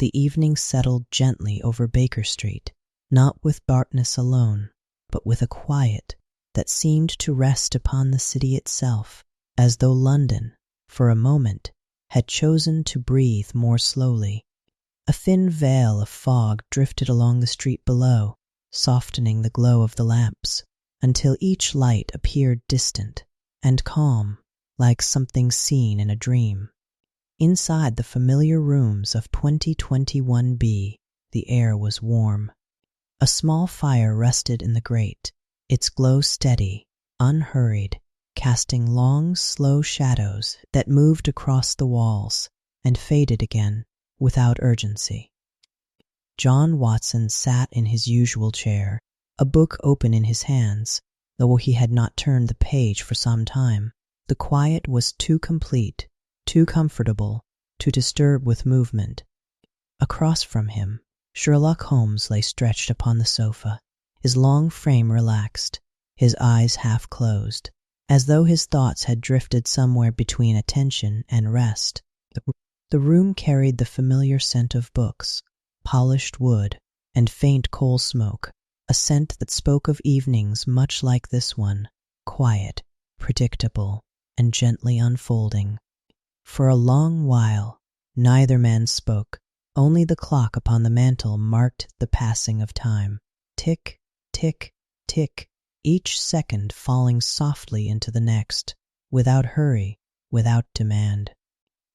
the evening settled gently over Baker Street, not with darkness alone, but with a quiet that seemed to rest upon the city itself, as though London, for a moment, had chosen to breathe more slowly. A thin veil of fog drifted along the street below, softening the glow of the lamps, until each light appeared distant and calm, like something seen in a dream. Inside the familiar rooms of 2021B, the air was warm. A small fire rested in the grate, its glow steady, unhurried, casting long, slow shadows that moved across the walls and faded again without urgency. John Watson sat in his usual chair, a book open in his hands, though he had not turned the page for some time. The quiet was too complete, too comfortable, to disturb with movement. Across from him, Sherlock Holmes lay stretched upon the sofa, his long frame relaxed, his eyes half closed, as though his thoughts had drifted somewhere between attention and rest. The room carried the familiar scent of books, polished wood, and faint coal smoke, a scent that spoke of evenings much like this one, quiet, predictable, and gently unfolding. For a long while, neither man spoke. Only the clock upon the mantel marked the passing of time. Tick, tick, tick, each second falling softly into the next, without hurry, without demand.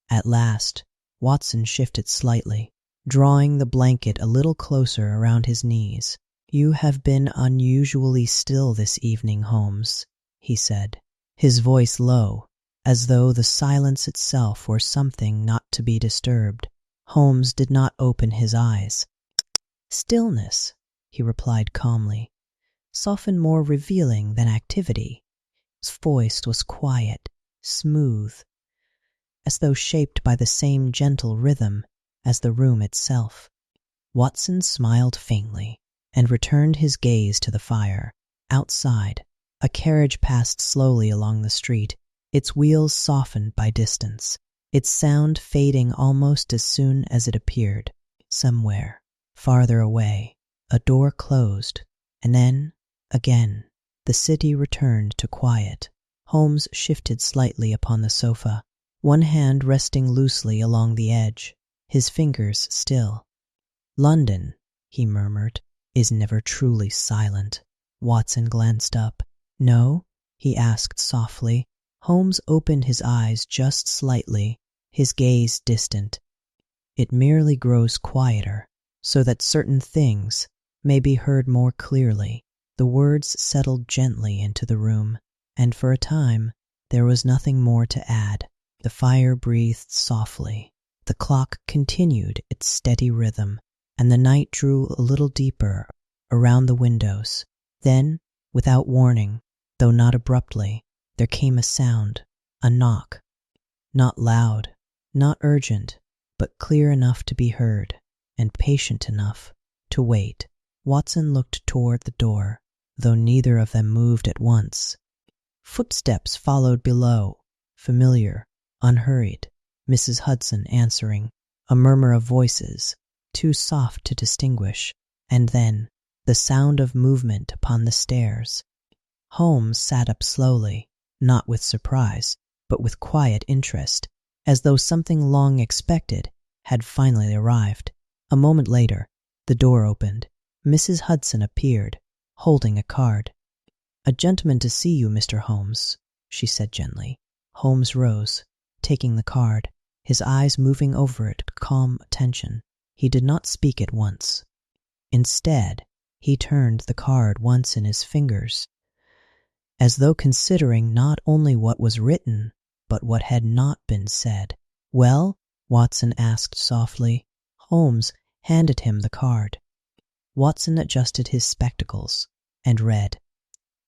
At last, Watson shifted slightly, drawing the blanket a little closer around his knees. "You have been unusually still this evening, Holmes," he said, his voice low, as though the silence itself were something not to be disturbed. Holmes did not open his eyes. "Stillness," he replied calmly, "is often more revealing than activity." His voice was quiet, smooth, as though shaped by the same gentle rhythm as the room itself. Watson smiled faintly and returned his gaze to the fire. Outside, a carriage passed slowly along the street, its wheels softened by distance, its sound fading almost as soon as it appeared. Somewhere, farther away, a door closed, and then, again, the city returned to quiet. Holmes shifted slightly upon the sofa, one hand resting loosely along the edge, his fingers still. "London," he murmured, "is never truly silent." Watson glanced up. "No?" he asked softly. Holmes opened his eyes just slightly, his gaze distant. "It merely grows quieter, so that certain things may be heard more clearly." The words settled gently into the room, and for a time there was nothing more to add. The fire breathed softly, the clock continued its steady rhythm, and the night drew a little deeper around the windows. Then, without warning, though not abruptly, there came a sound, a knock. Not loud, not urgent, but clear enough to be heard, and patient enough to wait. Watson looked toward the door, though neither of them moved at once. Footsteps followed below, familiar, unhurried, Mrs. Hudson answering, a murmur of voices, too soft to distinguish, and then the sound of movement upon the stairs. Holmes sat up slowly, not with surprise, but with quiet interest, as though something long expected had finally arrived. A moment later, the door opened. Mrs. Hudson appeared, holding a card. "A gentleman to see you, Mr. Holmes," she said gently. Holmes rose, taking the card, his eyes moving over it with calm attention. He did not speak at once. Instead, he turned the card once in his fingers, as though considering not only what was written, but what had not been said. "Well?" Watson asked softly. Holmes handed him the card. Watson adjusted his spectacles and read.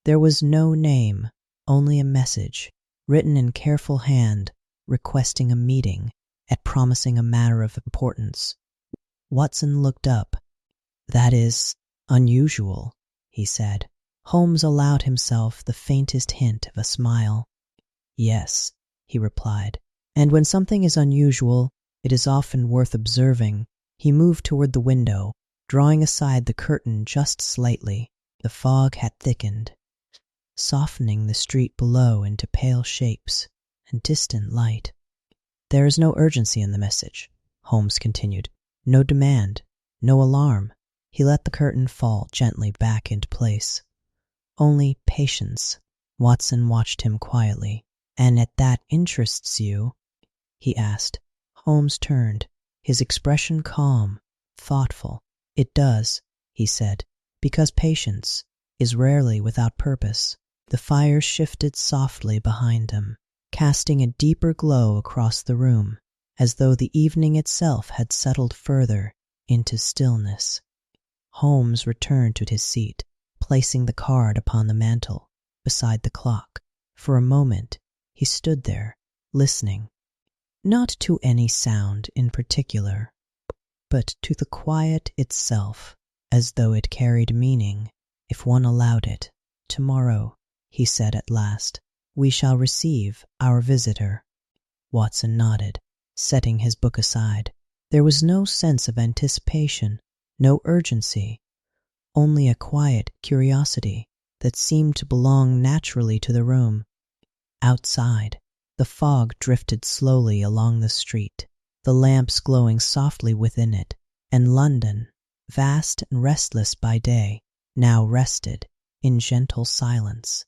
There was no name, only a message, written in careful hand, requesting a meeting and promising a matter of importance. Watson looked up. "That is unusual," he said. Holmes allowed himself the faintest hint of a smile. "Yes," he replied, "and when something is unusual, it is often worth observing. He moved toward the window, drawing aside the curtain just slightly. The fog had thickened, softening the street below into pale shapes and distant light. "There is no urgency in the message," Holmes continued. "No demand, no alarm." He let the curtain fall gently back into place. "Only patience." Watson watched him quietly. "And that interests you?" he asked. Holmes turned, his expression calm, thoughtful. "It does," he said, "because patience is rarely without purpose." The fire shifted softly behind him, casting a deeper glow across the room, as though the evening itself had settled further into stillness. Holmes returned to his seat, placing the card upon the mantel beside the clock. For a moment he stood there, listening, not to any sound in particular, but to the quiet itself, as though it carried meaning if one allowed it. "Tomorrow," he said at last, "we shall receive our visitor." Watson nodded, setting his book aside. There was no sense of anticipation, no urgency, only a quiet curiosity that seemed to belong naturally to the room. Outside, the fog drifted slowly along the street, the lamps glowing softly within it, and London, vast and restless by day, now rested in gentle silence.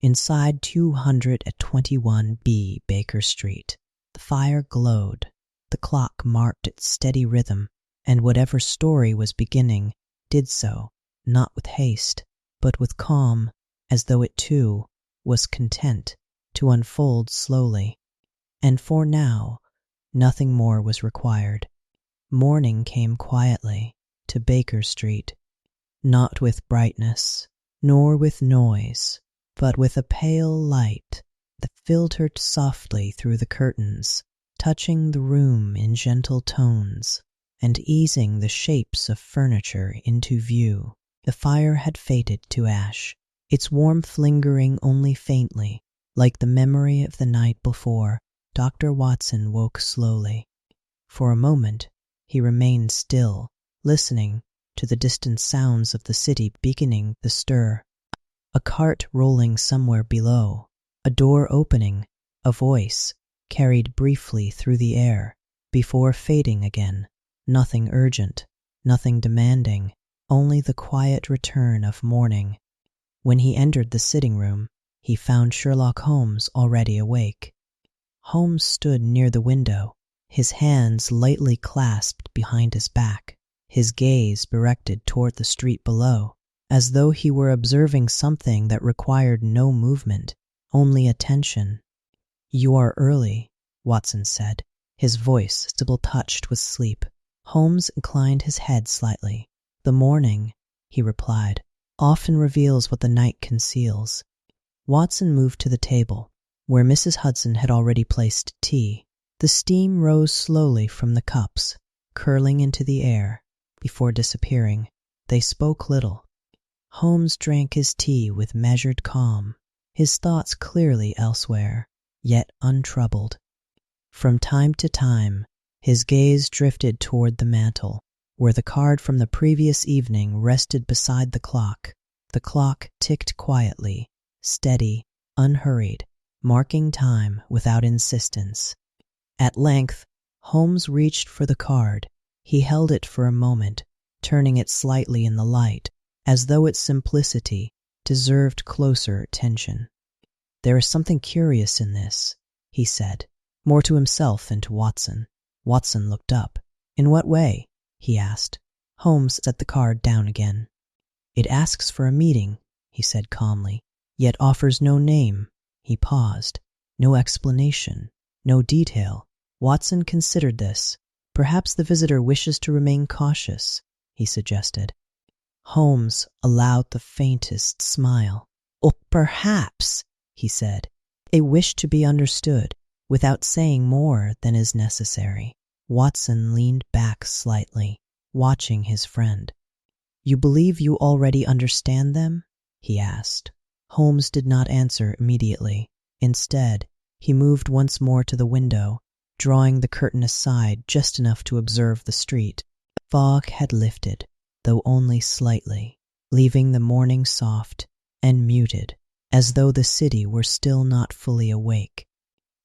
Inside 221B Baker Street, the fire glowed, the clock marked its steady rhythm, and whatever story was beginning did so, not with haste, but with calm, as though it too was content to unfold slowly. And for now, nothing more was required. Morning came quietly to Baker Street, not with brightness, nor with noise, but with a pale light that filtered softly through the curtains, touching the room in gentle tones and easing the shapes of furniture into view. The fire had faded to ash, its warmth lingering only faintly, like the memory of the night before. Dr. Watson woke slowly. For a moment he remained still, listening to the distant sounds of the city beginning the stir. A cart rolling somewhere below, a door opening, a voice carried briefly through the air before fading again. Nothing urgent, nothing demanding, only the quiet return of morning. When he entered the sitting room, he found Sherlock Holmes already awake. Holmes stood near the window, his hands lightly clasped behind his back, his gaze directed toward the street below, as though he were observing something that required no movement, only attention. "You are early," Watson said, his voice still touched with sleep. Holmes inclined his head slightly. "The morning," he replied, "often reveals what the night conceals." Watson moved to the table, where Mrs. Hudson had already placed tea. The steam rose slowly from the cups, curling into the air, before disappearing. They spoke little. Holmes drank his tea with measured calm, his thoughts clearly elsewhere, yet untroubled. From time to time, his gaze drifted toward the mantel, where the card from the previous evening rested beside the clock. The clock ticked quietly, steady, unhurried, marking time without insistence. At length, Holmes reached for the card. He held it for a moment, turning it slightly in the light, as though its simplicity deserved closer attention. "There is something curious in this," he said, more to himself than to Watson. Watson looked up. "In what way?" he asked. Holmes set the card down again. "It asks for a meeting," he said calmly, "yet offers no name." He paused. "No explanation, no detail." Watson considered this. "Perhaps the visitor wishes to remain cautious," he suggested. Holmes allowed the faintest smile. "Oh, perhaps," he said, "a wish to be understood, without saying more than is necessary." Watson leaned back slightly, watching his friend. "You believe you already understand them?" he asked. Holmes did not answer immediately. Instead, he moved once more to the window, drawing the curtain aside just enough to observe the street. Fog had lifted, though only slightly, leaving the morning soft and muted, as though the city were still not fully awake.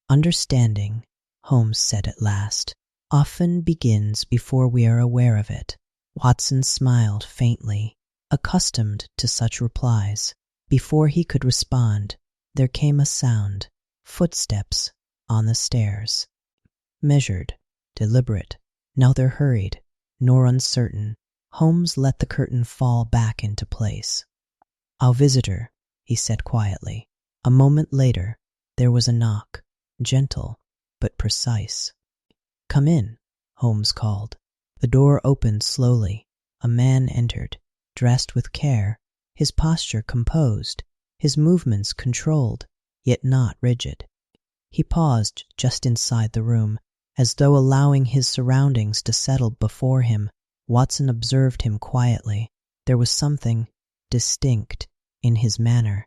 Understanding, Holmes said at last, often begins before we are aware of it. Watson smiled faintly, accustomed to such replies. Before he could respond, there came a sound, footsteps on the stairs. Measured, deliberate, neither hurried nor uncertain, Holmes let the curtain fall back into place. "Our visitor," he said quietly. A moment later, there was a knock, gentle but precise. "Come in," Holmes called. The door opened slowly. A man entered, dressed with care, his posture composed, his movements controlled, yet not rigid. He paused just inside the room, as though allowing his surroundings to settle before him. Watson observed him quietly. There was something distinct in his manner.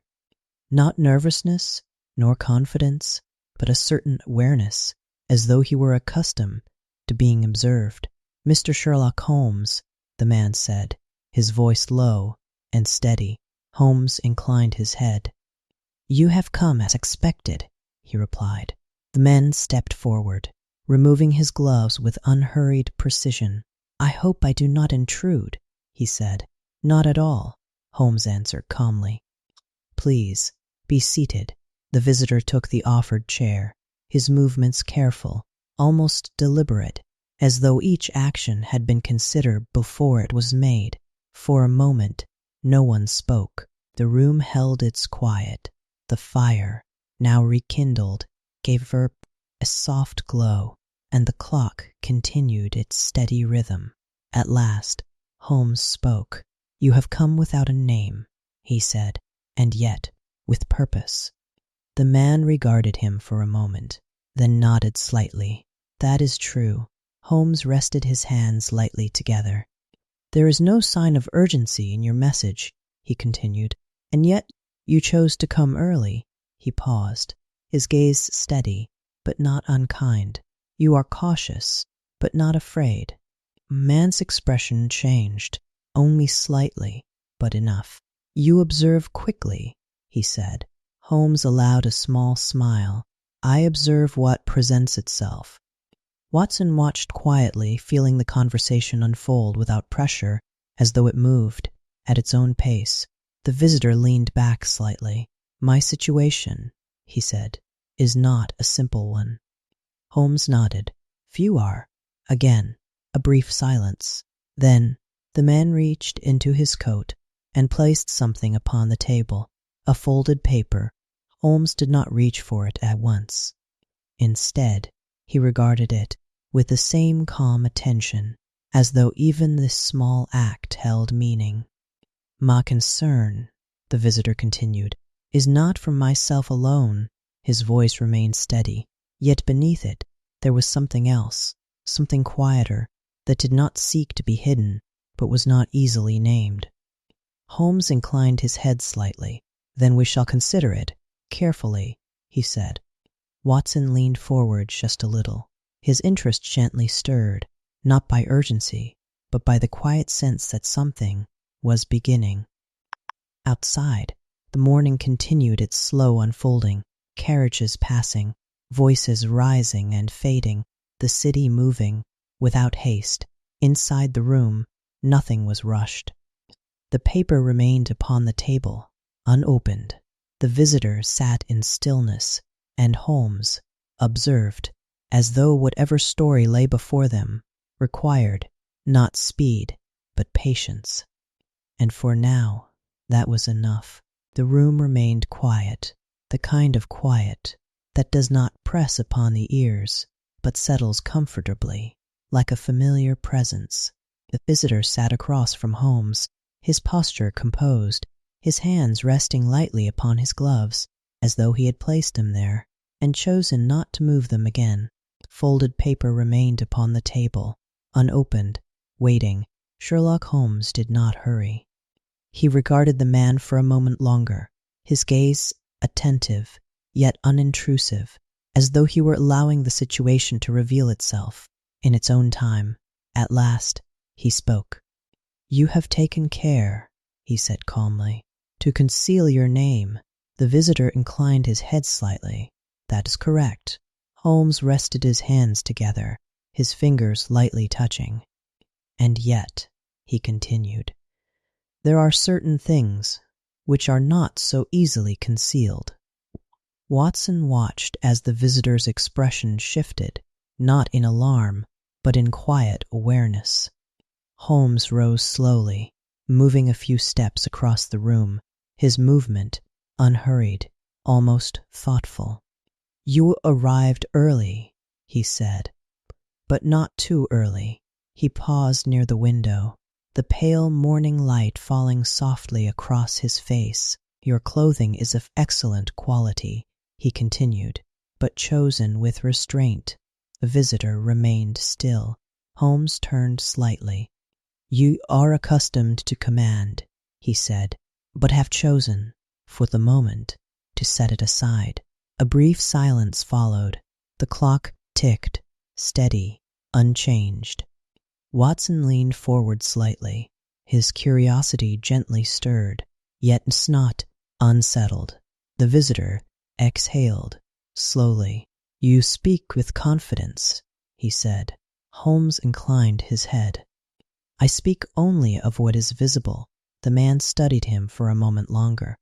Not nervousness, nor confidence, but a certain awareness, as though he were accustomed to being observed. "Mr. Sherlock Holmes," the man said, his voice low and steady. Holmes inclined his head. "You have come as expected," he replied. The man stepped forward, removing his gloves with unhurried precision. "I hope I do not intrude," he said. "Not at all," Holmes answered calmly. "Please, be seated." The visitor took the offered chair, his movements careful, almost deliberate, as though each action had been considered before it was made. For a moment, no one spoke. The room held its quiet. The fire, now rekindled, gave her a soft glow, and the clock continued its steady rhythm. At last, Holmes spoke. "You have come without a name," he said, "and yet with purpose." The man regarded him for a moment, then nodded slightly. "That is true." Holmes rested his hands lightly together. "There is no sign of urgency in your message," he continued, "and yet you chose to come early." He paused, his gaze steady, but not unkind. "You are cautious, but not afraid." Man's expression changed, only slightly, but enough. "You observe quickly," he said. Holmes allowed a small smile. "I observe what presents itself." Watson watched quietly, feeling the conversation unfold without pressure, as though it moved at its own pace. The visitor leaned back slightly. "My situation," he said, "is not a simple one." Holmes nodded. "Few are." Again, a brief silence. Then the man reached into his coat and placed something upon the table, a folded paper. Holmes did not reach for it at once. Instead, he regarded it with the same calm attention, as though even this small act held meaning. "My concern," the visitor continued, "is not for myself alone." His voice remained steady, yet beneath it there was something else, something quieter, that did not seek to be hidden, but was not easily named. Holmes inclined his head slightly. "Then we shall consider it carefully," he said. Watson leaned forward just a little. His interest gently stirred, not by urgency, but by the quiet sense that something was beginning. Outside, the morning continued its slow unfolding, carriages passing, voices rising and fading, the city moving without haste. Inside the room, nothing was rushed. The paper remained upon the table, unopened. The visitor sat in stillness, and Holmes observed, as though whatever story lay before them required not speed but patience. And for now, that was enough. The room remained quiet, the kind of quiet that does not press upon the ears, but settles comfortably, like a familiar presence. The visitor sat across from Holmes, his posture composed, his hands resting lightly upon his gloves, as though he had placed them there, and chosen not to move them again. Folded paper remained upon the table, unopened, waiting. Sherlock Holmes did not hurry. He regarded the man for a moment longer, his gaze attentive, yet unintrusive, as though he were allowing the situation to reveal itself in its own time. At last, he spoke. "You have taken care," he said calmly, "to conceal your name." The visitor inclined his head slightly. "That is correct." Holmes rested his hands together, his fingers lightly touching. "And yet," he continued, "there are certain things which are not so easily concealed." Watson watched as the visitor's expression shifted, not in alarm, but in quiet awareness. Holmes rose slowly, moving a few steps across the room, his movement unhurried, almost thoughtful. "You arrived early," he said, "but not too early." He paused near the window, the pale morning light falling softly across his face. "Your clothing is of excellent quality," he continued, "but chosen with restraint." The visitor remained still. Holmes turned slightly. "You are accustomed to command," he said, "but have chosen, for the moment, to set it aside." A brief silence followed. The clock ticked, steady, unchanged. Watson leaned forward slightly, his curiosity gently stirred, yet not unsettled. The visitor exhaled slowly. "You speak with confidence," he said. Holmes inclined his head. "I speak only of what is visible." The man studied him for a moment longer,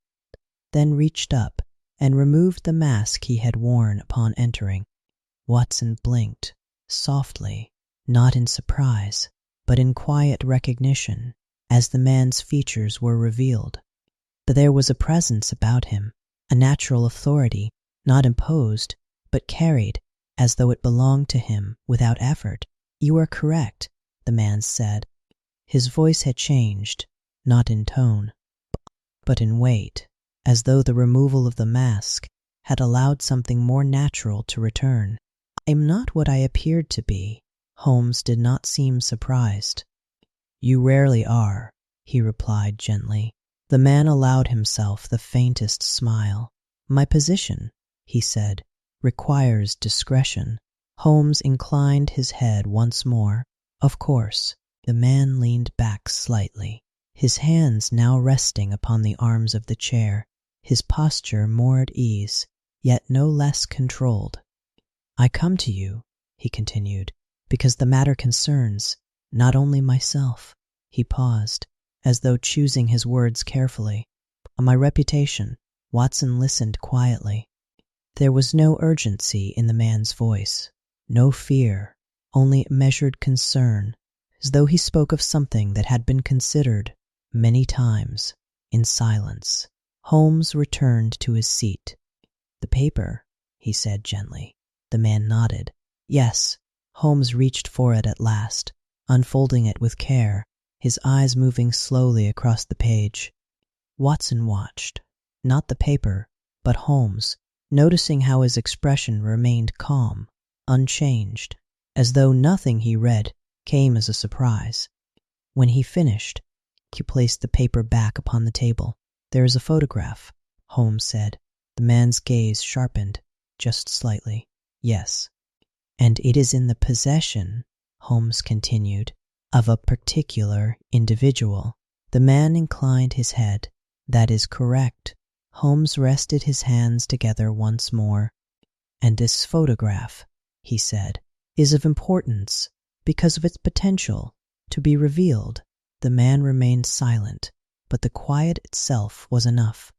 then reached up and removed the mask he had worn upon entering. Watson blinked softly, not in surprise, but in quiet recognition, as the man's features were revealed. But there was a presence about him, a natural authority, not imposed, but carried as though it belonged to him without effort. "You are correct," the man said. His voice had changed, not in tone, but in weight, as though the removal of the mask had allowed something more natural to return. "I am not what I appeared to be." Holmes did not seem surprised. "You rarely are," he replied gently. The man allowed himself the faintest smile. "My position," he said, "requires discretion." Holmes inclined his head once more. "Of course." The man leaned back slightly, his hands now resting upon the arms of the chair, his posture more at ease, yet no less controlled. "I come to you," he continued, "because the matter concerns not only myself." He paused, as though choosing his words carefully. "My reputation." Watson listened quietly. There was no urgency in the man's voice, no fear, only measured concern, as though he spoke of something that had been considered many times in silence. Holmes returned to his seat. "The paper," he said gently. The man nodded. "Yes." Holmes reached for it at last, unfolding it with care, his eyes moving slowly across the page. Watson watched, not the paper, but Holmes, noticing how his expression remained calm, unchanged, as though nothing he read came as a surprise. When he finished, he placed the paper back upon the table. "There is a photograph," Holmes said. The man's gaze sharpened, just slightly. "Yes." "And it is in the possession," Holmes continued, "of a particular individual." The man inclined his head. "That is correct." Holmes rested his hands together once more. "And this photograph," he said, "is of importance because of its potential to be revealed." The man remained silent, but the quiet itself was enough.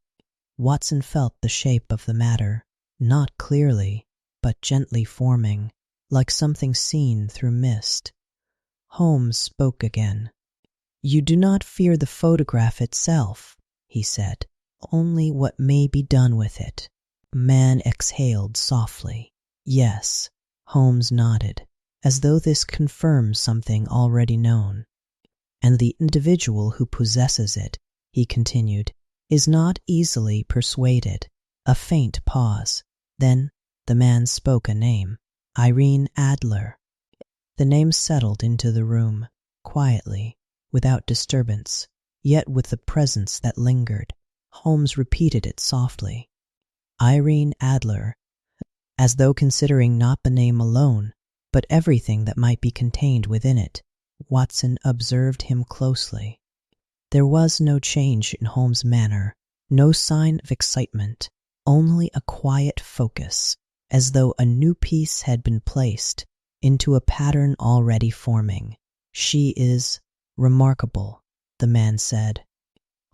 Watson felt the shape of the matter, not clearly, but gently forming, like something seen through mist. Holmes spoke again. "You do not fear the photograph itself," he said, "only what may be done with it." The man exhaled softly. "Yes." Holmes nodded, as though this confirmed something already known. "And the individual who possesses it," he continued, "is not easily persuaded." A faint pause. Then the man spoke a name. "Irene Adler." The name settled into the room, quietly, without disturbance, yet with the presence that lingered. Holmes repeated it softly. "Irene Adler," as though considering not the name alone, but everything that might be contained within it. Watson observed him closely. There was no change in Holmes' manner, no sign of excitement, only a quiet focus, as though a new piece had been placed into a pattern already forming. "She is remarkable," the man said.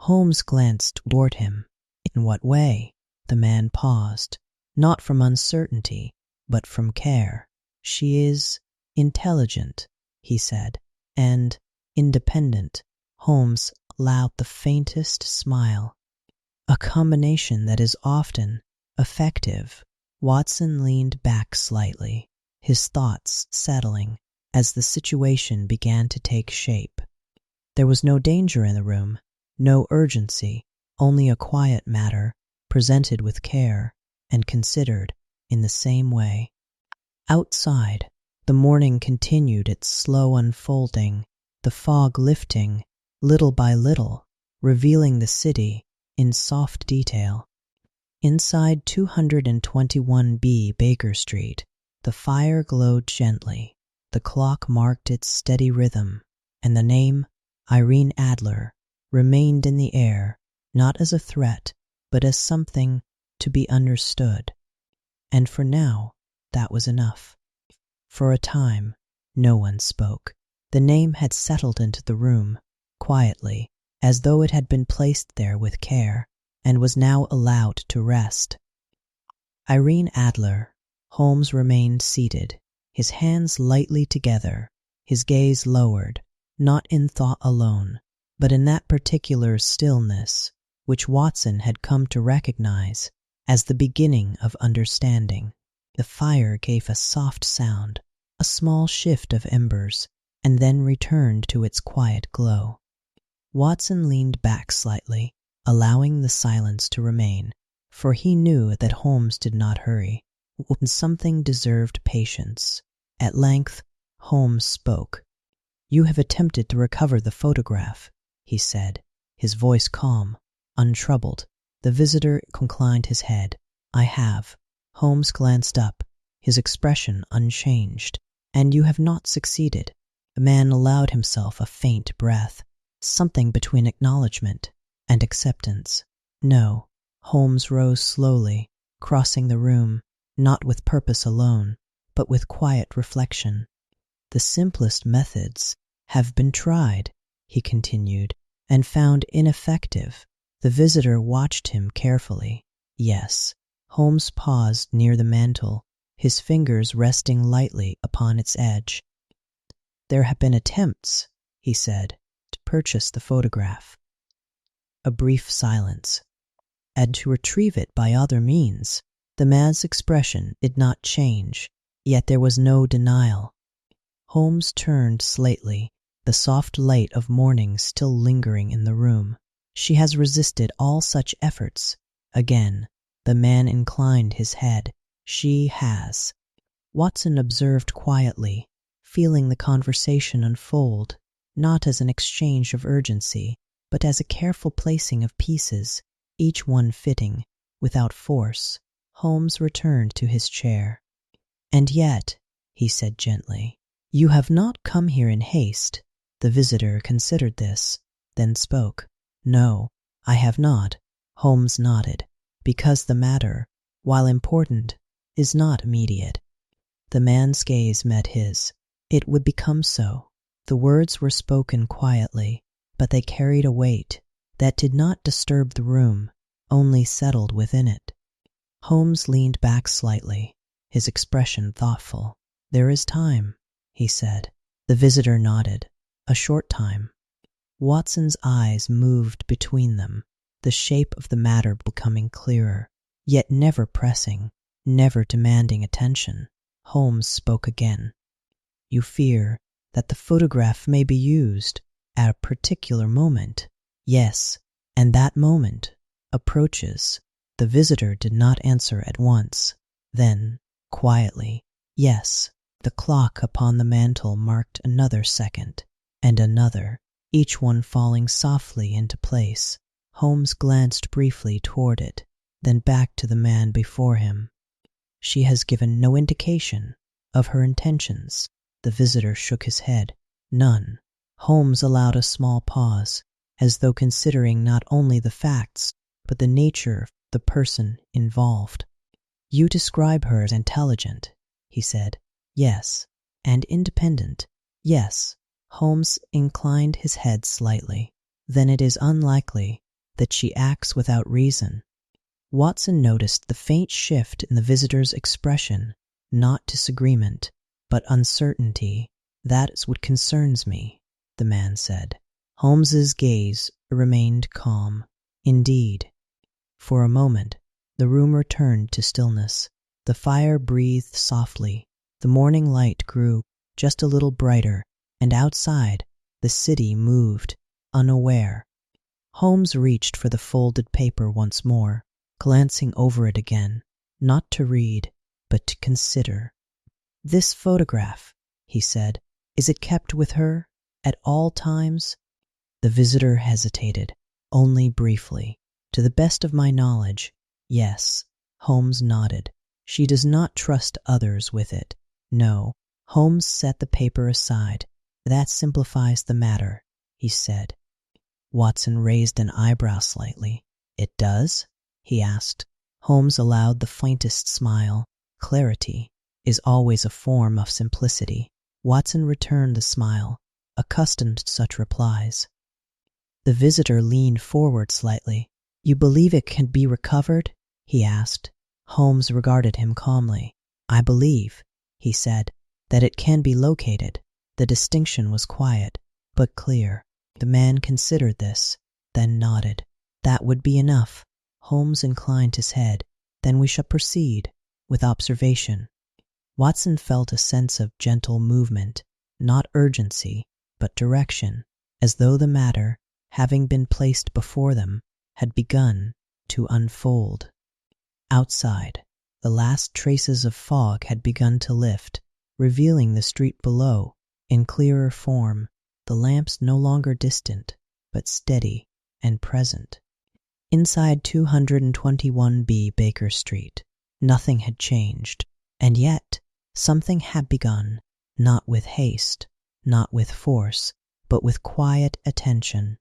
Holmes glanced toward him. "In what way?" The man paused, not from uncertainty, but from care. "She is intelligent," he said, "and independent." Holmes allowed the faintest smile. "A combination that is often effective." Watson leaned back slightly, his thoughts settling as the situation began to take shape. There was no danger in the room, no urgency, only a quiet matter presented with care and considered in the same way. Outside, the morning continued its slow unfolding, the fog lifting little by little, revealing the city in soft detail. Inside 221B Baker Street, the fire glowed gently, the clock marked its steady rhythm, and the name Irene Adler remained in the air, not as a threat, but as something to be understood. And for now, that was enough. For a time, no one spoke. The name had settled into the room, quietly, as though it had been placed there with care, and was now allowed to rest. Irene Adler. Holmes remained seated, his hands lightly together, his gaze lowered, not in thought alone, but in that particular stillness which Watson had come to recognize as the beginning of understanding. The fire gave a soft sound, a small shift of embers, and then returned to its quiet glow. Watson leaned back slightly, allowing the silence to remain, for he knew that Holmes did not hurry, when something deserved patience. At length, Holmes spoke. "You have attempted to recover the photograph," he said, his voice calm, untroubled. The visitor inclined his head. "I have." Holmes glanced up, his expression unchanged. "And you have not succeeded." The man allowed himself a faint breath, something between acknowledgement and acceptance. "No." Holmes rose slowly, crossing the room, not with purpose alone, but with quiet reflection. "The simplest methods have been tried," he continued, "and found ineffective." The visitor watched him carefully. "Yes." Holmes paused near the mantel, his fingers resting lightly upon its edge. "There have been attempts," he said, "to purchase the photograph." A brief silence. "And to retrieve it by other means." The man's expression did not change, yet there was no denial. Holmes turned slightly, the soft light of morning still lingering in the room. "She has resisted all such efforts." Again, the man inclined his head. "She has." Watson observed quietly, feeling the conversation unfold, not as an exchange of urgency, but as a careful placing of pieces, each one fitting, without force. Holmes returned to his chair. "And yet," he said gently, "you have not come here in haste." The visitor considered this, then spoke. "No, I have not." Holmes nodded. "Because the matter, while important, is not immediate." The man's gaze met his. "It would become so." The words were spoken quietly, but they carried a weight that did not disturb the room, only settled within it. Holmes leaned back slightly, his expression thoughtful. "There is time," he said. The visitor nodded. "A short time." Watson's eyes moved between them, the shape of the matter becoming clearer, yet never pressing, never demanding attention. Holmes spoke again. "You fear that the photograph may be used at a particular moment." "Yes, and that moment approaches." The visitor did not answer at once. Then, quietly, "Yes." The clock upon the mantel marked another second, and another, each one falling softly into place. Holmes glanced briefly toward it, then back to the man before him. "She has given no indication of her intentions." The visitor shook his head. "None." Holmes allowed a small pause, as though considering not only the facts, but the nature of the person involved. "You describe her as intelligent," he said. "Yes." "And independent." "Yes." Holmes inclined his head slightly. "Then it is unlikely that she acts without reason." Watson noticed the faint shift in the visitor's expression, not disagreement, but uncertainty. "That is what concerns me," the man said. Holmes's gaze remained calm. "Indeed." For a moment, the room returned to stillness. The fire breathed softly. The morning light grew just a little brighter, and outside, the city moved, unaware. Holmes reached for the folded paper once more, glancing over it again, not to read, but to consider. "This photograph," he said, "is it kept with her at all times?" The visitor hesitated, only briefly. "To the best of my knowledge, yes." Holmes nodded. "She does not trust others with it." "No." Holmes set the paper aside. "That simplifies the matter," he said. Watson raised an eyebrow slightly. "It does?" he asked. Holmes allowed the faintest smile. "Clarity is always a form of simplicity." Watson returned the smile, accustomed to such replies. The visitor leaned forward slightly. "You believe it can be recovered?" he asked. Holmes regarded him calmly. "I believe," he said, "that it can be located." The distinction was quiet, but clear. The man considered this, then nodded. "That would be enough." Holmes inclined his head. "Then we shall proceed with observation." Watson felt a sense of gentle movement, not urgency, but direction, as though the matter, having been placed before them, had begun to unfold. Outside, the last traces of fog had begun to lift, revealing the street below in clearer form, the lamps no longer distant, but steady and present. Inside 221B Baker Street, nothing had changed, and yet something had begun, not with haste, not with force, but with quiet attention.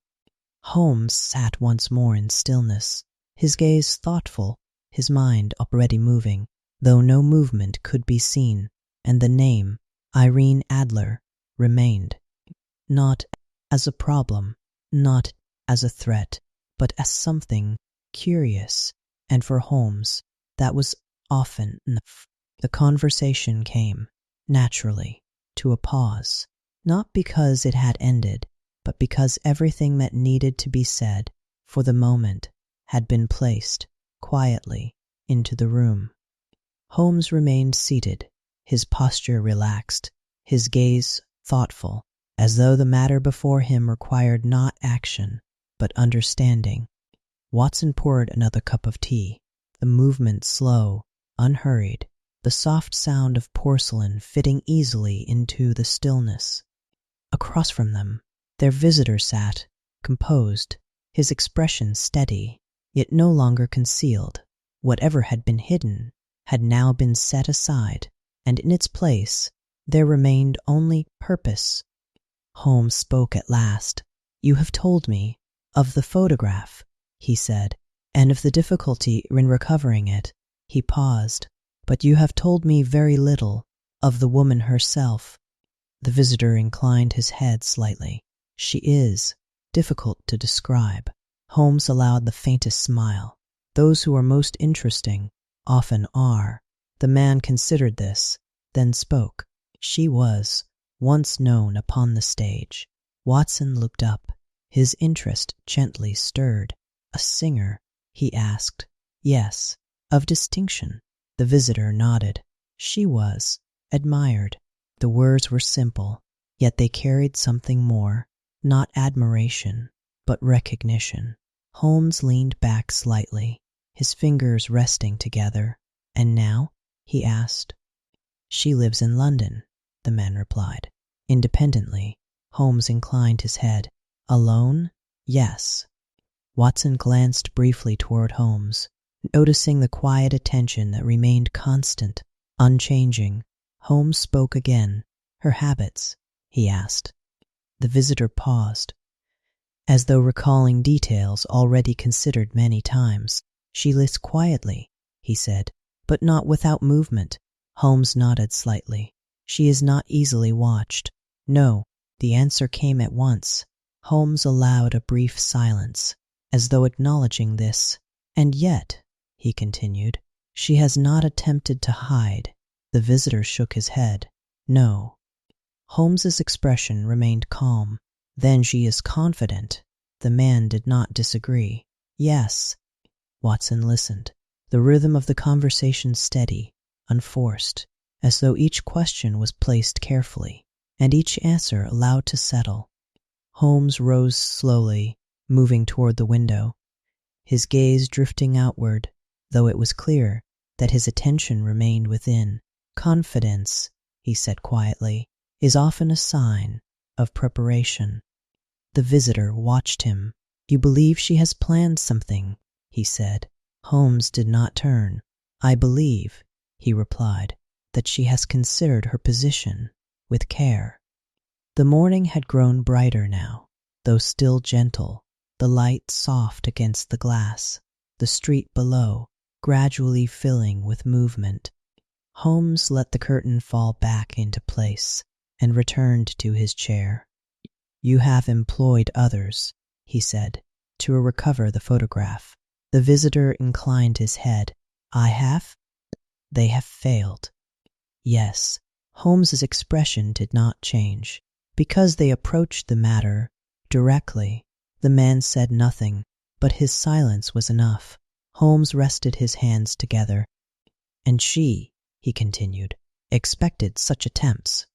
Holmes sat once more in stillness, his gaze thoughtful, his mind already moving, though no movement could be seen, and the name, Irene Adler, remained. Not as a problem, not as a threat, but as something curious, and for Holmes that was often enough. The conversation came, naturally, to a pause, not because it had ended, but because everything that needed to be said, for the moment, had been placed, quietly, into the room. Holmes remained seated, his posture relaxed, his gaze thoughtful, as though the matter before him required not action, but understanding. Watson poured another cup of tea, the movement slow, unhurried, the soft sound of porcelain fitting easily into the stillness. Across from them, their visitor sat, composed, his expression steady, yet no longer concealed. Whatever had been hidden had now been set aside, and in its place there remained only purpose. Holmes spoke at last. "You have told me of the photograph," he said, "and of the difficulty in recovering it." He paused. "But you have told me very little of the woman herself." The visitor inclined his head slightly. "She is difficult to describe." Holmes allowed the faintest smile. "Those who are most interesting often are." The man considered this, then spoke. "She was once known upon the stage." Watson looked up, his interest gently stirred. "A singer?" he asked. "Yes." "Of distinction?" The visitor nodded. "She was admired." The words were simple, yet they carried something more, not admiration, but recognition. Holmes leaned back slightly, his fingers resting together. "And now?" he asked. "She lives in London," the man replied. Independently, Holmes inclined his head. "Alone?" "Yes." Watson glanced briefly toward Holmes, noticing the quiet attention that remained constant, unchanging. Holmes spoke again. "Her habits?" he asked. The visitor paused, as though recalling details already considered many times. "She lists quietly," he said, "but not without movement." Holmes nodded slightly. "She is not easily watched." "No." The answer came at once. Holmes allowed a brief silence, as though acknowledging this. "And yet," he continued, "she has not attempted to hide." The visitor shook his head. "No." Holmes's expression remained calm. "Then she is confident." The man did not disagree. "Yes." Watson listened, the rhythm of the conversation steady, unforced, as though each question was placed carefully, and each answer allowed to settle. Holmes rose slowly, moving toward the window, his gaze drifting outward, though it was clear that his attention remained within. "Confidence," he said quietly, "is often a sign of preparation." The visitor watched him. "You believe she has planned something," he said. Holmes did not turn. "I believe," he replied, "that she has considered her position with care." The morning had grown brighter now, though still gentle, the light soft against the glass, the street below gradually filling with movement. Holmes let the curtain fall back into place and returned to his chair. "You have employed others," he said, "to recover the photograph." The visitor inclined his head. "I have?" "They have failed." "Yes." Holmes's expression did not change. "Because they approached the matter directly." The man said nothing, but his silence was enough. Holmes rested his hands together. "And she," he continued, "expected such attempts."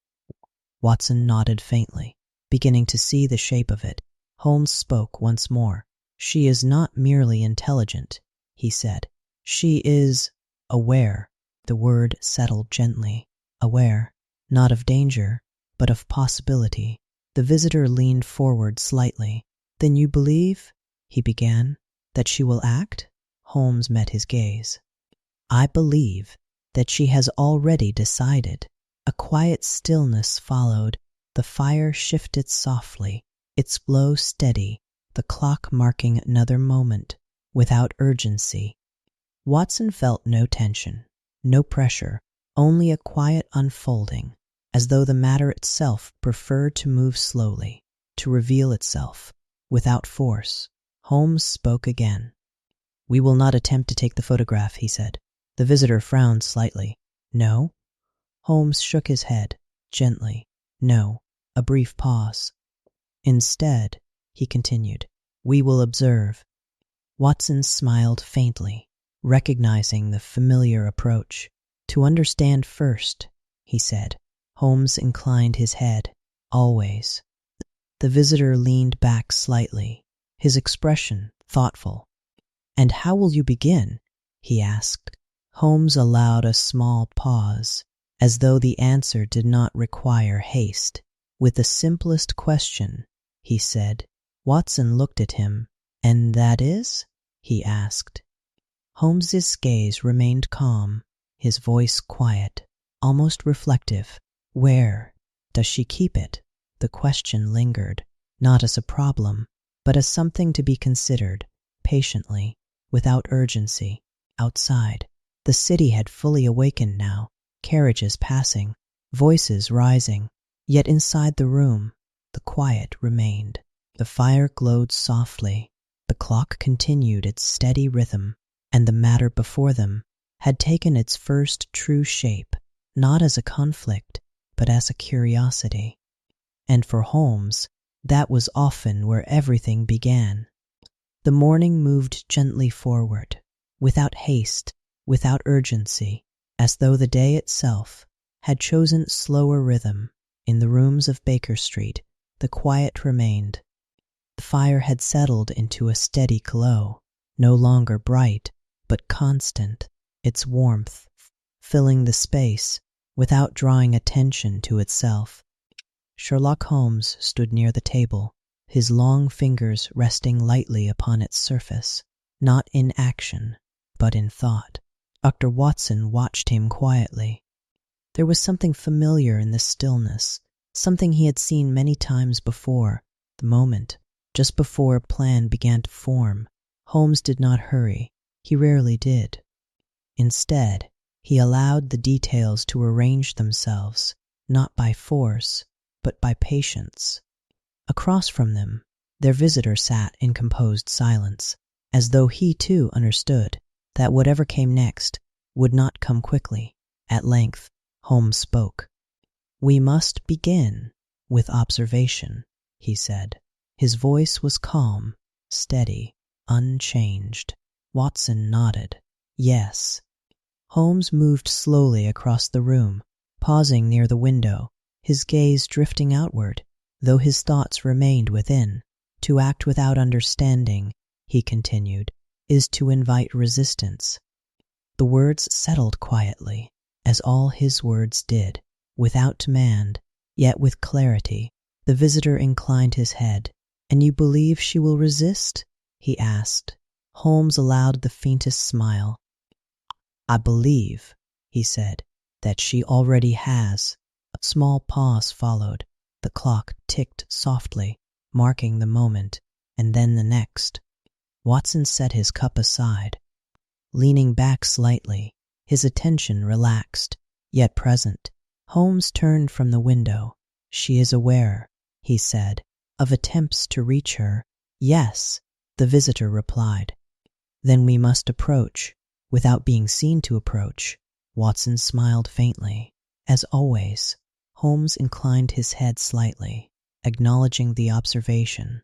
Watson nodded faintly, beginning to see the shape of it. Holmes spoke once more. "She is not merely intelligent," he said. "She is aware." The word settled gently. "Aware, not of danger, but of possibility." The visitor leaned forward slightly. "Then you believe," he began, "that she will act?" Holmes met his gaze. "I believe that she has already decided." A quiet stillness followed. The fire shifted softly, its glow steady, the clock marking another moment, without urgency. Watson felt no tension, no pressure, only a quiet unfolding, as though the matter itself preferred to move slowly, to reveal itself, without force. Holmes spoke again. "We will not attempt to take the photograph," he said. The visitor frowned slightly. "No?" Holmes shook his head, gently. "No." A brief pause. "Instead," he continued, "we will observe." Watson smiled faintly, recognizing the familiar approach. "To understand first," he said. Holmes inclined his head. "Always." The visitor leaned back slightly, his expression thoughtful. "And how will you begin?" he asked. Holmes allowed a small pause, as though the answer did not require haste. "With the simplest question," he said. Watson looked at him. "And that is?" he asked. Holmes's gaze remained calm, his voice quiet, almost reflective. "Where does she keep it?" The question lingered, not as a problem, but as something to be considered, patiently, without urgency. Outside, the city had fully awakened now, carriages passing, voices rising. Yet inside the room, the quiet remained. The fire glowed softly, the clock continued its steady rhythm, and the matter before them had taken its first true shape, not as a conflict, but as a curiosity. And for Holmes, that was often where everything began. The morning moved gently forward, without haste, without urgency, as though the day itself had chosen slower rhythm. In the rooms of Baker Street, the quiet remained. The fire had settled into a steady glow, no longer bright, but constant, its warmth filling the space without drawing attention to itself. Sherlock Holmes stood near the table, his long fingers resting lightly upon its surface, not in action, but in thought. Dr. Watson watched him quietly. There was something familiar in the stillness, something he had seen many times before. The moment, just before a plan began to form, Holmes did not hurry. He rarely did. Instead, he allowed the details to arrange themselves, not by force, but by patience. Across from them, their visitor sat in composed silence, as though he too understood that whatever came next would not come quickly. At length, Holmes spoke. "We must begin with observation," he said. His voice was calm, steady, unchanged. Watson nodded. "Yes." Holmes moved slowly across the room, pausing near the window, his gaze drifting outward, though his thoughts remained within. "To act without understanding," he continued, "is to invite resistance." The words settled quietly, as all his words did, without demand, yet with clarity. The visitor inclined his head. "And you believe she will resist?" he asked. Holmes allowed the faintest smile. "I believe," he said, "that she already has." A small pause followed. The clock ticked softly, marking the moment, and then the next. Watson set his cup aside. Leaning back slightly, his attention relaxed, yet present, Holmes turned from the window. "She is aware," he said, "of attempts to reach her." "Yes," the visitor replied. "Then we must approach, without being seen to approach." Watson smiled faintly. As always, Holmes inclined his head slightly, acknowledging the observation.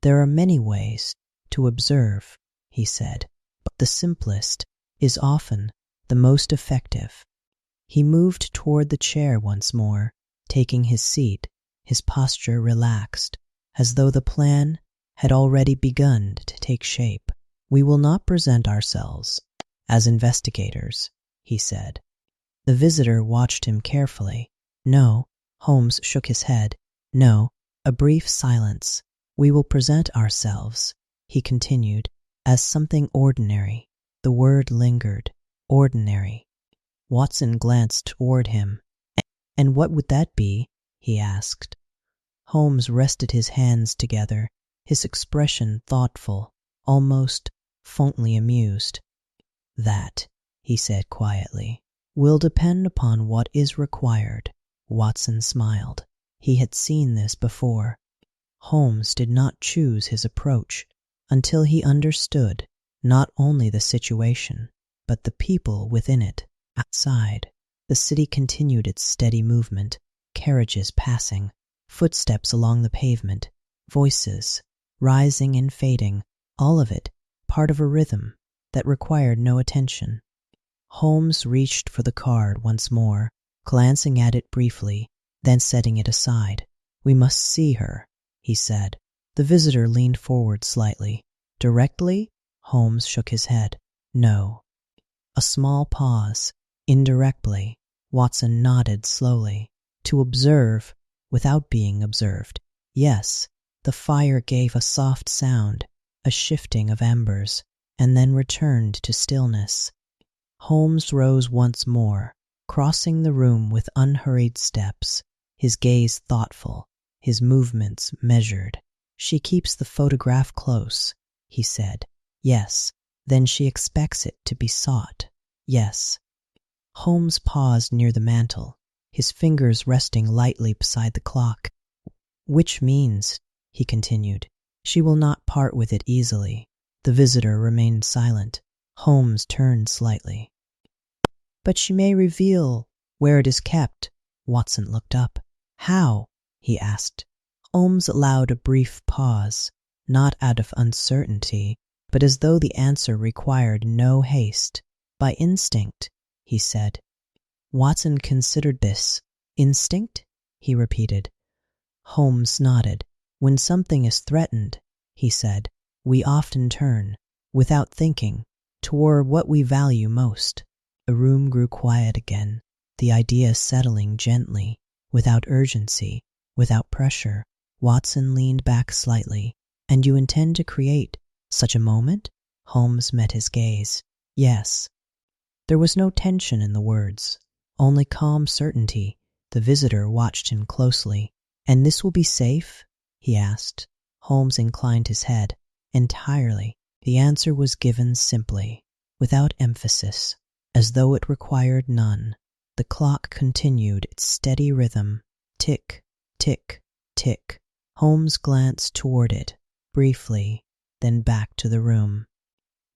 "There are many ways to observe," he said, "but the simplest is often the most effective." He moved toward the chair once more, taking his seat, his posture relaxed, as though the plan had already begun to take shape. "We will not present ourselves as investigators," he said. The visitor watched him carefully. "No," Holmes shook his head. "No." A brief silence. "We will present ourselves," he continued, "as something ordinary." The word lingered. Ordinary. Watson glanced toward him. "And what would that be?" he asked. Holmes rested his hands together, his expression thoughtful, almost faintly amused. "That," he said quietly, "will depend upon what is required." Watson smiled. He had seen this before. Holmes did not choose his approach until he understood not only the situation, but the people within it. Outside, the city continued its steady movement, carriages passing, footsteps along the pavement, voices rising and fading, all of it part of a rhythm that required no attention. Holmes reached for the card once more, glancing at it briefly, then setting it aside. "We must see her," he said. The visitor leaned forward slightly. "Directly?" Holmes shook his head. "No." A small pause. "Indirectly." Watson nodded slowly. "To observe without being observed." "Yes." The fire gave a soft sound, a shifting of embers, and then returned to stillness. Holmes rose once more, crossing the room with unhurried steps, his gaze thoughtful, his movements measured. "She keeps the photograph close," he said. "Yes." "Then she expects it to be sought." "Yes." Holmes paused near the mantel, his fingers resting lightly beside the clock. "Which means," he continued, "she will not part with it easily." The visitor remained silent. Holmes turned slightly. "But she may reveal where it is kept." Watson looked up. "How?" he asked. Holmes allowed a brief pause, not out of uncertainty, but as though the answer required no haste. "By instinct," he said. Watson considered this. "Instinct?" he repeated. Holmes nodded. "When something is threatened," he said, "we often turn, without thinking, toward what we value most." The room grew quiet again, the idea settling gently, without urgency, without pressure. Watson leaned back slightly. "And you intend to create such a moment?" Holmes met his gaze. "Yes." There was no tension in the words, only calm certainty. The visitor watched him closely. "And this will be safe?" he asked. Holmes inclined his head. "Entirely." The answer was given simply, without emphasis, as though it required none. The clock continued its steady rhythm. Tick, tick, tick. Holmes glanced toward it, briefly, then back to the room.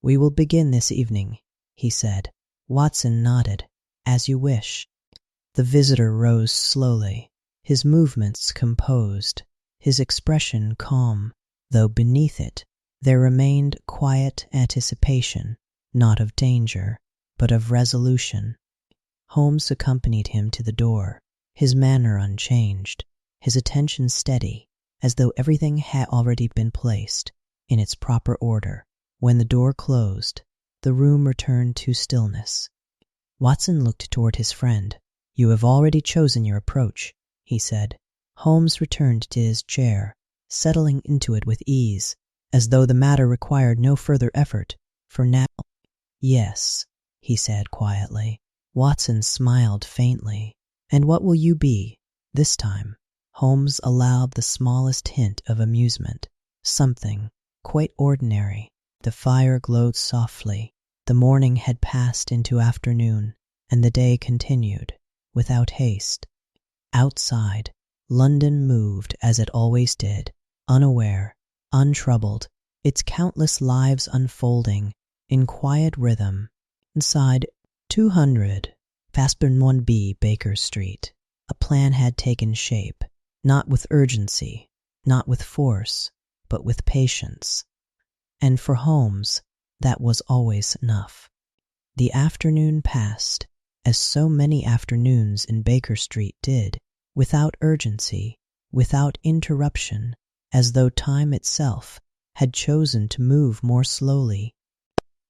"We will begin this evening," he said. Watson nodded. "As you wish." The visitor rose slowly, his movements composed, his expression calm, though beneath it there remained quiet anticipation, not of danger, but of resolution. Holmes accompanied him to the door, his manner unchanged, his attention steady, as though everything had already been placed in its proper order. When the door closed, the room returned to stillness. Watson looked toward his friend. "You have already chosen your approach," he said. Holmes returned to his chair, settling into it with ease, as though the matter required no further effort. "For now." "Yes," he said quietly. Watson smiled faintly. "And what will you be, this time?" Holmes allowed the smallest hint of amusement. "Something quite ordinary." The fire glowed softly. The morning had passed into afternoon, and the day continued, without haste. Outside, London moved as it always did, unaware, untroubled, its countless lives unfolding in quiet rhythm. Inside 200 1B Baker Street, a plan had taken shape, not with urgency, not with force, but with patience. And for Holmes, that was always enough. The afternoon passed, as so many afternoons in Baker Street did, without urgency, without interruption, as though time itself had chosen to move more slowly.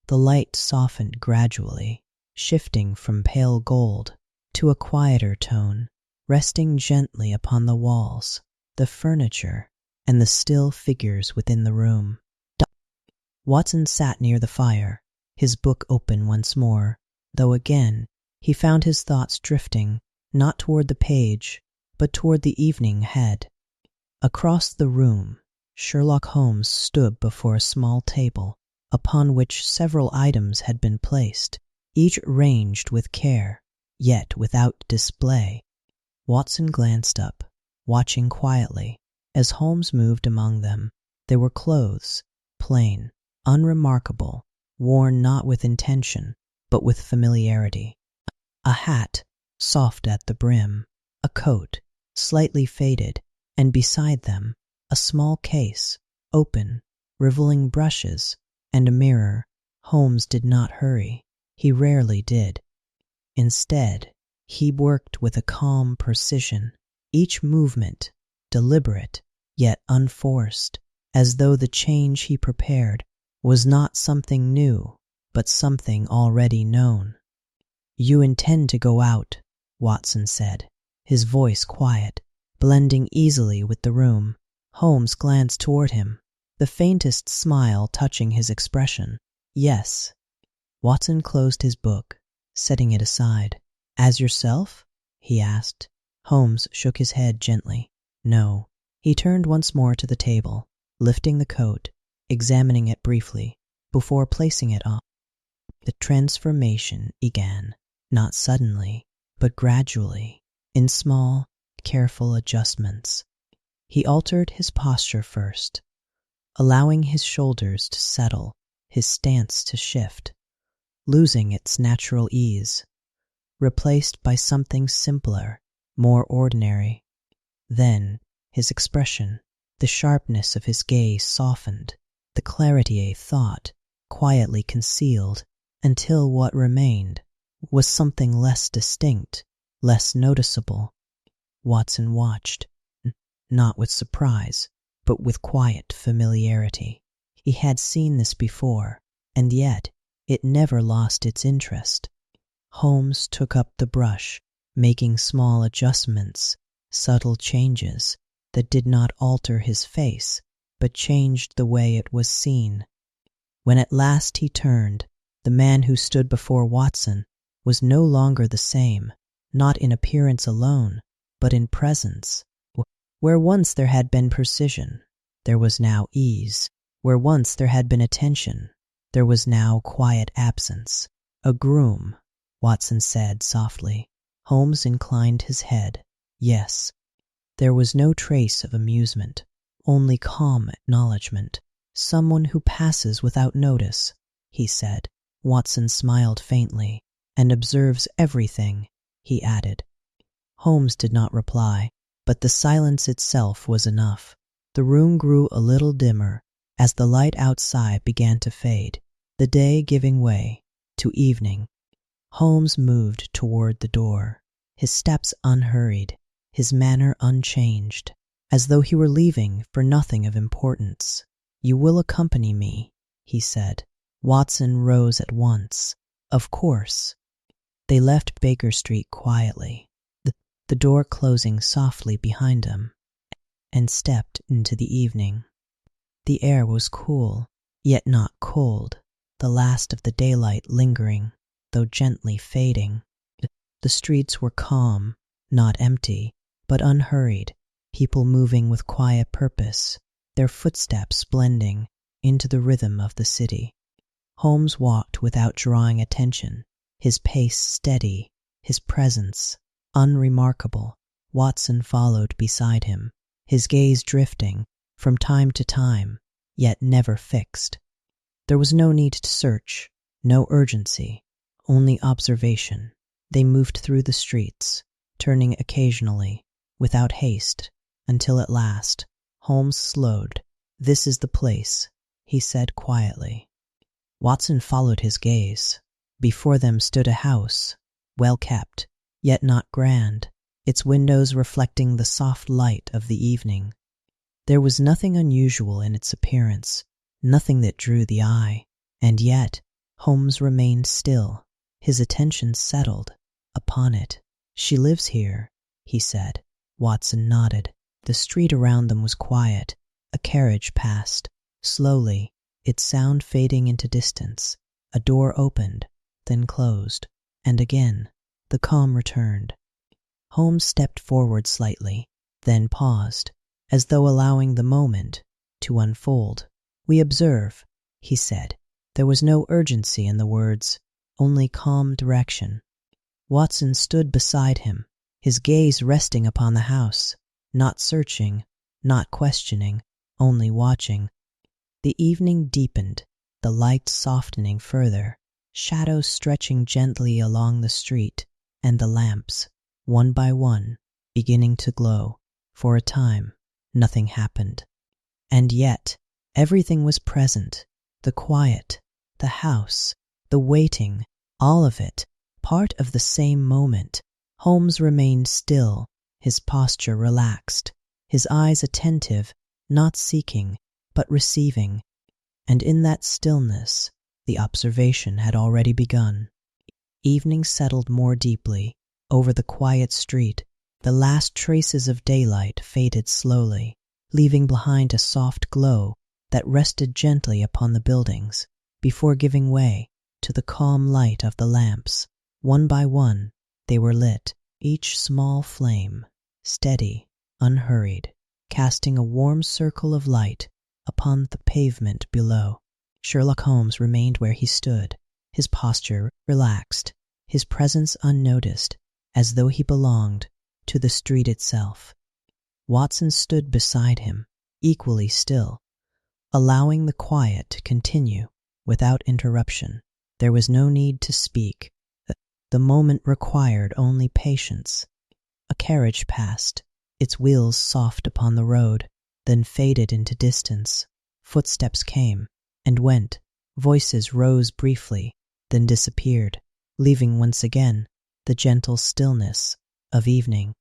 The light softened gradually, shifting from pale gold to a quieter tone, resting gently upon the walls, the furniture, and the still figures within the room. Watson sat near the fire, his book open once more, though again he found his thoughts drifting, not toward the page, but toward the evening ahead. Across the room, Sherlock Holmes stood before a small table, upon which several items had been placed, each arranged with care, yet without display. Watson glanced up, watching quietly, as Holmes moved among them. There were clothes, plain, unremarkable, worn not with intention, but with familiarity. A hat, soft at the brim, a coat, slightly faded, and beside them, a small case, open, revealing brushes, and a mirror. Holmes did not hurry. He rarely did. Instead, he worked with a calm precision, each movement deliberate, yet unforced, as though the change he prepared was not something new, but something already known. "You intend to go out," Watson said, his voice quiet, blending easily with the room. Holmes glanced toward him, the faintest smile touching his expression. "Yes." Watson closed his book, setting it aside. "As yourself?" he asked. Holmes shook his head gently. "No." He turned once more to the table, lifting the coat, examining it briefly, before placing it on. The transformation began, not suddenly, but gradually, in small, careful adjustments. He altered his posture first, allowing his shoulders to settle, his stance to shift, losing its natural ease, replaced by something simpler, more ordinary. Then his expression, the sharpness of his gaze softened, the clarity of thought quietly concealed, until what remained was something less distinct, less noticeable. Watson watched, not with surprise, but with quiet familiarity. He had seen this before, and yet it never lost its interest. Holmes took up the brush, making small adjustments, subtle changes that did not alter his face, but changed the way it was seen. When at last he turned, the man who stood before Watson was no longer the same, not in appearance alone, but in presence. Where once there had been precision, there was now ease. Where once there had been attention, there was now quiet absence. A groom, Watson said softly. Holmes inclined his head. Yes. There was no trace of amusement, only calm acknowledgement. Someone who passes without notice, he said. Watson smiled faintly. And observes everything, he added. Holmes did not reply, but the silence itself was enough. The room grew a little dimmer as the light outside began to fade, the day giving way to evening. Holmes moved toward the door, his steps unhurried, his manner unchanged, as though he were leaving for nothing of importance. "You will accompany me," he said. Watson rose at once. Of course. They left Baker Street quietly, the door closing softly behind them, and stepped into the evening. The air was cool, yet not cold, the last of the daylight lingering, though gently fading. The streets were calm, not empty, but unhurried, people moving with quiet purpose, their footsteps blending into the rhythm of the city. Holmes walked without drawing attention, his pace steady, his presence unremarkable. Watson followed beside him, his gaze drifting from time to time, yet never fixed. There was no need to search, no urgency, only observation. They moved through the streets, turning occasionally, without haste, until at last Holmes slowed. "This is the place," he said quietly. Watson followed his gaze. Before them stood a house, well kept, yet not grand, its windows reflecting the soft light of the evening. There was nothing unusual in its appearance, nothing that drew the eye, and yet Holmes remained still, his attention settled upon it. "She lives here," he said. Watson nodded. The street around them was quiet. A carriage passed, slowly, its sound fading into distance. A door opened, then closed, and again the calm returned. Holmes stepped forward slightly, then paused, as though allowing the moment to unfold. "We observe," he said. There was no urgency in the words, only calm direction. Watson stood beside him, his gaze resting upon the house, not searching, not questioning, only watching. The evening deepened, the light softening further, shadows stretching gently along the street, and the lamps, one by one, beginning to glow. For a time, nothing happened. And yet, everything was present. The quiet, the house, the waiting, all of it, part of the same moment. Holmes remained still, his posture relaxed, his eyes attentive, not seeking, but receiving. And in that stillness, the observation had already begun. Evening settled more deeply over the quiet street. The last traces of daylight faded slowly, leaving behind a soft glow that rested gently upon the buildings before giving way to the calm light of the lamps. One by one, they were lit, each small flame, steady, unhurried, casting a warm circle of light upon the pavement below. Sherlock Holmes remained where he stood, his posture relaxed, his presence unnoticed, as though he belonged to the street itself. Watson stood beside him, equally still, allowing the quiet to continue without interruption. There was no need to speak. The moment required only patience. A carriage passed, its wheels soft upon the road, then faded into distance. Footsteps came and went. Voices rose briefly, then disappeared, leaving once again the gentle stillness of evening.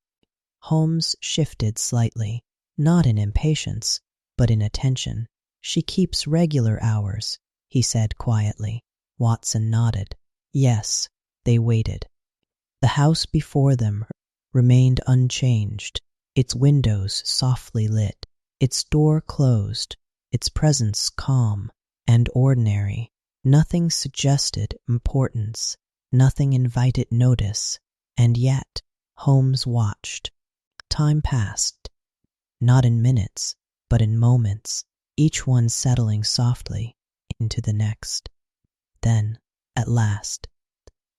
Holmes shifted slightly, not in impatience, but in attention. "She keeps regular hours," he said quietly. Watson nodded. Yes. They waited. The house before them remained unchanged, its windows softly lit, its door closed, its presence calm and ordinary. Nothing suggested importance, nothing invited notice, and yet Holmes watched. Time passed, not in minutes, but in moments, each one settling softly into the next. Then, at last,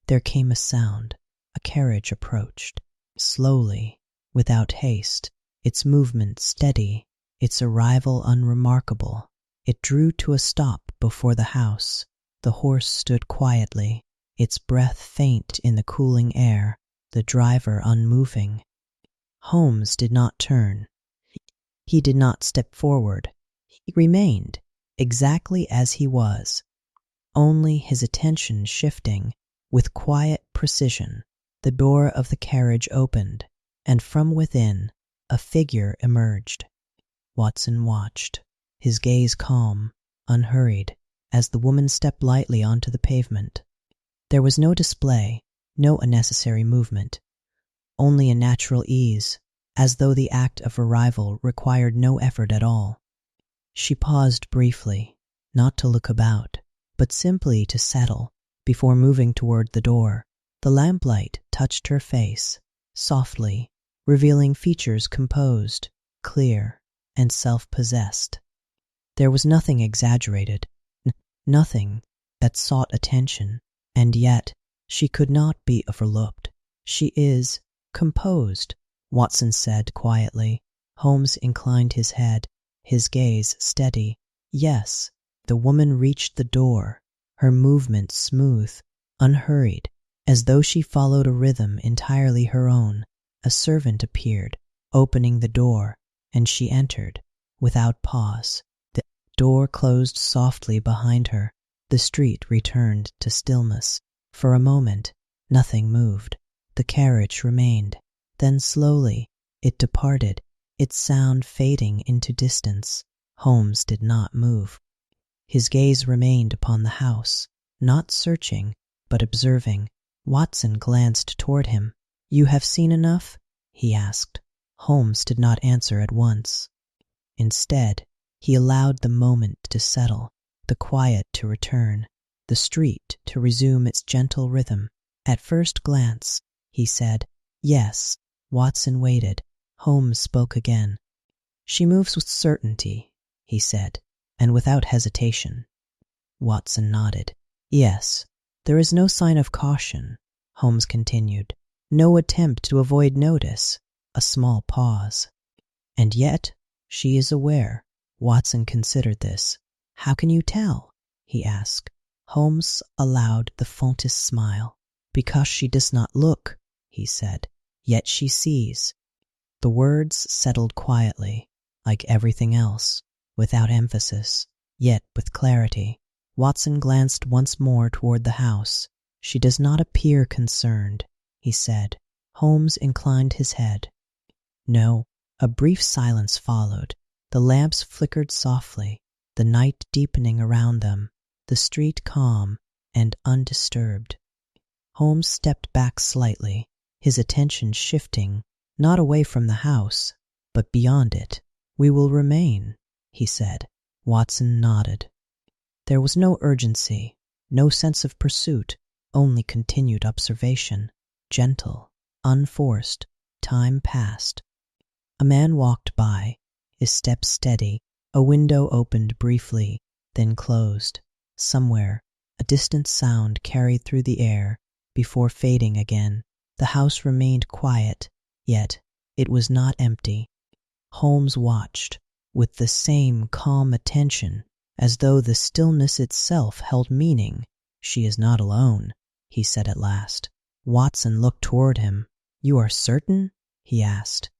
there came a sound. A carriage approached, slowly, without haste, its movement steady, its arrival unremarkable. It drew to a stop before the house. The horse stood quietly, its breath faint in the cooling air, the driver unmoving. Holmes did not turn. He did not step forward. He remained exactly as he was, only his attention shifting with quiet precision. The door of the carriage opened, and from within a figure emerged. Watson watched, his gaze calm, unhurried, as the woman stepped lightly onto the pavement. There was no display, no unnecessary movement, only a natural ease, as though the act of arrival required no effort at all. She paused briefly, not to look about, but simply to settle, before moving toward the door. The lamplight touched her face, softly, revealing features composed, clear, and self-possessed. There was nothing exaggerated, nothing that sought attention, and yet she could not be overlooked. "She is composed," Watson said quietly. Holmes inclined his head, his gaze steady. "Yes." The woman reached the door, her movement smooth, unhurried, as though she followed a rhythm entirely her own. A servant appeared, opening the door, and she entered, without pause. The door closed softly behind her. The street returned to stillness. For a moment, nothing moved. The carriage remained. Then slowly it departed, its sound fading into distance. Holmes did not move. His gaze remained upon the house, not searching, but observing. Watson glanced toward him. "You have seen enough?" he asked. Holmes did not answer at once. Instead, he allowed the moment to settle, the quiet to return, the street to resume its gentle rhythm. "At first glance," he said. "Yes." Watson waited. Holmes spoke again. "She moves with certainty," he said, "and without hesitation." Watson nodded. "Yes. There is no sign of caution," Holmes continued. "No attempt to avoid notice." A small pause. "And yet she is aware." Watson considered this. "How can you tell?" he asked. Holmes allowed the faintest smile. "Because she does not look," he said. "Yet she sees." The words settled quietly, like everything else, without emphasis, yet with clarity. Watson glanced once more toward the house. "She does not appear concerned," he said. Holmes inclined his head. "No." A brief silence followed. The lamps flickered softly, the night deepening around them, the street calm and undisturbed. Holmes stepped back slightly, his attention shifting, not away from the house, but beyond it. "We will remain," he said. Watson nodded. There was no urgency, no sense of pursuit, only continued observation, gentle, unforced. Time passed. A man walked by, his step steady. A window opened briefly, then closed. Somewhere, a distant sound carried through the air before fading again. The house remained quiet, yet it was not empty. Holmes watched with the same calm attention, as though the stillness itself held meaning. "She is not alone," he said at last. Watson looked toward him. "You are certain?" he asked.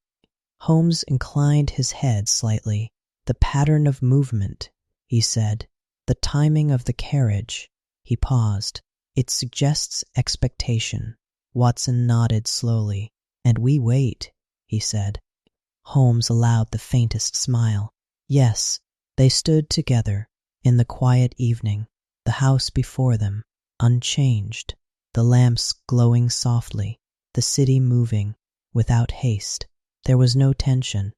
Holmes inclined his head slightly. "The pattern of movement," he said. "The timing of the carriage." He paused. "It suggests expectation." Watson nodded slowly. "And we wait," he said. Holmes allowed the faintest smile. Yes, they stood together in the quiet evening, the house before them, unchanged, the lamps glowing softly, the city moving without haste. There was no tension,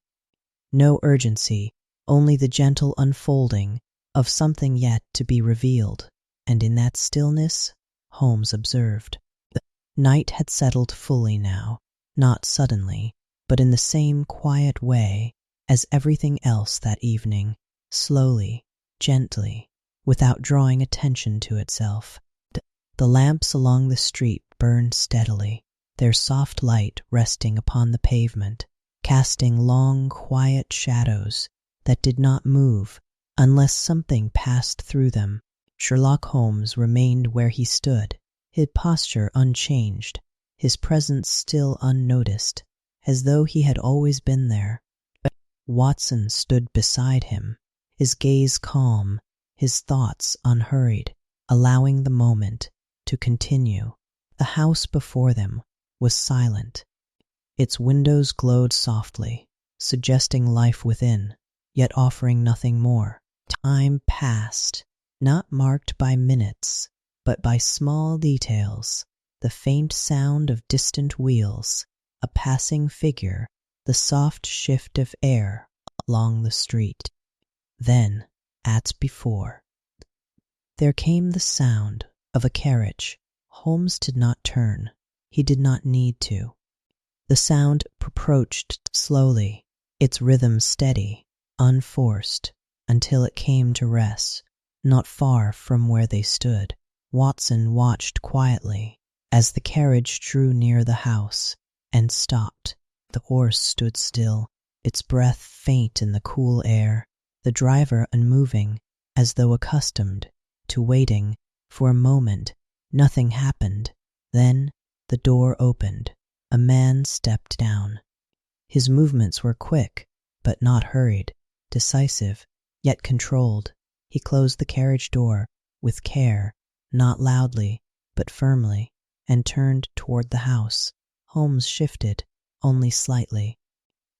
no urgency, only the gentle unfolding of something yet to be revealed. And in that stillness, Holmes observed, the night had settled fully now, not suddenly, but in the same quiet way as everything else that evening, slowly, gently, without drawing attention to itself. The lamps along the street burned steadily, their soft light resting upon the pavement, casting long, quiet shadows that did not move unless something passed through them. Sherlock Holmes remained where he stood, his posture unchanged, his presence still unnoticed, as though he had always been there. Watson stood beside him, his gaze calm, his thoughts unhurried, allowing the moment to continue. The house before them was silent. Its windows glowed softly, suggesting life within, yet offering nothing more. Time passed, not marked by minutes, but by small details, the faint sound of distant wheels, a passing figure, the soft shift of air along the street. Then, as before, there came the sound of a carriage. Holmes did not turn. He did not need to. The sound approached slowly, its rhythm steady, unforced, until it came to rest, not far from where they stood. Watson watched quietly as the carriage drew near the house and stopped. The horse stood still, its breath faint in the cool air, the driver unmoving, as though accustomed to waiting. For a moment, nothing happened. Then the door opened. A man stepped down. His movements were quick, but not hurried, decisive, yet controlled. He closed the carriage door with care, not loudly, but firmly, and turned toward the house. Holmes shifted, only slightly.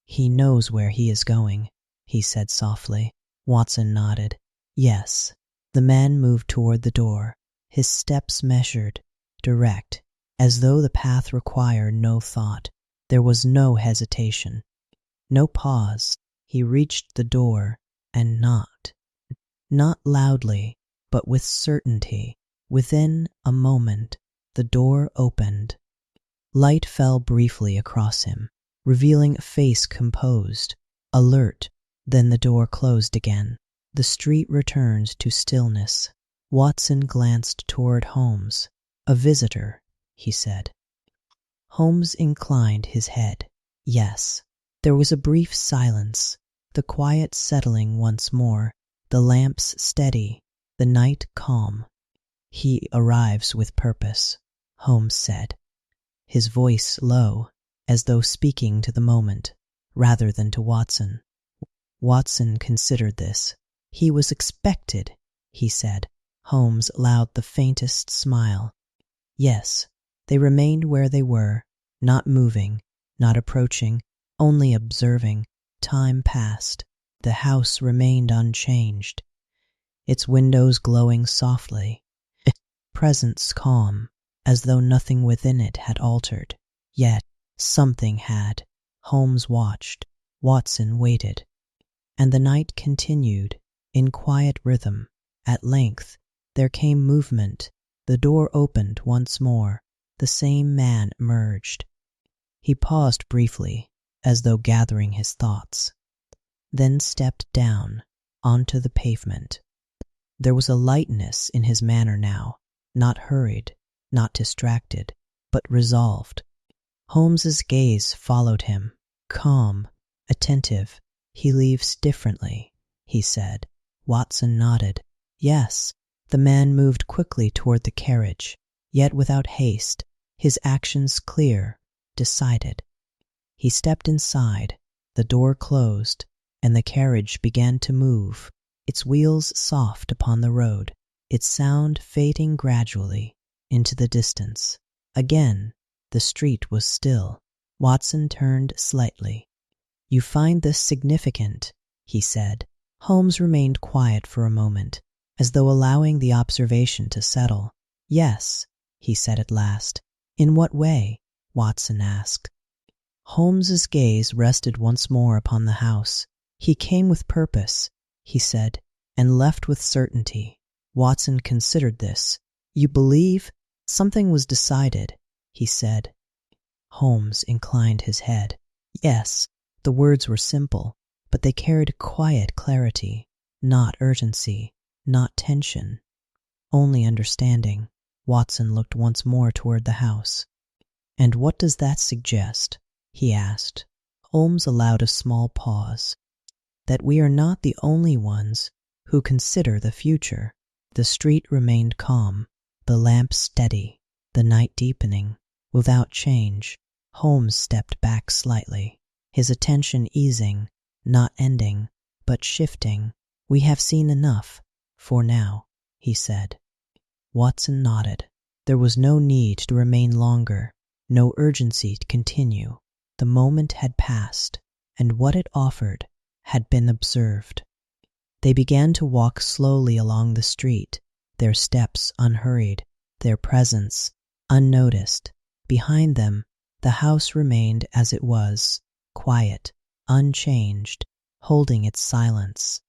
"He knows where he is going," he said softly. Watson nodded. "Yes." The man moved toward the door, his steps measured, direct, as though the path required no thought. There was no hesitation, no pause. He reached the door and knocked, not loudly, but with certainty. Within a moment, the door opened. Light fell briefly across him, revealing a face composed, alert. Then the door closed again. The street returned to stillness. Watson glanced toward Holmes. "A visitor," he said. Holmes inclined his head. "Yes." There was a brief silence, the quiet settling once more, the lamps steady, the night calm. "He arrives with purpose," Holmes said, his voice low, as though speaking to the moment, rather than to Watson. Watson considered this. "He was expected," he said. Holmes allowed the faintest smile. "Yes." They remained where they were, not moving, not approaching, only observing. Time passed. The house remained unchanged, its windows glowing softly, its presence calm, as though nothing within it had altered. Yet something had. Holmes watched. Watson waited. And the night continued, in quiet rhythm. At length, there came movement. The door opened once more. The same man emerged. He paused briefly, as though gathering his thoughts, then stepped down onto the pavement. There was a lightness in his manner now, not hurried, not distracted, but resolved. Holmes's gaze followed him, calm, attentive. "He leaves differently," he said. Watson nodded. "Yes." The man moved quickly toward the carriage, yet without haste, his actions clear, decided. He stepped inside, the door closed, and the carriage began to move, its wheels soft upon the road, its sound fading gradually into the distance. Again, the street was still. Watson turned slightly. "You find this significant?" he said. Holmes remained quiet for a moment, as though allowing the observation to settle. "Yes," he said at last. "In what way?" Watson asked. Holmes's gaze rested once more upon the house. "He came with purpose," he said, "and left with certainty." Watson considered this. "You believe something was decided," he said. Holmes inclined his head. Yes, the words were simple, but they carried quiet clarity, not urgency, not tension, only understanding. Watson looked once more toward the house. "And what does that suggest?" he asked. Holmes allowed a small pause. "That we are not the only ones who consider the future." The street remained calm, the lamp steady, the night deepening. Without change, Holmes stepped back slightly, his attention easing, not ending, but shifting. "We have seen enough, for now," he said. Watson nodded. There was no need to remain longer, no urgency to continue. The moment had passed, and what it offered had been observed. They began to walk slowly along the street, their steps unhurried, their presence unnoticed. Behind them, the house remained as it was, quiet, unchanged, holding its silence.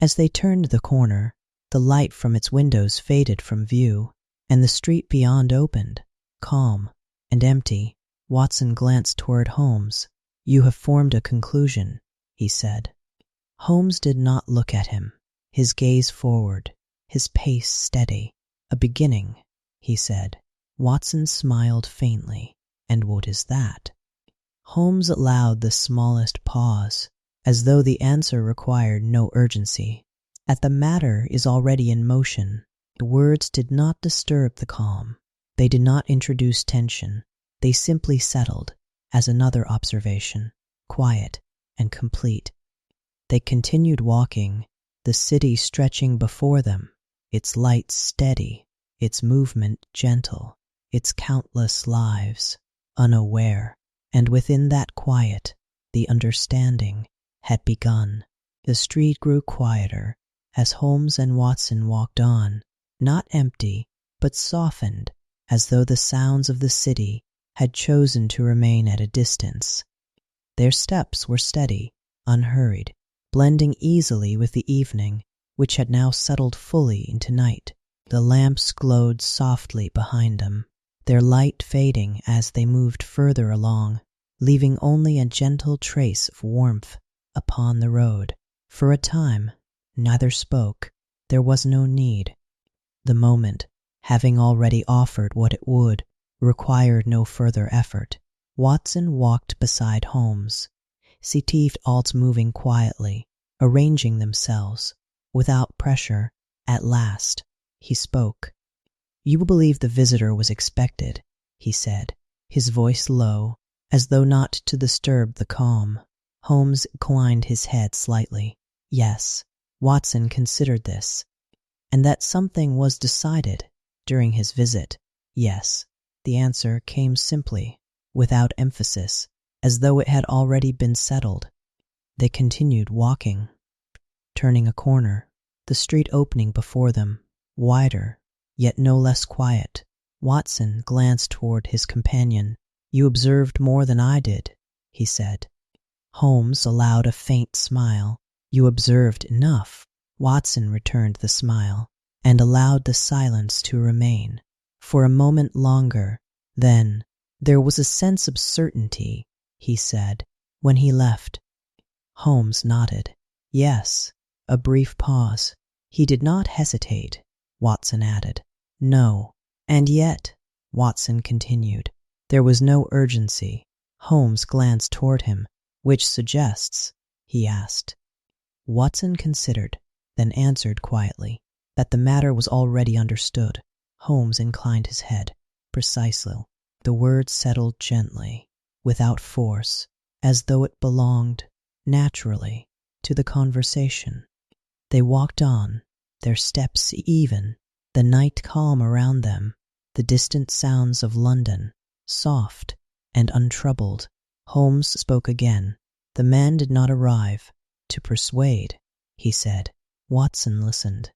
As they turned the corner, the light from its windows faded from view, and the street beyond opened, calm and empty. Watson glanced toward Holmes. "You have formed a conclusion," he said. Holmes did not look at him, his gaze forward, his pace steady. "A beginning," he said. Watson smiled faintly. "And what is that?" Holmes allowed the smallest pause, as though the answer required no urgency. "That the matter is already in motion." The words did not disturb the calm. They did not introduce tension. They simply settled, as another observation, quiet and complete. They continued walking, the city stretching before them, its lights steady, its movement gentle, its countless lives unaware. And within that quiet, the understanding had begun. The street grew quieter as Holmes and Watson walked on, not empty, but softened, as though the sounds of the city had chosen to remain at a distance. Their steps were steady, unhurried, blending easily with the evening, which had now settled fully into night. The lamps glowed softly behind them, their light fading as they moved further along, leaving only a gentle trace of warmth upon the road. For a time, neither spoke. There was no need. The moment, having already offered what it would, required no further effort. Watson walked beside Holmes, seated alts moving quietly, arranging themselves, without pressure. At last, he spoke. "You will believe the visitor was expected," he said, his voice low, as though not to disturb the calm. Holmes inclined his head slightly. Yes, Watson considered this. "And that something was decided during his visit?" "Yes." The answer came simply, without emphasis, as though it had already been settled. They continued walking, turning a corner, the street opening before them, wider, yet no less quiet. Watson glanced toward his companion. "You observed more than I did," he said. Holmes allowed a faint smile. "You observed enough." Watson returned the smile, and allowed the silence to remain for a moment longer. Then, "There was a sense of certainty," he said, "when he left." Holmes nodded. "Yes." A brief pause. "He did not hesitate," Watson added. "No." "And yet," Watson continued, "there was no urgency." Holmes glanced toward him. "Which suggests?" he asked. Watson considered, then answered quietly, "That the matter was already understood." Holmes inclined his head. "Precisely." The word settled gently, without force, as though it belonged, naturally, to the conversation. They walked on, their steps even, the night calm around them, the distant sounds of London, soft and untroubled. Holmes spoke again. "The man did not arrive to persuade," he said. Watson listened.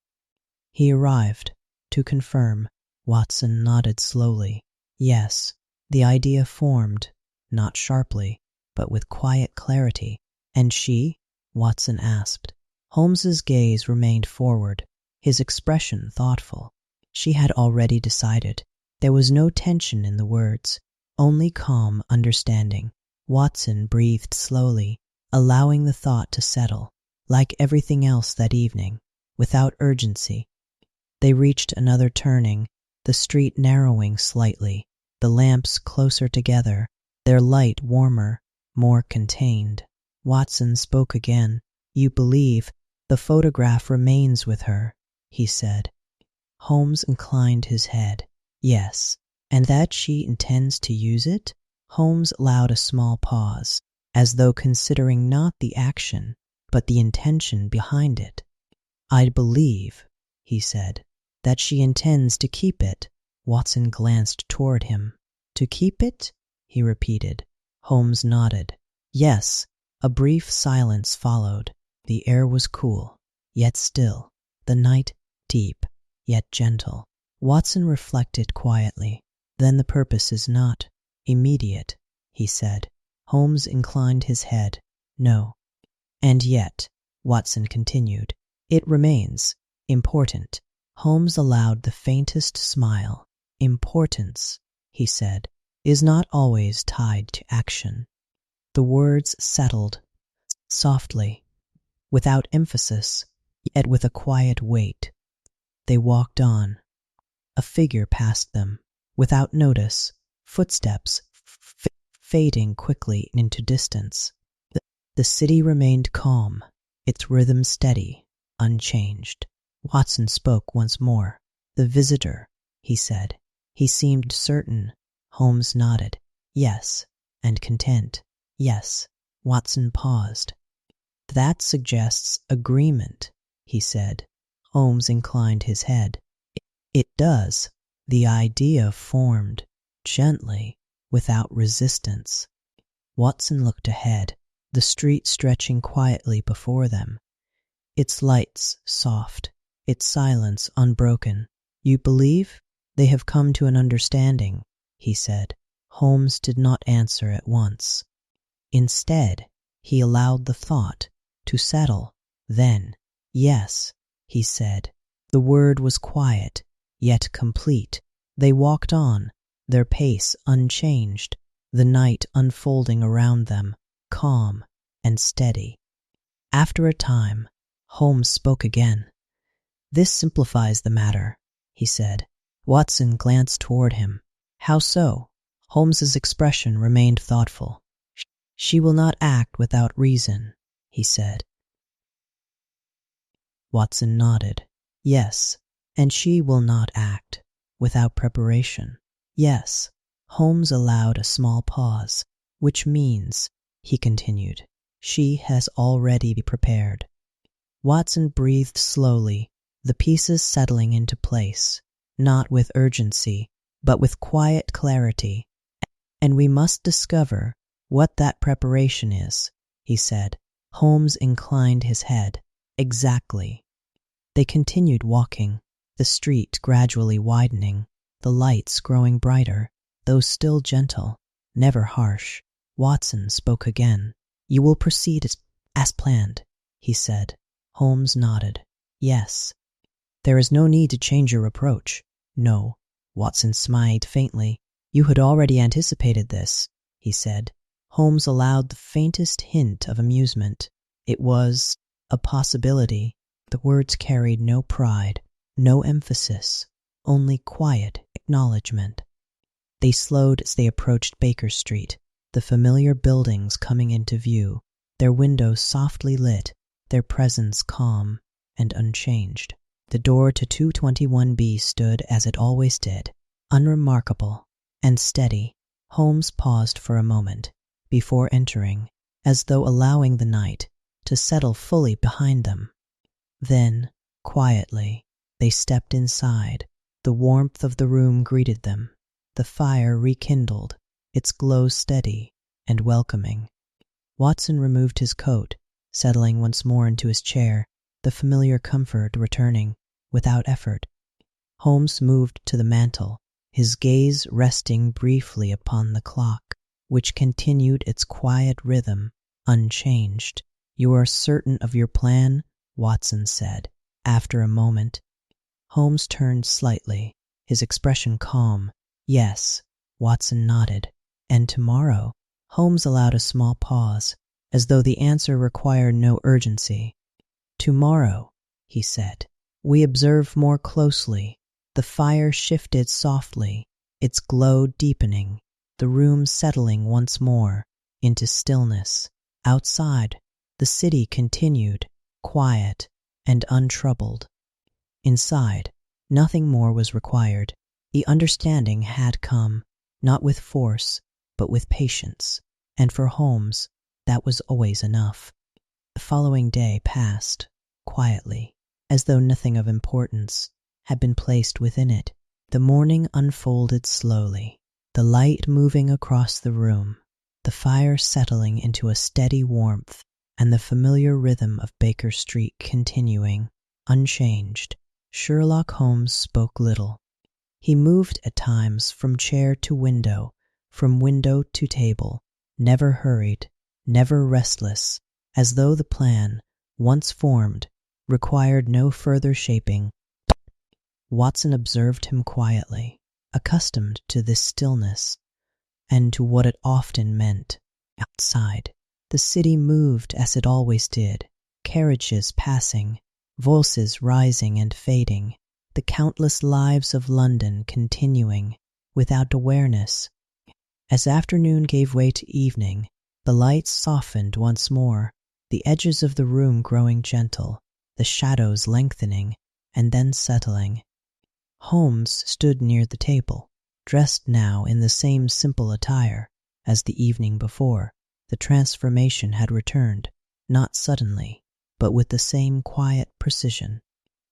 "He arrived to confirm." Watson nodded slowly. "Yes." The idea formed, not sharply, but with quiet clarity. "And she?" Watson asked. Holmes's gaze remained forward, his expression thoughtful. "She had already decided." There was no tension in the words, only calm understanding. Watson breathed slowly, allowing the thought to settle, like everything else that evening, without urgency. They reached another turning, the street narrowing slightly, the lamps closer together, their light warmer, more contained. Watson spoke again. "You believe the photograph remains with her," he said. Holmes inclined his head. "Yes." "And that she intends to use it?" Holmes allowed a small pause, as though considering not the action, but the intention behind it. "I believe," he said, "that she intends to keep it." Watson glanced toward him. "To keep it?" he repeated. Holmes nodded. "Yes." A brief silence followed. The air was cool, yet still, the night deep, yet gentle. Watson reflected quietly. "Then the purpose is not immediate," he said. Holmes inclined his head. "No." "And yet," Watson continued, "it remains important." Holmes allowed the faintest smile. "Importance," he said, "is not always tied to action." The words settled softly, without emphasis, yet with a quiet weight. They walked on. A figure passed them, without notice, footsteps fading quickly into distance. The city remained calm, its rhythm steady, unchanged. Watson spoke once more. "The visitor," he said. "He seemed certain." Holmes nodded. "Yes." "And content." "Yes." Watson paused. "That suggests agreement," he said. Holmes inclined his head. "It does." The idea formed, gently, without resistance. Watson looked ahead, the street stretching quietly before them, its lights soft, its silence unbroken. "You believe they have come to an understanding," he said. Holmes did not answer at once. Instead, he allowed the thought to settle. Then, "Yes," he said. The word was quiet, yet complete. They walked on, their pace unchanged, the night unfolding around them, calm and steady. After a time, Holmes spoke again. "This simplifies the matter," he said. Watson glanced toward him. "How so?" Holmes's expression remained thoughtful. "She will not act without reason," he said. Watson nodded. "Yes, and she will not act without preparation." "Yes." Holmes allowed a small pause. "Which means," he continued, "she has already prepared." Watson breathed slowly, the pieces settling into place, not with urgency, but with quiet clarity. "And we must discover what that preparation is," he said. Holmes inclined his head. "Exactly." They continued walking, the street gradually widening, the lights growing brighter, though still gentle, never harsh. Watson spoke again. "You will proceed as planned," he said. Holmes nodded. "Yes." "There is no need to change your approach." "No." Watson smiled faintly. "You had already anticipated this," he said. Holmes allowed the faintest hint of amusement. "It was a possibility." The words carried no pride, no emphasis, only quiet acknowledgement. They slowed as they approached Baker Street, the familiar buildings coming into view, their windows softly lit, their presence calm and unchanged. The door to 221B stood as it always did, unremarkable and steady. Holmes paused for a moment before entering, as though allowing the night to settle fully behind them. Then, quietly, they stepped inside. The warmth of the room greeted them. The fire rekindled, its glow steady and welcoming. Watson removed his coat, settling once more into his chair, the familiar comfort returning without effort. Holmes moved to the mantel, his gaze resting briefly upon the clock, which continued its quiet rhythm, unchanged. "You are certain of your plan?" Watson said, after a moment. Holmes turned slightly, his expression calm. "Yes." Watson nodded. "And tomorrow?" Holmes allowed a small pause, as though the answer required no urgency. "Tomorrow," he said. "We observe more closely." The fire shifted softly, its glow deepening, the room settling once more into stillness. Outside, the city continued, quiet and untroubled. Inside, nothing more was required. The understanding had come, not with force, but with patience, and for Holmes, that was always enough. The following day passed quietly, as though nothing of importance had been placed within it. The morning unfolded slowly, the light moving across the room, the fire settling into a steady warmth, and the familiar rhythm of Baker Street continuing, unchanged. Sherlock Holmes spoke little. He moved at times from chair to window, from window to table, never hurried, never restless, as though the plan, once formed, required no further shaping. Watson observed him quietly, accustomed to this stillness, and to what it often meant. Outside, the city moved as it always did, carriages passing, voices rising and fading, the countless lives of London continuing without awareness. As afternoon gave way to evening, the lights softened once more, the edges of the room growing gentle, the shadows lengthening and then settling. Holmes stood near the table, dressed now in the same simple attire as the evening before. The transformation had returned, not suddenly, but with the same quiet precision.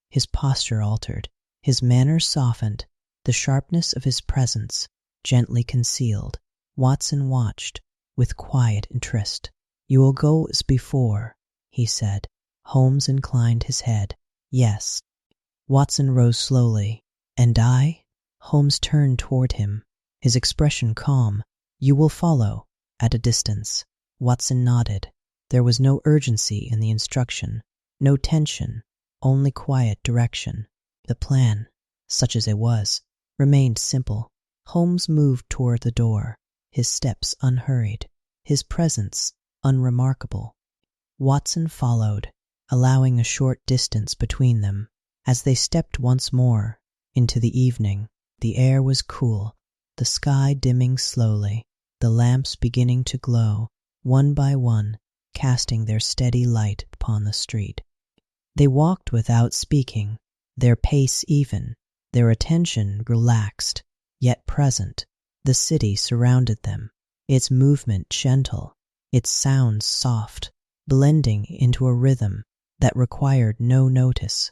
His posture altered, his manner softened, the sharpness of his presence gently concealed. Watson watched with quiet interest. "You will go as before," he said. Holmes inclined his head. "Yes." Watson rose slowly. "And I?" Holmes turned toward him, his expression calm. "You will follow, at a distance." Watson nodded. There was no urgency in the instruction, no tension, only quiet direction. The plan, such as it was, remained simple. Holmes moved toward the door, his steps unhurried, his presence unremarkable. Watson followed, allowing a short distance between them. As they stepped once more into the evening, the air was cool, the sky dimming slowly, the lamps beginning to glow, one by one, casting their steady light upon the street. They walked without speaking, their pace even, their attention relaxed, yet present. The city surrounded them, its movement gentle, its sounds soft, blending into a rhythm that required no notice.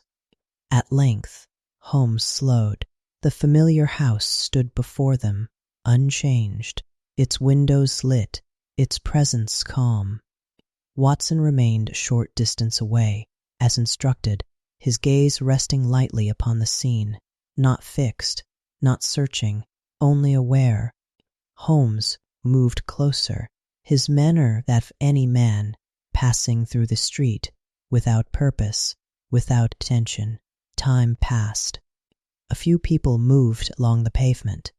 At length, Holmes slowed. The familiar house stood before them, unchanged, its windows lit, its presence calm. Watson remained a short distance away, as instructed, his gaze resting lightly upon the scene, not fixed, not searching, only aware. Holmes moved closer, his manner that of any man passing through the street, without purpose, without attention. Time passed. A few people moved along the pavement,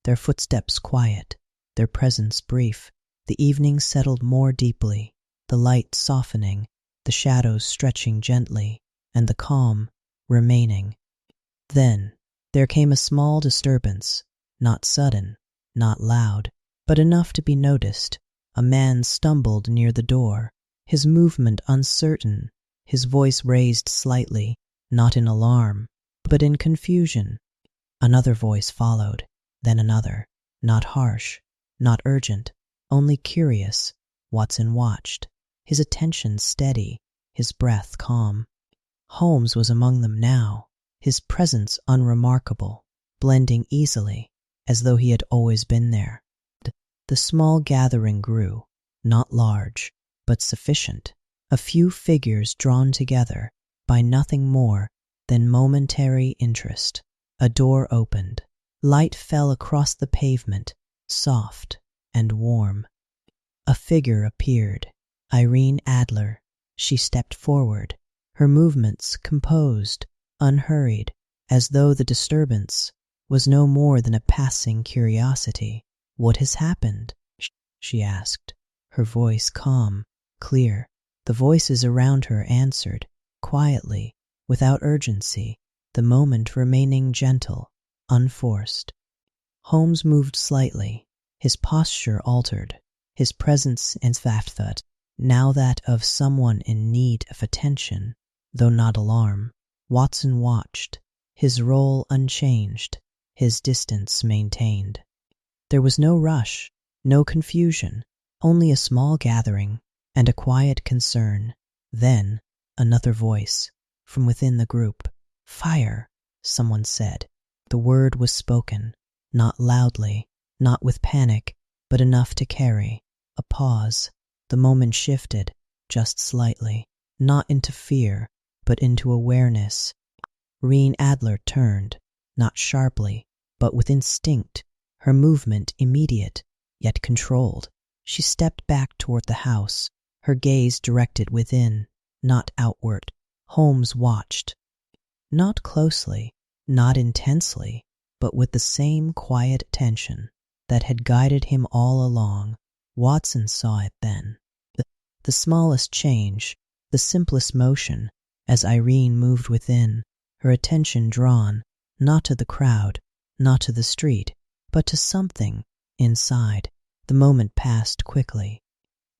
their footsteps quiet, their presence brief. The evening settled more deeply, the light softening, the shadows stretching gently, and the calm remaining. Then there came a small disturbance, not sudden, not loud, but enough to be noticed. A man stumbled near the door, his movement uncertain, his voice raised slightly, not in alarm, but in confusion. Another voice followed, then another, not harsh, not urgent, only curious. Watson watched, his attention steady, his breath calm. Holmes was among them now, his presence unremarkable, blending easily, as though he had always been there. The small gathering grew, not large, but sufficient, a few figures drawn together by nothing more than momentary interest. A door opened. Light fell across the pavement, soft and warm. A figure appeared, Irene Adler. She stepped forward, her movements composed, unhurried, as though the disturbance was no more than a passing curiosity. "What has happened?" she asked, her voice calm, clear. The voices around her answered, quietly, without urgency, the moment remaining gentle, unforced. Holmes moved slightly, his posture altered, his presence in thought, now that of someone in need of attention, though not alarm. Watson watched, his role unchanged, his distance maintained. There was no rush, no confusion, only a small gathering and a quiet concern. Then another voice from within the group. "Fire," someone said. The word was spoken, not loudly, not with panic, but enough to carry. A pause. The moment shifted, just slightly, not into fear, but into awareness. Reen Adler turned, not sharply, but with instinct, her movement immediate, yet controlled. She stepped back toward the house, her gaze directed within, not outward. Holmes watched. Not closely, not intensely, but with the same quiet attention that had guided him all along. Watson saw it then. The smallest change, the simplest motion, as Irene moved within, her attention drawn, not to the crowd, not to the street, but to something inside. The moment passed quickly.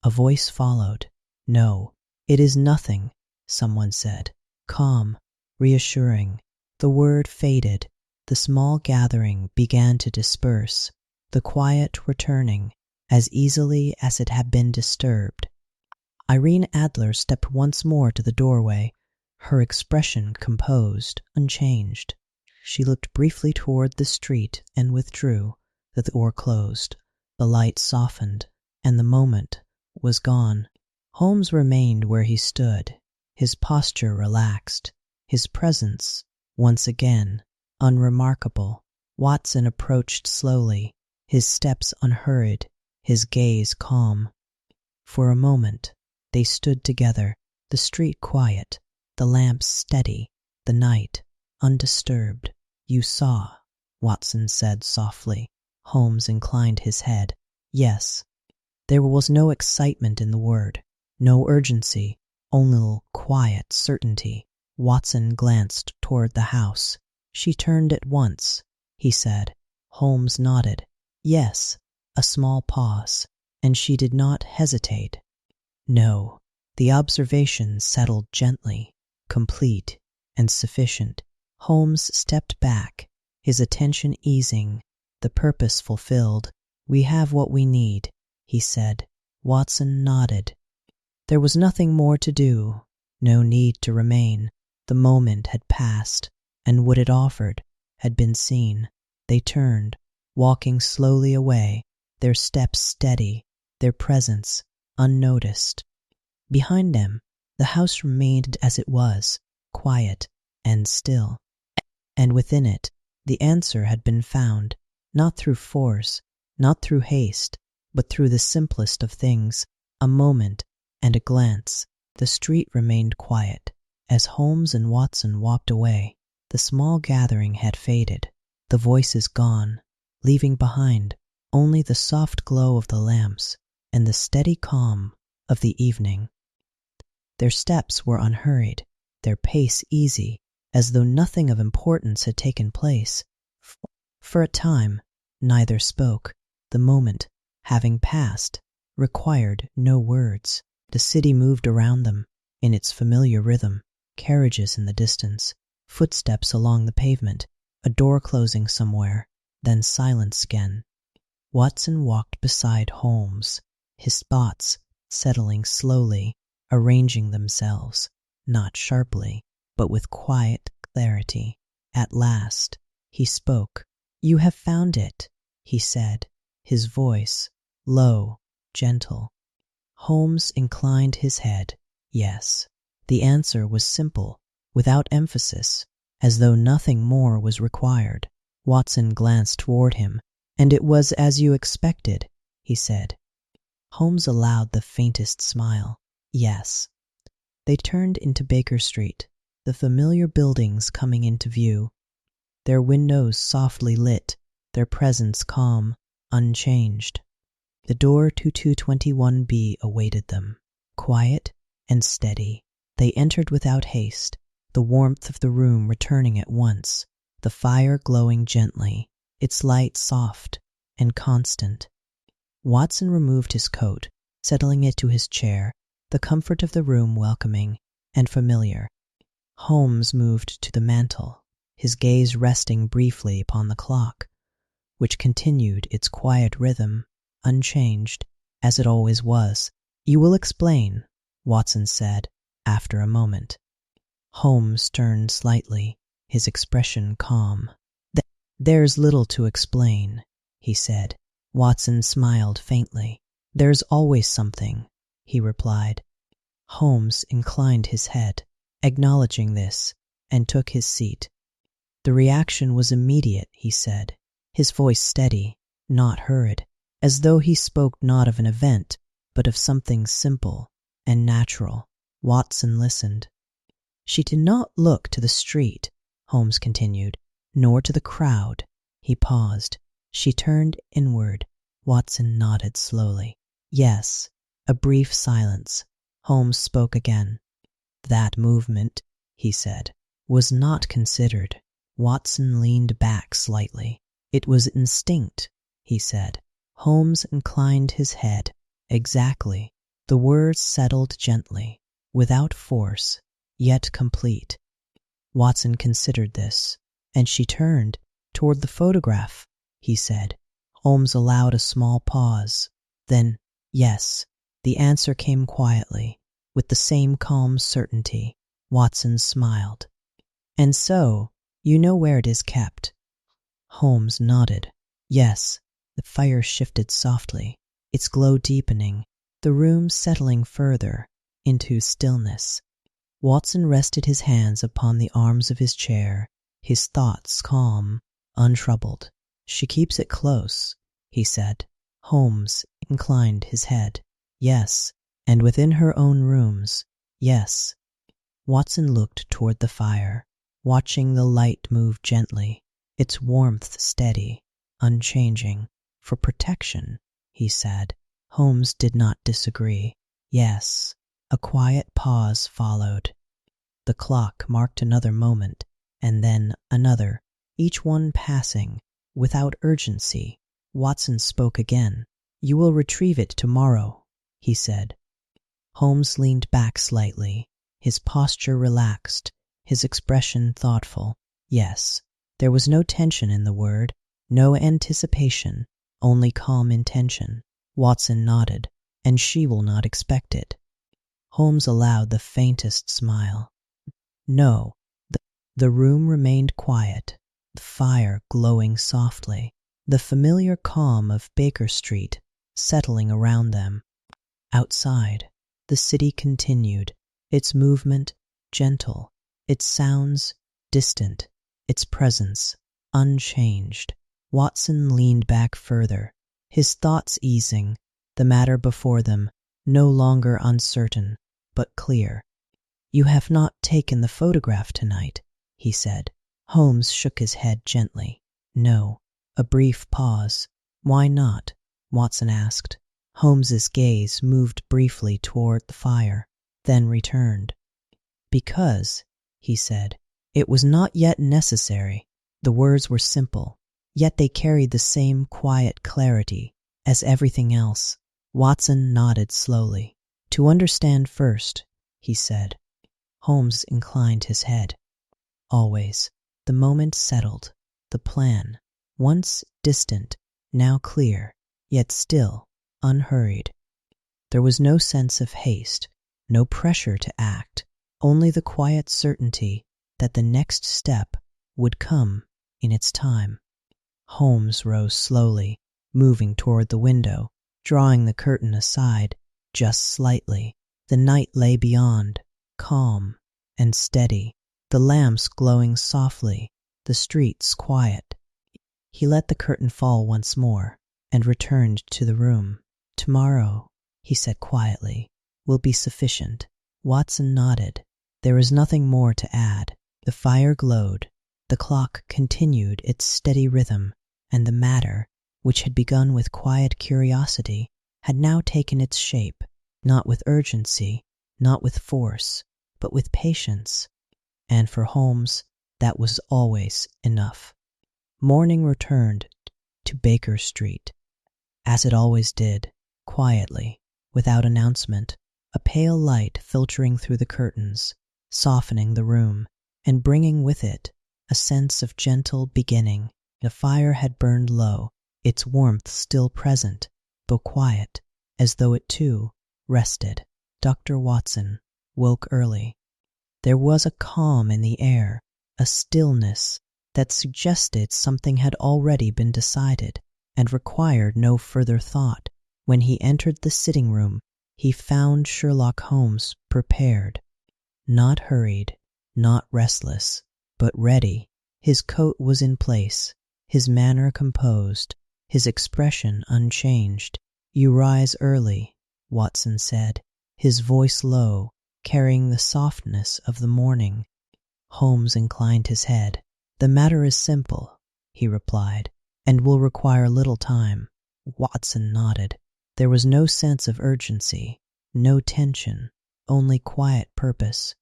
A voice followed. "No, it is nothing," someone said, calm, reassuring. The word faded. The small gathering began to disperse, the quiet returning as easily as it had been disturbed. Irene Adler stepped once more to the doorway, her expression composed, unchanged. She looked briefly toward the street and withdrew. The door closed, the light softened, and the moment was gone. Holmes remained where he stood, his posture relaxed, his presence, once again, unremarkable. Watson approached slowly, his steps unhurried, his gaze calm. For a moment they stood together, the street quiet, the lamps steady, the night undisturbed. "You saw," Watson said softly. Holmes inclined his head. "Yes." There was no excitement in the word, no urgency, only quiet certainty. Watson glanced toward the house. "She turned at once," he said. Holmes nodded. "Yes." A small pause, and she did not hesitate. No. The observation settled gently, complete and sufficient. Holmes stepped back, his attention easing, the purpose fulfilled. "We have what we need," he said. Watson nodded. There was nothing more to do, no need to remain. The moment had passed, and what it offered had been seen. They turned, walking slowly away, their steps steady, their presence unnoticed. Behind them, the house remained as it was, quiet and still. And within it, the answer had been found, not through force, not through haste, but through the simplest of things, a moment and a glance. The street remained quiet. As Holmes and Watson walked away, the small gathering had faded, the voices gone, leaving behind only the soft glow of the lamps and the steady calm of the evening. Their steps were unhurried, their pace easy, as though nothing of importance had taken place. For a time, neither spoke. The moment, having passed, required no words. The city moved around them, in its familiar rhythm, carriages in the distance, footsteps along the pavement, a door closing somewhere, then silence again. Watson walked beside Holmes, his thoughts settling slowly, arranging themselves, not sharply, but with quiet clarity. At last, he spoke. "You have found it," he said, his voice low, gentle. Holmes inclined his head. Yes. The answer was simple, without emphasis, as though nothing more was required. Watson glanced toward him. "And it was as you expected," he said. Holmes allowed the faintest smile. "Yes." They turned into Baker Street, the familiar buildings coming into view, their windows softly lit, their presence calm, unchanged. The door to 221B awaited them. Quiet and steady, they entered without haste, the warmth of the room returning at once, the fire glowing gently, its light soft and constant. Watson removed his coat, settling it to his chair, the comfort of the room welcoming and familiar. Holmes moved to the mantel, his gaze resting briefly upon the clock, which continued its quiet rhythm, unchanged, as it always was. "You will explain," Watson said, after a moment. Holmes turned slightly, his expression calm. "There's little to explain," he said. Watson smiled faintly. "There's always something," he replied. Holmes inclined his head, acknowledging this, and took his seat. "The reaction was immediate," he said, his voice steady, not hurried, as though he spoke not of an event, but of something simple and natural. Watson listened. "She did not look to the street," Holmes continued, "nor to the crowd." He paused. "She turned inward." Watson nodded slowly. "Yes." A brief silence. Holmes spoke again. "That movement," he said, "was not considered." Watson leaned back slightly. "It was instinct," he said. Holmes inclined his head. "Exactly." The words settled gently, without force, yet complete. Watson considered this. "And she turned toward the photograph," he said. Holmes allowed a small pause. Then, "Yes." The answer came quietly, with the same calm certainty. Watson smiled. "And so, you know where it is kept?" Holmes nodded. "Yes." The fire shifted softly, its glow deepening, the room settling further into stillness. Watson rested his hands upon the arms of his chair, his thoughts calm, untroubled. "She keeps it close," he said. Holmes inclined his head. "Yes." "And within her own rooms?" "Yes." Watson looked toward the fire, watching the light move gently, its warmth steady, unchanging. "For protection," he said. Holmes did not disagree. "Yes." A quiet pause followed. The clock marked another moment, and then another, each one passing without urgency. Watson spoke again. "You will retrieve it tomorrow," he said. Holmes leaned back slightly, his posture relaxed, his expression thoughtful. "Yes." There was no tension in the word, no anticipation, only calm intention. Watson nodded. "And she will not expect it." Holmes allowed the faintest smile. "No." The room remained quiet, the fire glowing softly, the familiar calm of Baker Street settling around them. Outside, the city continued, its movement gentle, its sounds distant, its presence unchanged. Watson leaned back further, his thoughts easing, the matter before them no longer uncertain, but clear. "You have not taken the photograph tonight," he said. Holmes shook his head gently. "No." A brief pause. "Why not?" Watson asked. Holmes's gaze moved briefly toward the fire, then returned. "Because," he said, "it was not yet necessary." The words were simple, yet they carried the same quiet clarity as everything else. Watson nodded slowly. "To understand first," he said. Holmes inclined his head. Always. The moment settled, the plan, once distant, now clear, yet still unhurried. There was no sense of haste, no pressure to act, only the quiet certainty that the next step would come in its time. Holmes rose slowly, moving toward the window, drawing the curtain aside just slightly. The night lay beyond, calm and steady, the lamps glowing softly, the streets quiet. He let the curtain fall once more and returned to the room. "Tomorrow," he said quietly, "will be sufficient." Watson nodded. There was nothing more to add. The fire glowed, the clock continued its steady rhythm, and the matter, which had begun with quiet curiosity, had now taken its shape, not with urgency, not with force, but with patience. And for Holmes, that was always enough. Morning returned to Baker Street, as it always did, quietly, without announcement, a pale light filtering through the curtains, softening the room, and bringing with it a sense of gentle beginning. The fire had burned low, its warmth still present, though quiet, as though it too rested. Dr. Watson woke early. There was a calm in the air, a stillness that suggested something had already been decided and required no further thought. When he entered the sitting room, he found Sherlock Holmes prepared, not hurried, not restless, but ready. His coat was in place, his manner composed, his expression unchanged. "You rise early," Watson said, his voice low, carrying the softness of the morning. Holmes inclined his head. "The matter is simple," he replied, "and will require little time." Watson nodded. There was no sense of urgency, no tension, only quiet purpose.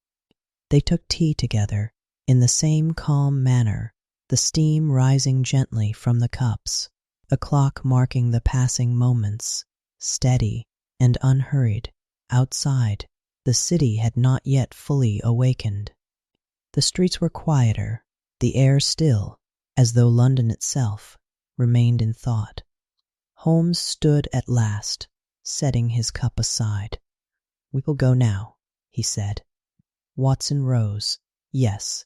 They took tea together in the same calm manner, the steam rising gently from the cups, a clock marking the passing moments, steady and unhurried. Outside, the city had not yet fully awakened. The streets were quieter, the air still, as though London itself remained in thought. Holmes stood at last, setting his cup aside. "We will go now," he said. Watson rose. "Yes."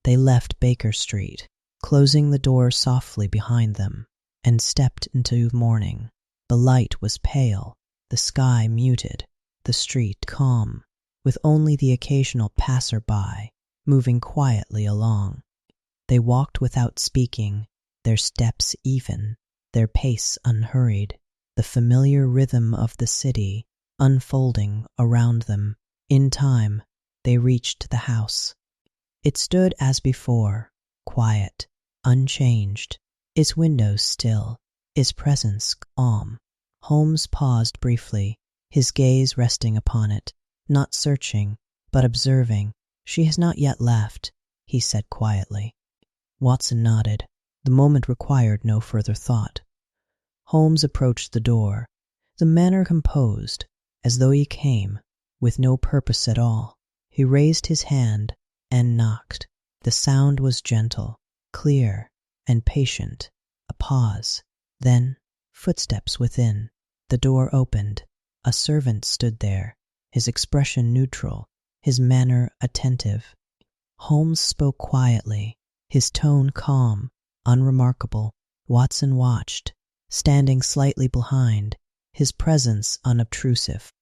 They left Baker Street, closing the door softly behind them, and stepped into morning. The light was pale, the sky muted, the street calm, with only the occasional passer-by moving quietly along. They walked without speaking, their steps even, their pace unhurried, the familiar rhythm of the city unfolding around them. In time, they reached the house. It stood as before, quiet, unchanged, its windows still, its presence calm. Holmes paused briefly, his gaze resting upon it, not searching, but observing. "She has not yet left," he said quietly. Watson nodded. The moment required no further thought. Holmes approached the door, the manner composed, as though he came with no purpose at all. He raised his hand and knocked. The sound was gentle, clear, and patient. A pause, then footsteps within. The door opened. A servant stood there, his expression neutral, his manner attentive. Holmes spoke quietly, his tone calm, unremarkable. Watson watched, standing slightly behind, his presence unobtrusive.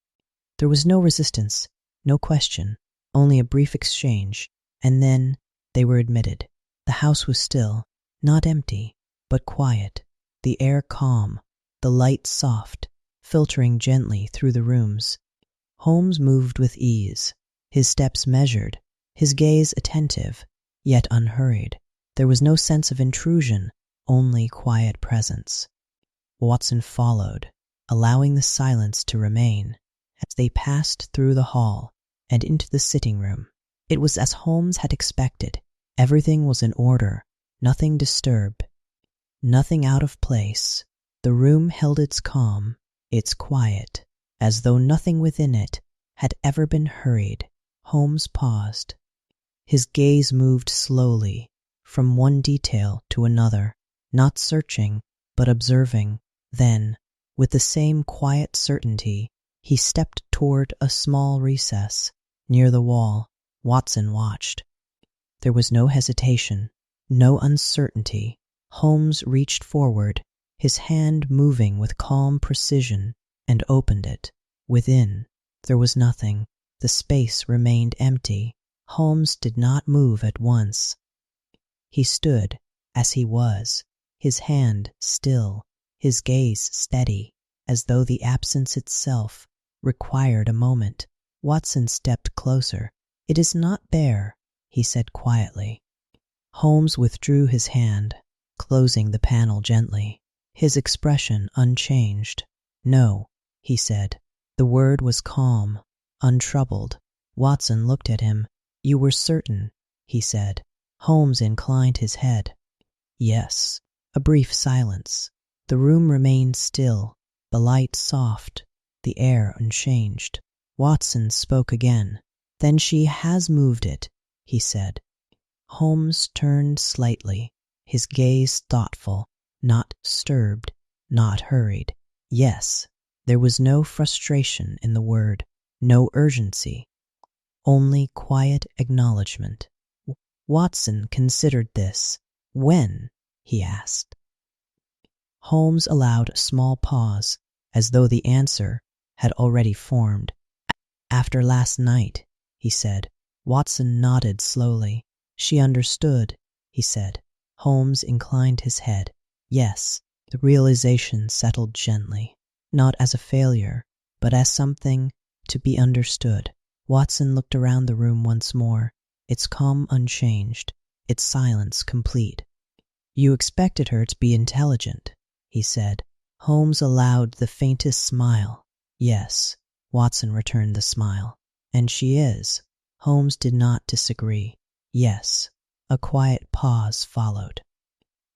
There was no resistance, no question, only a brief exchange, and then they were admitted. The house was still, not empty, but quiet, the air calm, the light soft, filtering gently through the rooms. Holmes moved with ease, his steps measured, his gaze attentive, yet unhurried. There was no sense of intrusion, only quiet presence. Watson followed, allowing the silence to remain. As they passed through the hall and into the sitting room, it was as Holmes had expected. Everything was in order, nothing disturbed, nothing out of place. The room held its calm, its quiet, as though nothing within it had ever been hurried. Holmes paused. His gaze moved slowly from one detail to another, not searching, but observing. Then, with the same quiet certainty, he stepped toward a small recess near the wall. Watson watched. There was no hesitation, no uncertainty. Holmes reached forward, his hand moving with calm precision, and opened it. Within, there was nothing. The space remained empty. Holmes did not move at once. He stood as he was, his hand still, his gaze steady, as though the absence itself required a moment. Watson stepped closer. "It is not there," he said quietly. Holmes withdrew his hand, closing the panel gently, his expression unchanged. "No," he said. The word was calm, untroubled. Watson looked at him. You were certain, he said. Holmes inclined his head. Yes. A brief silence. The room remained still, the light soft, the air unchanged. Watson spoke again. Then she has moved it, he said. Holmes turned slightly, his gaze thoughtful, not disturbed, not hurried. Yes, there was no frustration in the word, no urgency, only quiet acknowledgement. Watson considered this. When? He asked. Holmes allowed a small pause, as though the answer had already formed. After last night, he said. Watson nodded slowly. She understood, he said. Holmes inclined his head. Yes, the realization settled gently, not as a failure, but as something to be understood. Watson looked around the room once more, its calm unchanged, its silence complete. You expected her to be intelligent, he said. Holmes allowed the faintest smile. Yes, Watson returned the smile. And she is. Holmes did not disagree. Yes. A quiet pause followed.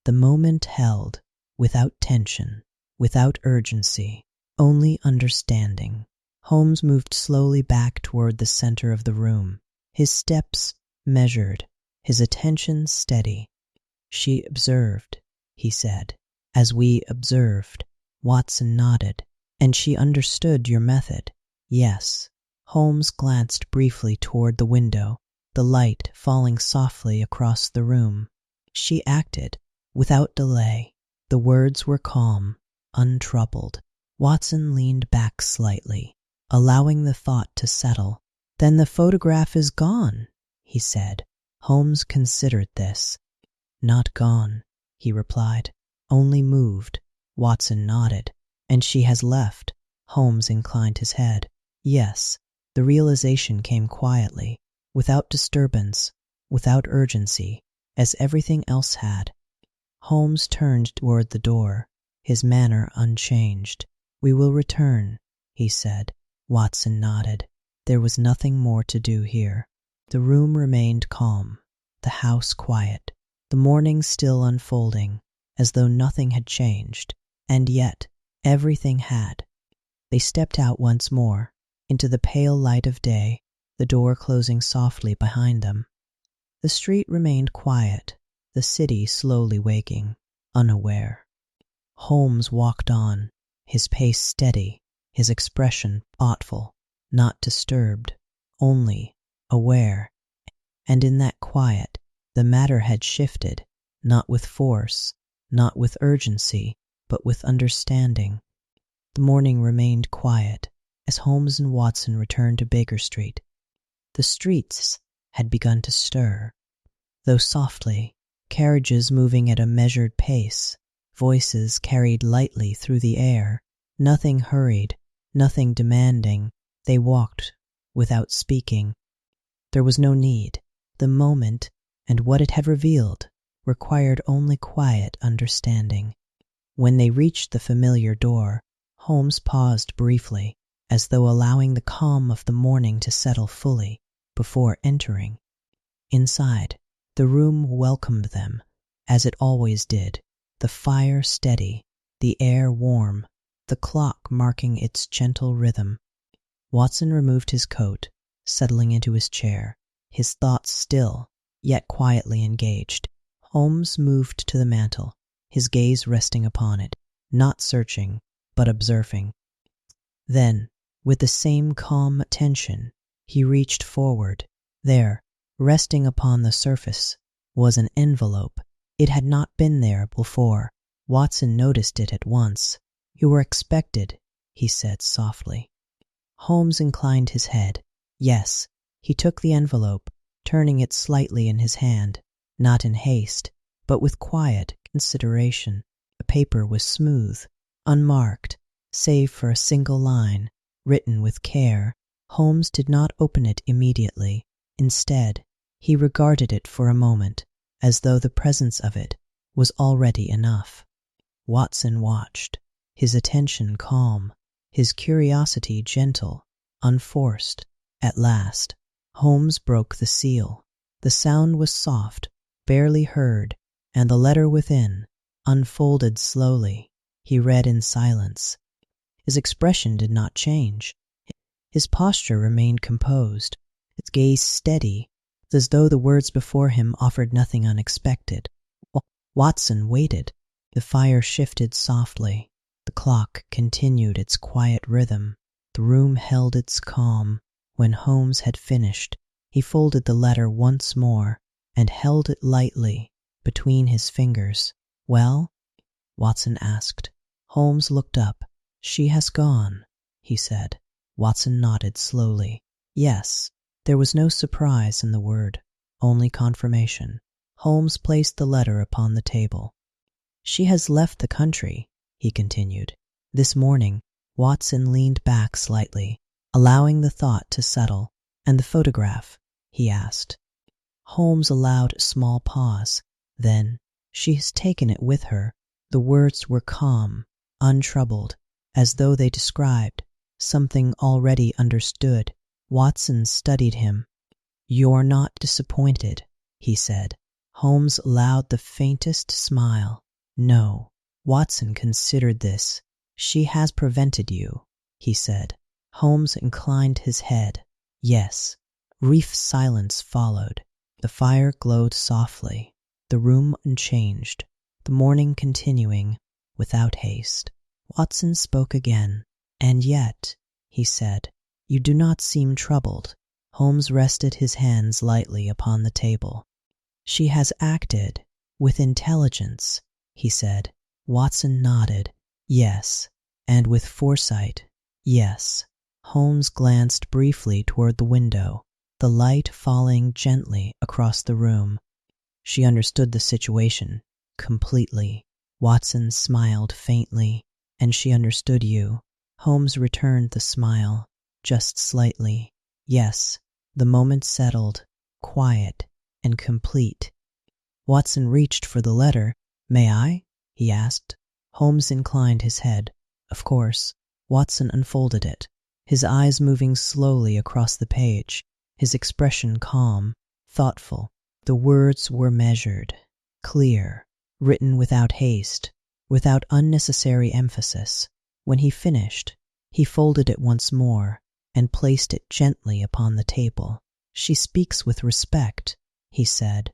The moment held, without tension, without urgency, only understanding. Holmes moved slowly back toward the center of the room, his steps measured, his attention steady. She observed, he said. As we observed. Watson nodded. And she understood your method. Yes. Holmes glanced briefly toward the window, the light falling softly across the room. She acted, without delay. The words were calm, untroubled. Watson leaned back slightly, allowing the thought to settle. Then the photograph is gone, he said. Holmes considered this. Not gone, he replied. Only moved. Watson nodded. And she has left. Holmes inclined his head. Yes. The realization came quietly, without disturbance, without urgency, as everything else had. Holmes turned toward the door, his manner unchanged. We will return, he said. Watson nodded. There was nothing more to do here. The room remained calm, the house quiet, the morning still unfolding, as though nothing had changed, and yet everything had. They stepped out once more, into the pale light of day, the door closing softly behind them. The street remained quiet, the city slowly waking, unaware. Holmes walked on, his pace steady, his expression thoughtful, not disturbed, only aware. And in that quiet, the matter had shifted, not with force, not with urgency, but with understanding. The morning remained quiet as Holmes and Watson returned to Baker Street. The streets had begun to stir, though softly, carriages moving at a measured pace, voices carried lightly through the air, nothing hurried, nothing demanding. They walked without speaking. There was no need. The moment and what it had revealed required only quiet understanding. When they reached the familiar door, Holmes paused briefly, as though allowing the calm of the morning to settle fully before entering. Inside, the room welcomed them, as it always did, the fire steady, the air warm, the clock marking its gentle rhythm. Watson removed his coat, settling into his chair, his thoughts still, yet quietly engaged. Holmes moved to the mantel, his gaze resting upon it, not searching, but observing. Then, with the same calm attention, he reached forward. There, resting upon the surface, was an envelope. It had not been there before. Watson noticed it at once. You were expected, he said softly. Holmes inclined his head. Yes. He took the envelope, turning it slightly in his hand, not in haste, but with quiet consideration. The paper was smooth, unmarked, save for a single line, written with care. Holmes did not open it immediately. Instead, he regarded it for a moment, as though the presence of it was already enough. Watson watched, his attention calm, his curiosity gentle, unforced. At last, Holmes broke the seal. The sound was soft, barely heard, and the letter within unfolded slowly. He read in silence. His expression did not change. His posture remained composed, his gaze steady, as though the words before him offered nothing unexpected. Watson waited. The fire shifted softly. The clock continued its quiet rhythm. The room held its calm. When Holmes had finished, he folded the letter once more and held it lightly between his fingers. "Well?" Watson asked. Holmes looked up. "She has gone," he said. Watson nodded slowly. Yes. There was no surprise in the word, only confirmation. Holmes placed the letter upon the table. "She has left the country," he continued. This morning, Watson leaned back slightly, allowing the thought to settle. "And the photograph?" he asked. Holmes allowed a small pause. Then, "She has taken it with her." The words were calm, untroubled, as though they described something already understood. Watson studied him. "You're not disappointed," he said. Holmes allowed the faintest smile. "No." Watson considered this. "She has prevented you," he said. Holmes inclined his head. "Yes." Brief silence followed. The fire glowed softly, the room unchanged, the morning continuing without haste. Watson spoke again. "And yet," he said, "you do not seem troubled." Holmes rested his hands lightly upon the table. "She has acted with intelligence," he said. Watson nodded. "Yes." "And with foresight." "Yes." Holmes glanced briefly toward the window, the light falling gently across the room. "She understood the situation completely." Watson smiled faintly. "And she understood you." Holmes returned the smile, just slightly. "Yes." The moment settled, quiet and complete. Watson reached for the letter. "May I?" he asked. Holmes inclined his head. "Of course." Watson unfolded it, his eyes moving slowly across the page, his expression calm, thoughtful. The words were measured, clear, written without haste, without unnecessary emphasis. When he finished, he folded it once more and placed it gently upon the table. "She speaks with respect," he said.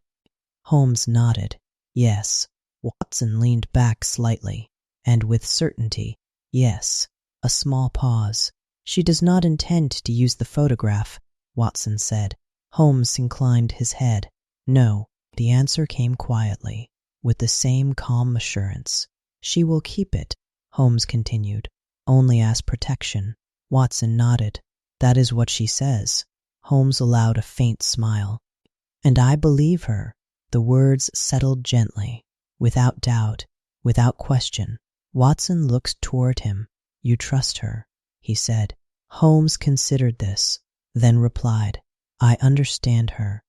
Holmes nodded. "Yes." Watson leaned back slightly, and with certainty. "Yes." A small pause. "She does not intend to use the photograph," Watson said. Holmes inclined his head. "No." The answer came quietly, with the same calm assurance. "She will keep it," Holmes continued, "only as protection." Watson nodded. "That is what she says." Holmes allowed a faint smile. "And I believe her." The words settled gently, without doubt, without question. Watson looked toward him. "You trust her," he said. Holmes considered this, then replied, "I understand her."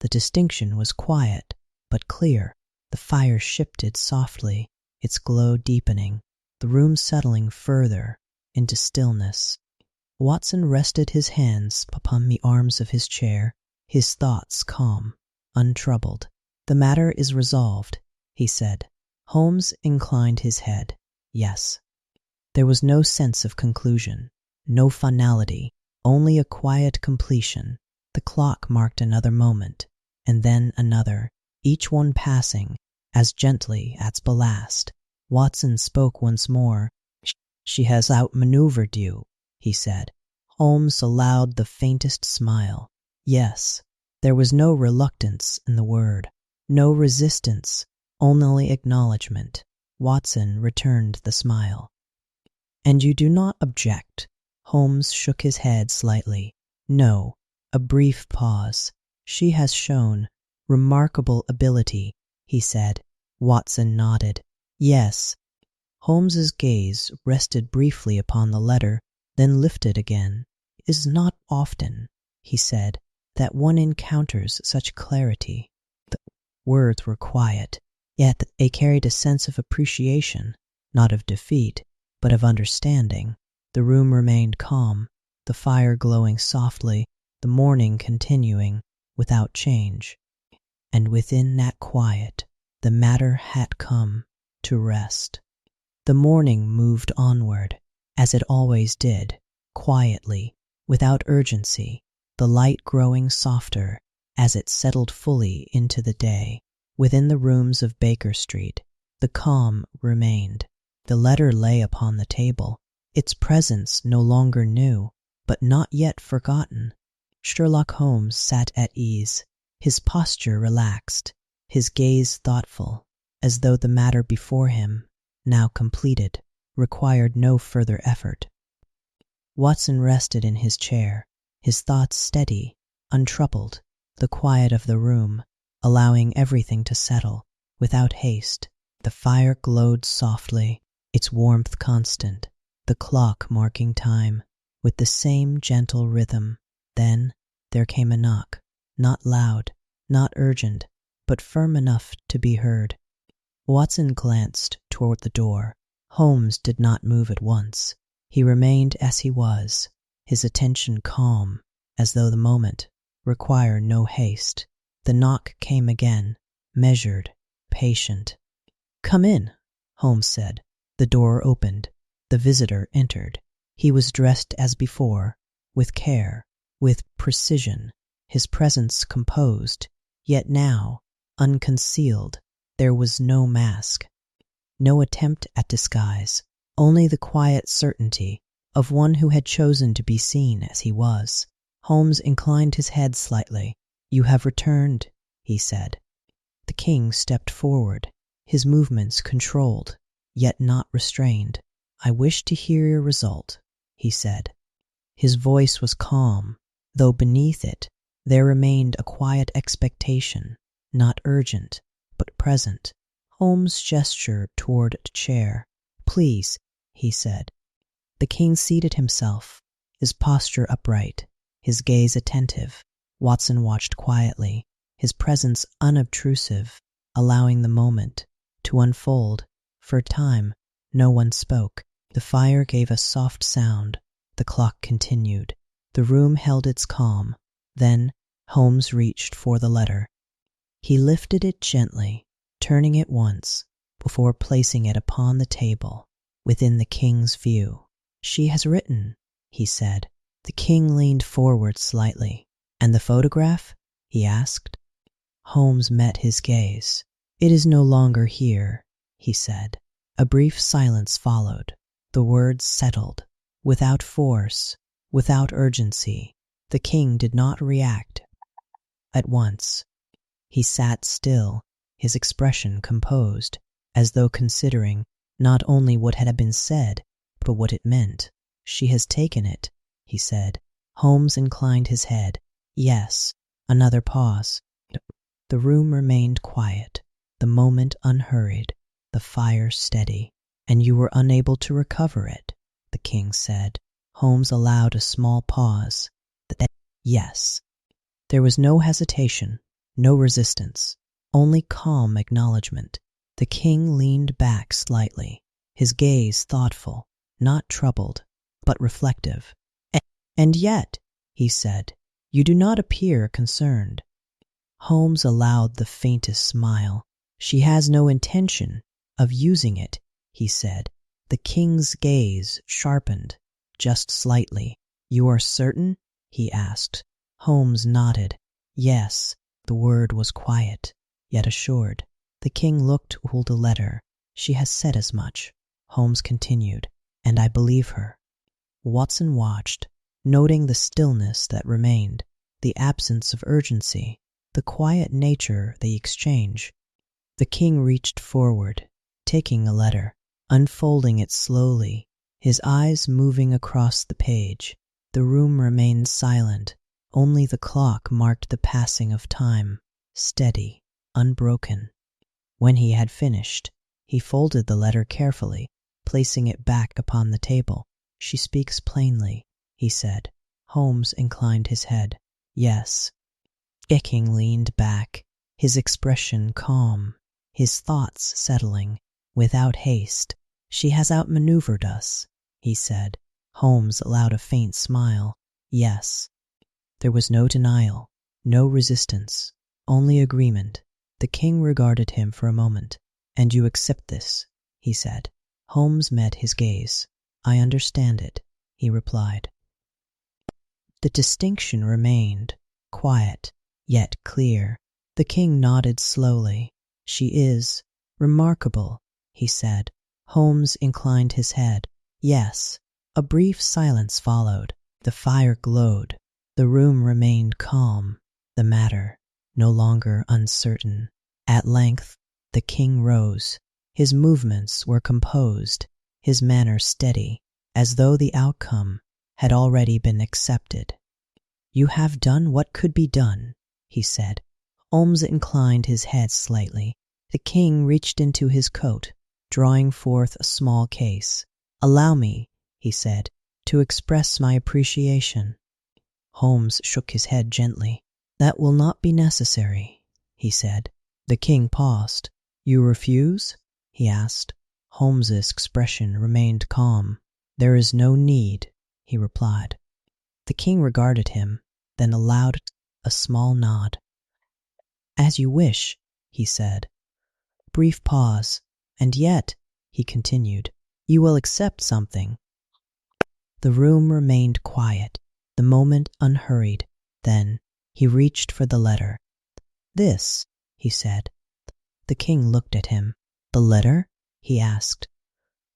The distinction was quiet, but clear. The fire shifted softly, its glow deepening, the room settling further into stillness. Watson rested his hands upon the arms of his chair, his thoughts calm, untroubled. "The matter is resolved," he said. Holmes inclined his head. "Yes." There was no sense of conclusion, no finality, only a quiet completion. The clock marked another moment, and then another, each one passing as gently as the last. Watson spoke once more. "She has outmaneuvered you," he said. Holmes allowed the faintest smile. "Yes." There was no reluctance in the word, no resistance, only acknowledgment. Watson returned the smile. "And you do not object?" Holmes shook his head slightly. "No." A brief pause. "She has shown remarkable ability," he said. Watson nodded. "Yes." Holmes's gaze rested briefly upon the letter, then lifted again. "It is not often," he said, "that one encounters such clarity." The words were quiet, yet they carried a sense of appreciation, not of defeat, but of understanding. The room remained calm, the fire glowing softly, the morning continuing without change. And within that quiet, the matter had come to rest. The morning moved onward, as it always did, quietly, without urgency, the light growing softer as it settled fully into the day. Within the rooms of Baker Street, the calm remained. The letter lay upon the table, its presence no longer new, but not yet forgotten. Sherlock Holmes sat at ease, his posture relaxed, his gaze thoughtful, as though the matter before him, now completed, required no further effort. Watson rested in his chair, his thoughts steady, untroubled, the quiet of the room, allowing everything to settle, without haste. The fire glowed softly, its warmth constant, the clock marking time, with the same gentle rhythm. Then there came a knock, not loud, not urgent, but firm enough to be heard. Watson glanced toward the door. Holmes did not move at once. He remained as he was, his attention calm, as though the moment required no haste. The knock came again, measured, patient. "Come in," Holmes said. The door opened. The visitor entered. He was dressed as before, with care, with precision, his presence composed, yet now, unconcealed. There was no mask, no attempt at disguise, only the quiet certainty of one who had chosen to be seen as he was. Holmes inclined his head slightly. "You have returned," he said. The king stepped forward, his movements controlled, yet not restrained. "I wish to hear your result," he said. His voice was calm, though beneath it there remained a quiet expectation, not urgent, but present. Holmes gestured toward a chair. "Please," he said. The king seated himself, his posture upright, his gaze attentive. Watson watched quietly, his presence unobtrusive, allowing the moment to unfold. For a time, no one spoke. The fire gave a soft sound. The clock continued. The room held its calm. Then Holmes reached for the letter. He lifted it gently, turning it once, before placing it upon the table, within the king's view. "She has written," he said. The king leaned forward slightly. "And the photograph?" he asked. Holmes met his gaze. "It is no longer here," he said. A brief silence followed. The words settled, without force, without urgency. The king did not react at once. He sat still, his expression composed, as though considering not only what had been said, but what it meant. "She has taken it," he said. Holmes inclined his head. "Yes." Another pause. The room remained quiet, the moment unhurried, the fire steady. "And you were unable to recover it," the king said. Holmes allowed a small pause. "Yes." There was no hesitation, no resistance, only calm acknowledgement. The king leaned back slightly, his gaze thoughtful, not troubled, but reflective. "And yet," he said, "you do not appear concerned." Holmes allowed the faintest smile. "She has no intention of using it," he said. The king's gaze sharpened, just slightly. "You are certain?" he asked. Holmes nodded. "Yes." The word was quiet, yet assured. The king looked toward the letter. "She has said as much," Holmes continued, "and I believe her." Watson watched, noting the stillness that remained, the absence of urgency, the quiet nature of the exchange. The king reached forward, taking a letter, unfolding it slowly, his eyes moving across the page. The room remained silent. Only the clock marked the passing of time, steady, unbroken. When he had finished, he folded the letter carefully, placing it back upon the table. "She speaks plainly," he said. Holmes inclined his head. "Yes." The king leaned back, his expression calm, his thoughts settling, without haste. "She has outmaneuvered us," he said. Holmes allowed a faint smile. Yes. There was no denial, no resistance, only agreement. The king regarded him for a moment. "And you accept this?" he said. Holmes met his gaze. "I understand it," he replied. The distinction remained, quiet, yet clear. The king nodded slowly. "She is remarkable," he said. Holmes inclined his head. "Yes." A brief silence followed. The fire glowed. The room remained calm, the matter no longer uncertain. At length the king rose. His movements were composed, his manner steady, as though the outcome had already been accepted. "You have done what could be done," he said. Holmes inclined his head slightly. The king reached into his coat, drawing forth a small case. "Allow me," he said, "to express my appreciation." Holmes shook his head gently. "That will not be necessary," he said. The king paused. "You refuse?" he asked. Holmes's expression remained calm. "There is no need," he replied. The king regarded him, then allowed a small nod. "As you wish," he said. Brief pause. "And yet," he continued, "you will accept something." The room remained quiet, the moment unhurried. Then he reached for the letter. "This," he said. The king looked at him. "The letter?" he asked.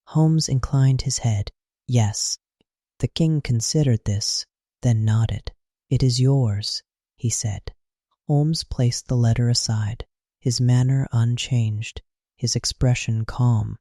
Holmes inclined his head. "Yes." The king considered this, then nodded. "It is yours," he said. Holmes placed the letter aside, his manner unchanged, his expression calm.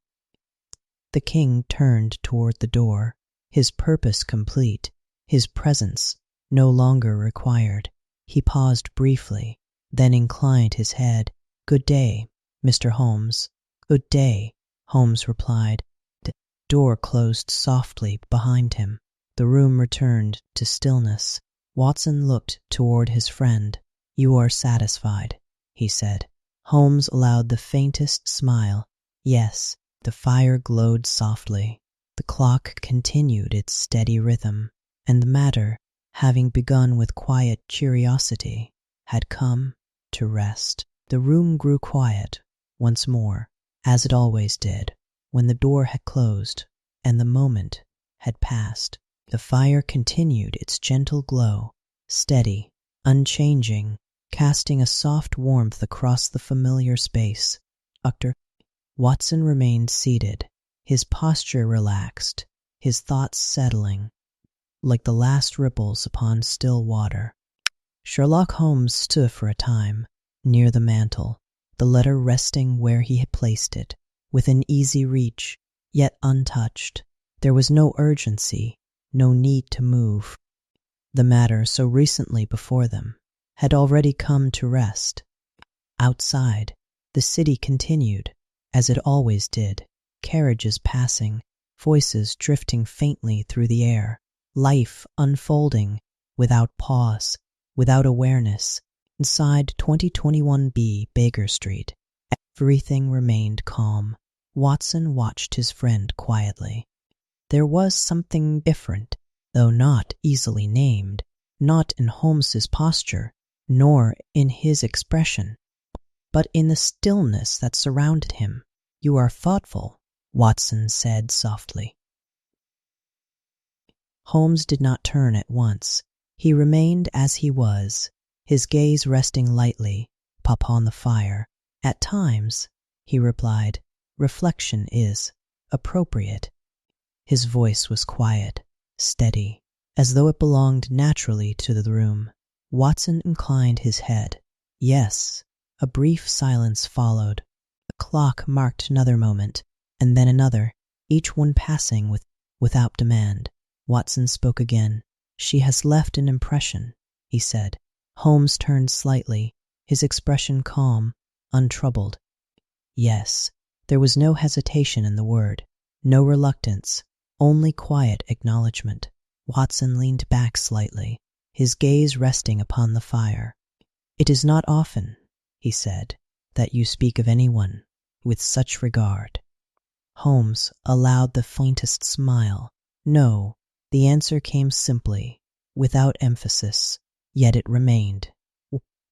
The king turned toward the door, his purpose complete, his presence no longer required. He paused briefly, then inclined his head. "Good day, Mr. Holmes." "Good day," Holmes replied. The door closed softly behind him. The room returned to stillness. Watson looked toward his friend. "You are satisfied," he said. Holmes allowed the faintest smile. "Yes." The fire glowed softly. The clock continued its steady rhythm, and the matter, having begun with quiet curiosity, had come to rest. The room grew quiet once more, as it always did, when the door had closed and the moment had passed. The fire continued its gentle glow, steady, unchanging, casting a soft warmth across the familiar space. Dr. Watson remained seated, his posture relaxed, his thoughts settling, like the last ripples upon still water. Sherlock Holmes stood for a time near the mantel, the letter resting where he had placed it, within easy reach, yet untouched. There was no urgency, no need to move. The matter, so recently before them, had already come to rest. Outside, the city continued, as it always did, carriages passing, voices drifting faintly through the air, life unfolding without pause, without awareness. Inside 2021B Baker Street, everything remained calm. Watson watched his friend quietly. There was something different, though not easily named, not in Holmes's posture, nor in his expression, but in the stillness that surrounded him. "You are thoughtful," Watson said softly. Holmes did not turn at once. He remained as he was, his gaze resting lightly upon the fire. "At times," he replied, "reflection is appropriate." His voice was quiet, steady, as though it belonged naturally to the room. Watson inclined his head. "Yes." A brief silence followed. The clock marked another moment, and then another, each one passing without demand. Watson spoke again. "She has left an impression," he said. Holmes turned slightly, his expression calm, untroubled. "Yes." There was no hesitation in the word, no reluctance, only quiet acknowledgement. Watson leaned back slightly, his gaze resting upon the fire. "It is not often," he said, "that you speak of anyone with such regard." Holmes allowed the faintest smile. "No, The answer came simply, without emphasis, yet it remained.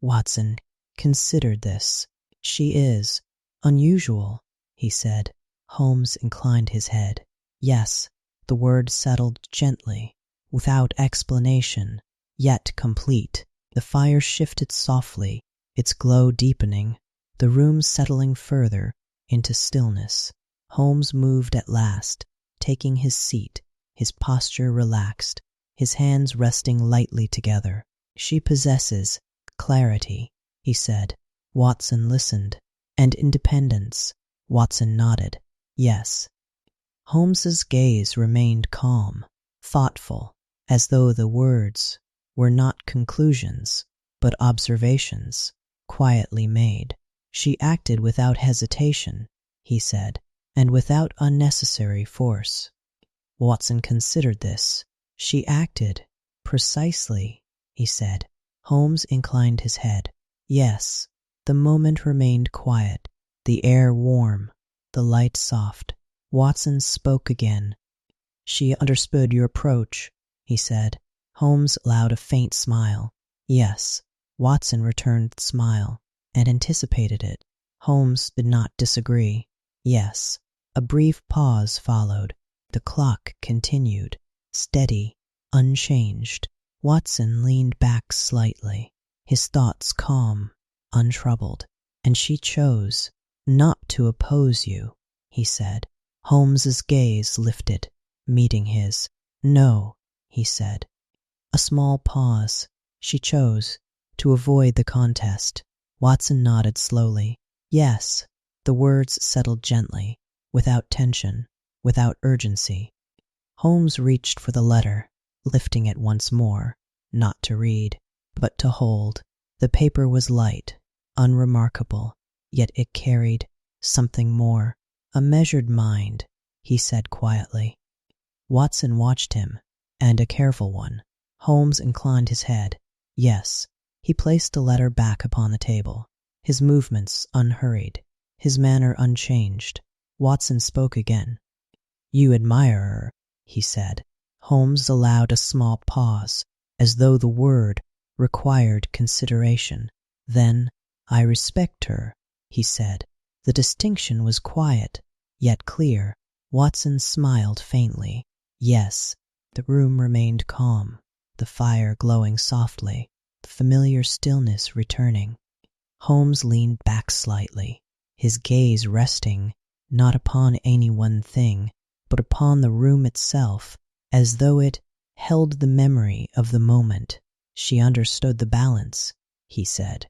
Watson considered this. She is unusual, he said. Holmes inclined his head. Yes, the word settled gently, without explanation, yet complete. The fire shifted softly, its glow deepening, the room settling further into stillness. Holmes moved at last, taking his seat, his posture relaxed, his hands resting lightly together. She possesses clarity, he said. Watson listened. And independence. Watson nodded. Yes. Holmes's gaze remained calm, thoughtful, as though the words were not conclusions, but observations, quietly made. She acted without hesitation, he said, and without unnecessary force. Watson considered this. She acted precisely, he said. Holmes inclined his head. Yes. The moment remained quiet, the air warm, the light soft. Watson spoke again. She understood your approach, he said. Holmes allowed a faint smile. Yes. Watson returned the smile, and anticipated it. Holmes did not disagree. Yes. A brief pause followed. The clock continued, steady, unchanged. Watson leaned back slightly, his thoughts calm, untroubled. And she chose not to oppose you, he said. Holmes's gaze lifted, meeting his. No, he said. A small pause. She chose to avoid the contest. Watson nodded slowly. Yes. The words settled gently, without tension, without urgency. Holmes reached for the letter, lifting it once more, not to read, but to hold. The paper was light, unremarkable, yet it carried something more. A measured mind, he said quietly. Watson watched him, and a careful one. Holmes inclined his head. Yes. He placed the letter back upon the table, his movements unhurried, his manner unchanged. Watson spoke again. You admire her, he said. Holmes allowed a small pause, as though the word required consideration. Then, I respect her, he said. The distinction was quiet, yet clear. Watson smiled faintly. Yes. The room remained calm, the fire glowing softly, the familiar stillness returning. Holmes leaned back slightly, his gaze resting not upon any one thing, but upon the room itself, as though it held the memory of the moment. She understood the balance, he said.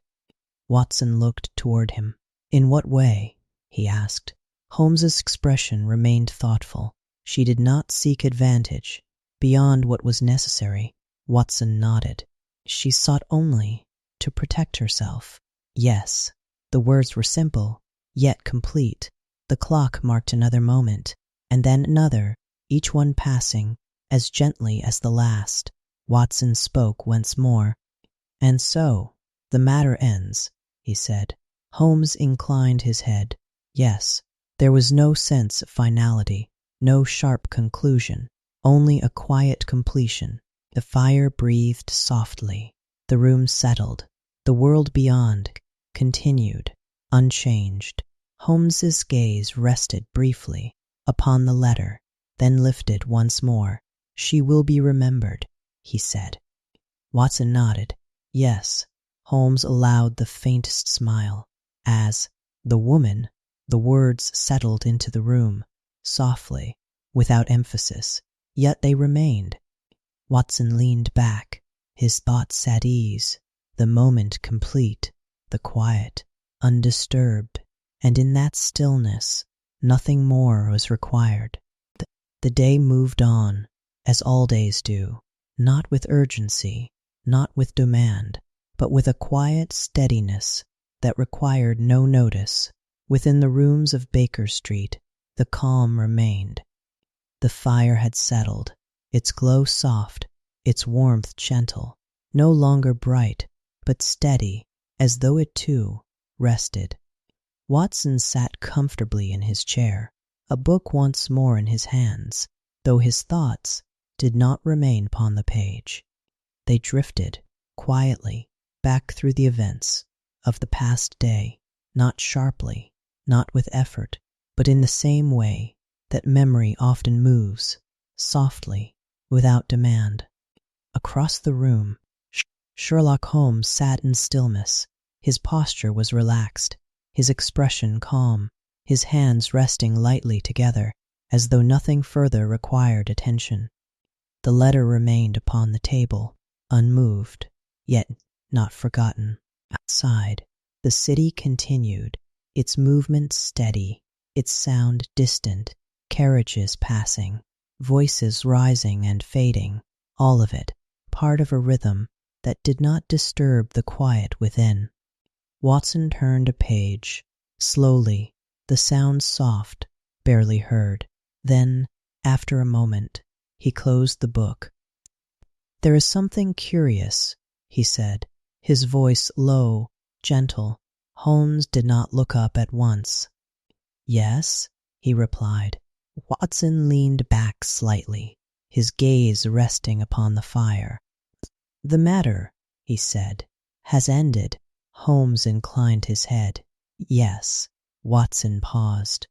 Watson looked toward him. In what way? He asked. Holmes's expression remained thoughtful. She did not seek advantage beyond what was necessary. Watson nodded. She sought only to protect herself. Yes. The words were simple, yet complete. The clock marked another moment, and then another, each one passing as gently as the last. Watson spoke once more. And so, the matter ends, he said. Holmes inclined his head. Yes. There was no sense of finality, no sharp conclusion, only a quiet completion. The fire breathed softly. The room settled. The world beyond continued, unchanged. Holmes's gaze rested briefly upon the letter, then lifted once more. She will be remembered, he said. Watson nodded. Yes. Holmes allowed the faintest smile, as, the woman, the words settled into the room, softly, without emphasis, yet they remained. Watson leaned back, his thoughts at ease, the moment complete, the quiet, undisturbed, and in that stillness, nothing more was required. The day moved on, as all days do, not with urgency, not with demand, but with a quiet steadiness that required no notice. Within the rooms of Baker Street, the calm remained. The fire had settled, its glow soft, its warmth gentle, no longer bright, but steady, as though it too rested. Watson sat comfortably in his chair, a book once more in his hands, though his thoughts did not remain upon the page. They drifted quietly back through the events of the past day, not sharply, not with effort, but in the same way that memory often moves, softly, without demand. Across the room, Sherlock Holmes sat in stillness. His posture was relaxed, his expression calm, his hands resting lightly together, as though nothing further required attention. The letter remained upon the table, unmoved, yet not forgotten. Outside, the city continued, its movement steady, its sound distant, carriages passing, voices rising and fading, all of it part of a rhythm that did not disturb the quiet within. Watson turned a page, slowly, the sound soft, barely heard. Then, after a moment, he closed the book. "There is something curious," he said, his voice low, gentle. Holmes did not look up at once. "Yes," he replied. Watson leaned back slightly, his gaze resting upon the fire. "The matter," he said, "has ended." Holmes inclined his head. "Yes." Watson paused.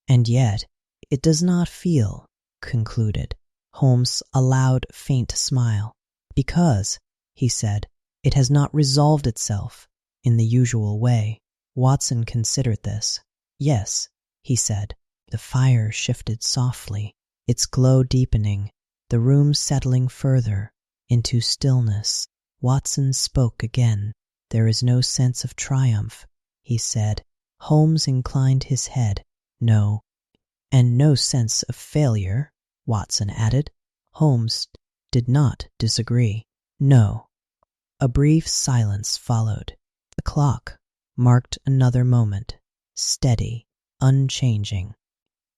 "And yet it does not feel," concluded Holmes, a loud, faint smile. "Because," he said, "it has not resolved itself in the usual way." Watson considered this. "Yes," he said. The fire shifted softly, its glow deepening, the room settling further into stillness. Watson spoke again. "There is no sense of triumph," he said. Holmes inclined his head. "No." "And no sense of failure," Watson added. Holmes did not disagree. "No." A brief silence followed. The clock marked another moment, steady, unchanging.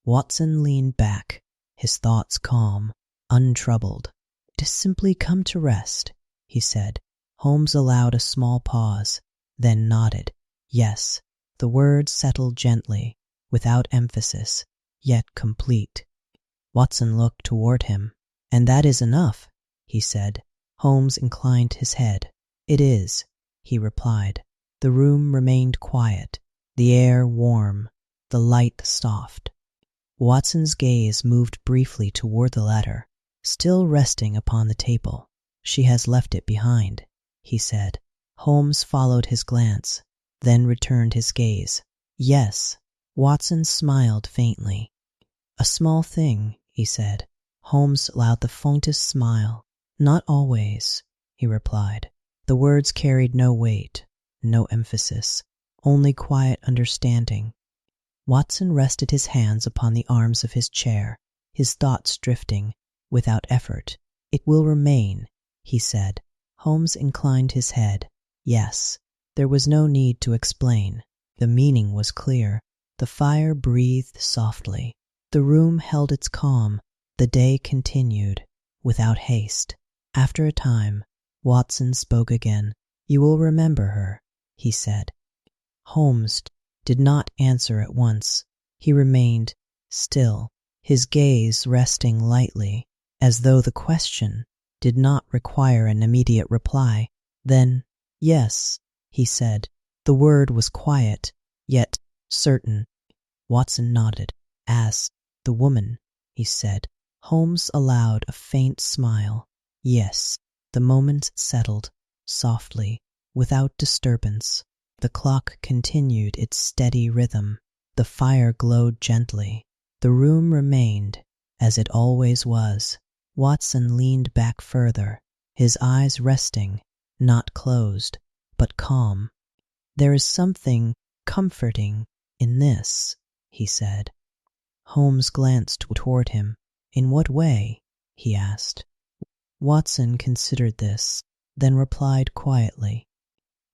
Watson leaned back, his thoughts calm, untroubled. "It has simply come to rest," he said. Holmes allowed a small pause, then nodded. "Yes." The words settled gently, without emphasis, yet complete. Watson looked toward him. "And that is enough," he said. Holmes inclined his head. "It is," he replied. The room remained quiet, the air warm, the light soft. Watson's gaze moved briefly toward the letter, still resting upon the table. "She has left it behind," he said. Holmes followed his glance, then returned his gaze. "Yes." Watson smiled faintly. "A small thing," he said. Holmes allowed the faintest smile. "Not always," he replied. The words carried no weight, no emphasis, only quiet understanding. Watson rested his hands upon the arms of his chair, his thoughts drifting, without effort. "It will remain," he said. Holmes inclined his head. "Yes." There was no need to explain. The meaning was clear. The fire breathed softly. The room held its calm. The day continued, without haste. After a time, Watson spoke again. "You will remember her," he said. Holmes did not answer at once. He remained still, his gaze resting lightly, as though the question did not require an immediate reply. Then, "Yes," he said. The word was quiet, yet certain. Watson nodded. "As the woman," he said. Holmes allowed a faint smile. "Yes." The moment settled, softly, without disturbance. The clock continued its steady rhythm. The fire glowed gently. The room remained as it always was. Watson leaned back further, his eyes resting, not closed, but calm. "There is something comforting in this," he said. Holmes glanced toward him. "In what way?" he asked. Watson considered this, then replied quietly,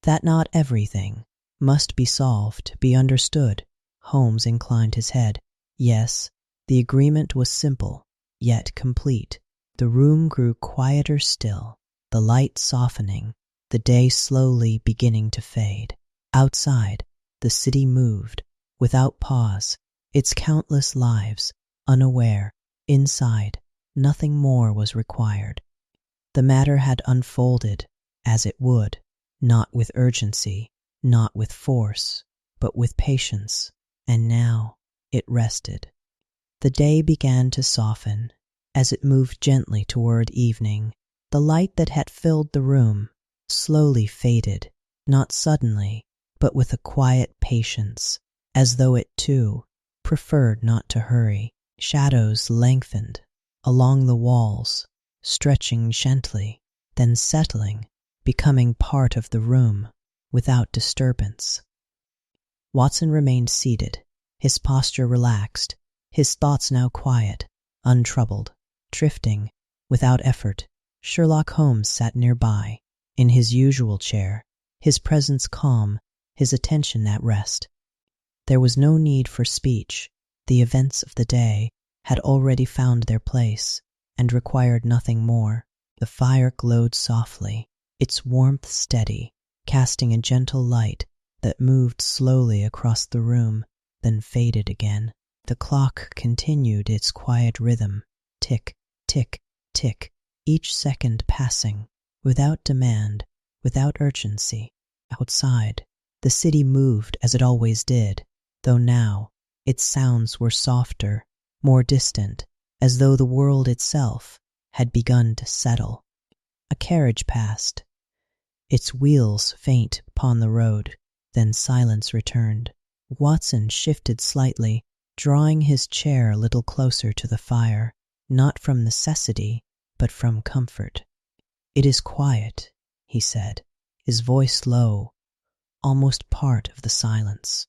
"That not everything must be solved, be understood." Holmes inclined his head. "Yes." The agreement was simple, yet complete. The room grew quieter still, the light softening, the day slowly beginning to fade. Outside, the city moved, without pause, its countless lives unaware. Inside, Nothing more was required. The matter had unfolded as it would, not with urgency, not with force, but with patience, and now it rested. The day began to soften. As it moved gently toward evening, the light that had filled the room slowly faded, not suddenly, but with a quiet patience, as though it, too, preferred not to hurry. Shadows lengthened along the walls, stretching gently, then settling, becoming part of the room without disturbance. Watson remained seated, his posture relaxed, his thoughts now quiet, untroubled, drifting without effort. Sherlock Holmes sat nearby, in his usual chair, his presence calm, his attention at rest. There was no need for speech. The events of the day had already found their place and required nothing more. The fire glowed softly, its warmth steady, casting a gentle light that moved slowly across the room, then faded again. The clock continued its quiet rhythm, tick, tick, tick, each second passing, without demand, without urgency. Outside, the city moved as it always did, though now its sounds were softer, more distant, as though the world itself had begun to settle. A carriage passed, its wheels faint upon the road, then silence returned. Watson shifted slightly, drawing his chair a little closer to the fire, not from necessity, but from comfort. "It is quiet," he said, his voice low, almost part of the silence.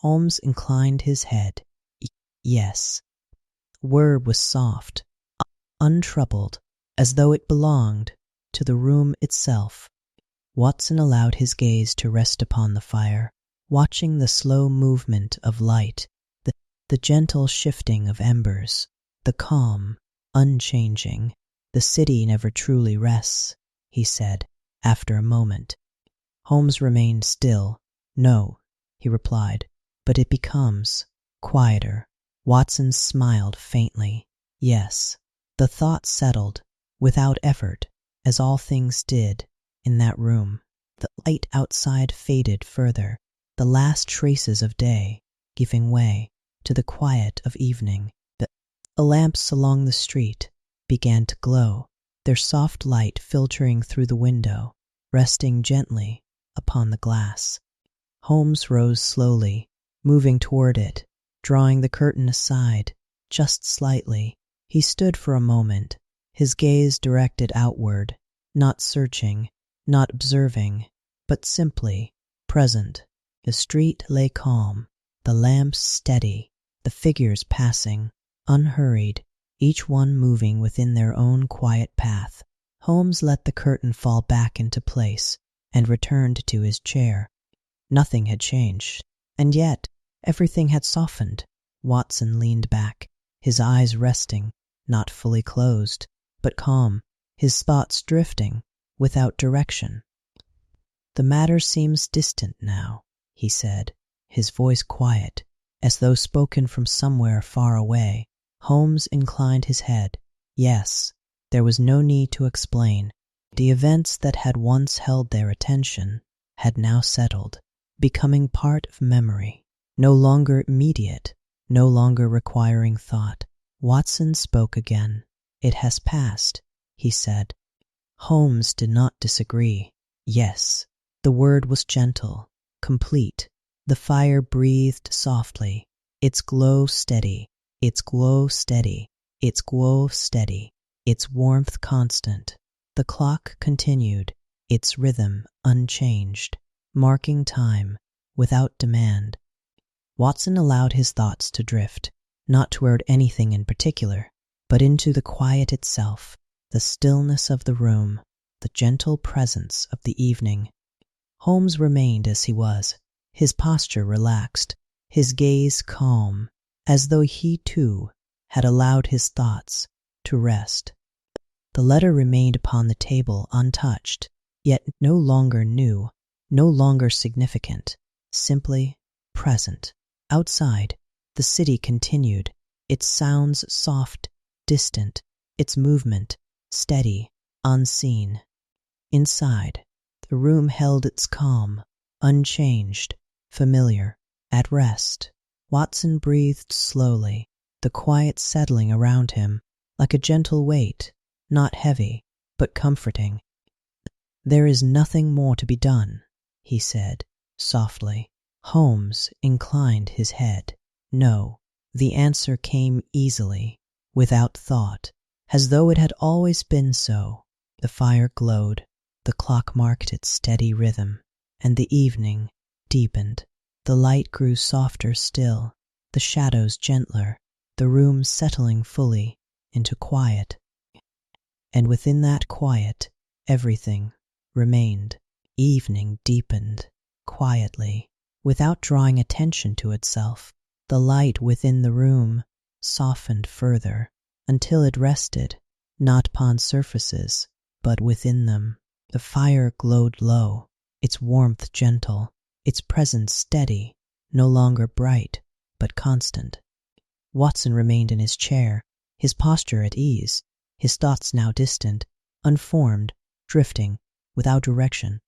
Holmes inclined his head. Yes. The word was soft, untroubled, as though it belonged to the room itself. Watson allowed his gaze to rest upon the fire, watching the slow movement of light, the gentle shifting of embers, the calm, unchanging. "The city never truly rests," he said, after a moment. Holmes remained still. "No," he replied, "but it becomes quieter." Watson smiled faintly. Yes, the thought settled, without effort, as all things did, in that room. The light outside faded further, the last traces of day giving way to the quiet of evening. The lamps along the street began to glow, their soft light filtering through the window, resting gently upon the glass. Holmes rose slowly, moving toward it, drawing the curtain aside just slightly. He stood for a moment, his gaze directed outward, not searching, not observing, but simply present. The street lay calm, the lamps steady, the figures passing, unhurried, each one moving within their own quiet path. Holmes let the curtain fall back into place and returned to his chair. Nothing had changed, and yet everything had softened. Watson leaned back, his eyes resting, not fully closed, but calm, his thoughts drifting without direction. "The matter seems distant now," he said, his voice quiet, as though spoken from somewhere far away. Holmes inclined his head. Yes, there was no need to explain. The events that had once held their attention had now settled, becoming part of memory, no longer immediate, no longer requiring thought. Watson spoke again. "It has passed," he said. Holmes did not disagree. Yes, the word was gentle, complete. The fire breathed softly, its glow steady, its glow steady, its glow steady, its warmth constant. The clock continued, its rhythm unchanged, marking time without demand. Watson allowed his thoughts to drift, not toward anything in particular, but into the quiet itself, the stillness of the room, the gentle presence of the evening. Holmes remained as he was, his posture relaxed, his gaze calm, as though he too had allowed his thoughts to rest. The letter remained upon the table untouched, yet no longer new, no longer significant, simply present. Outside, the city continued, its sounds soft, distant, its movement steady, unseen. Inside, the room held its calm, unchanged, familiar, at rest. Watson breathed slowly, the quiet settling around him like a gentle weight, not heavy, but comforting. "There is nothing more to be done," he said, softly. Holmes inclined his head. No, the answer came easily, without thought, as though it had always been so. The fire glowed, the clock marked its steady rhythm, and the evening deepened. The light grew softer still, the shadows gentler, the room settling fully into quiet. And within that quiet, everything remained. Evening deepened, quietly, without drawing attention to itself. The light within the room softened further, until it rested, not upon surfaces, but within them. The fire glowed low, its warmth gentle, its presence steady, no longer bright, but constant. Watson remained in his chair, his posture at ease, his thoughts now distant, unformed, drifting, without direction.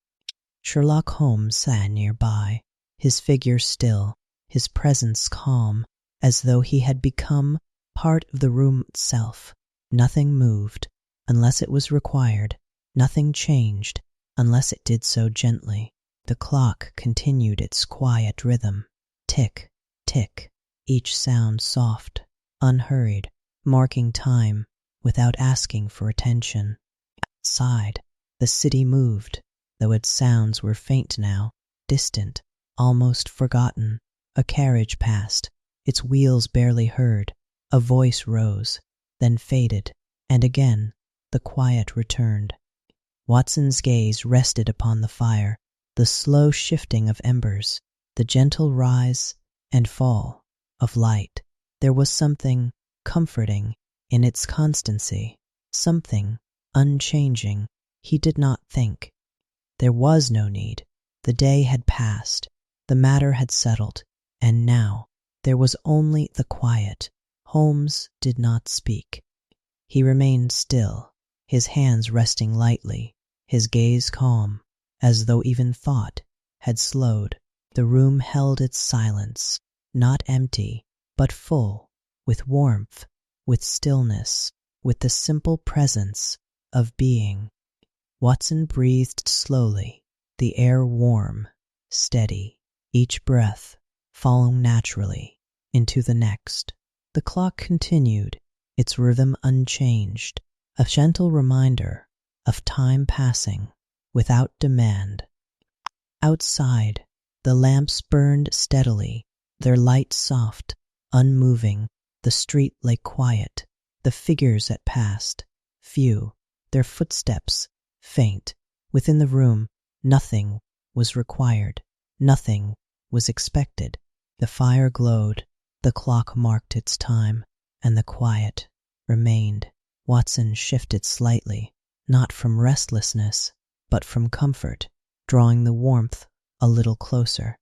Sherlock Holmes sat nearby, his figure still, his presence calm, as though he had become part of the room itself. Nothing moved unless it was required, nothing changed unless it did so gently. The clock continued its quiet rhythm, tick, tick, each sound soft, unhurried, marking time without asking for attention. Outside, the city moved, though its sounds were faint now, distant, almost forgotten. A carriage passed, its wheels barely heard. A voice rose, then faded, and again the quiet returned. Watson's gaze rested upon the fire, the slow shifting of embers, the gentle rise and fall of light. There was something comforting in its constancy, something unchanging. He did not think. There was no need. The day had passed, the matter had settled, and now there was only the quiet. Holmes did not speak. He remained still, his hands resting lightly, his gaze calm, as though even thought had slowed. The room held its silence, not empty, but full, with warmth, with stillness, with the simple presence of being. Watson breathed slowly, the air warm, steady, each breath falling naturally into the next. The clock continued, its rhythm unchanged, a gentle reminder of time passing without demand. Outside, the lamps burned steadily, their light soft, unmoving. The street lay quiet, the figures that passed, few, their footsteps faint. Within the room, nothing was required, nothing was expected. The fire glowed, the clock marked its time, and the quiet remained. Watson shifted slightly, not from restlessness, but from comfort, drawing the warmth a little closer.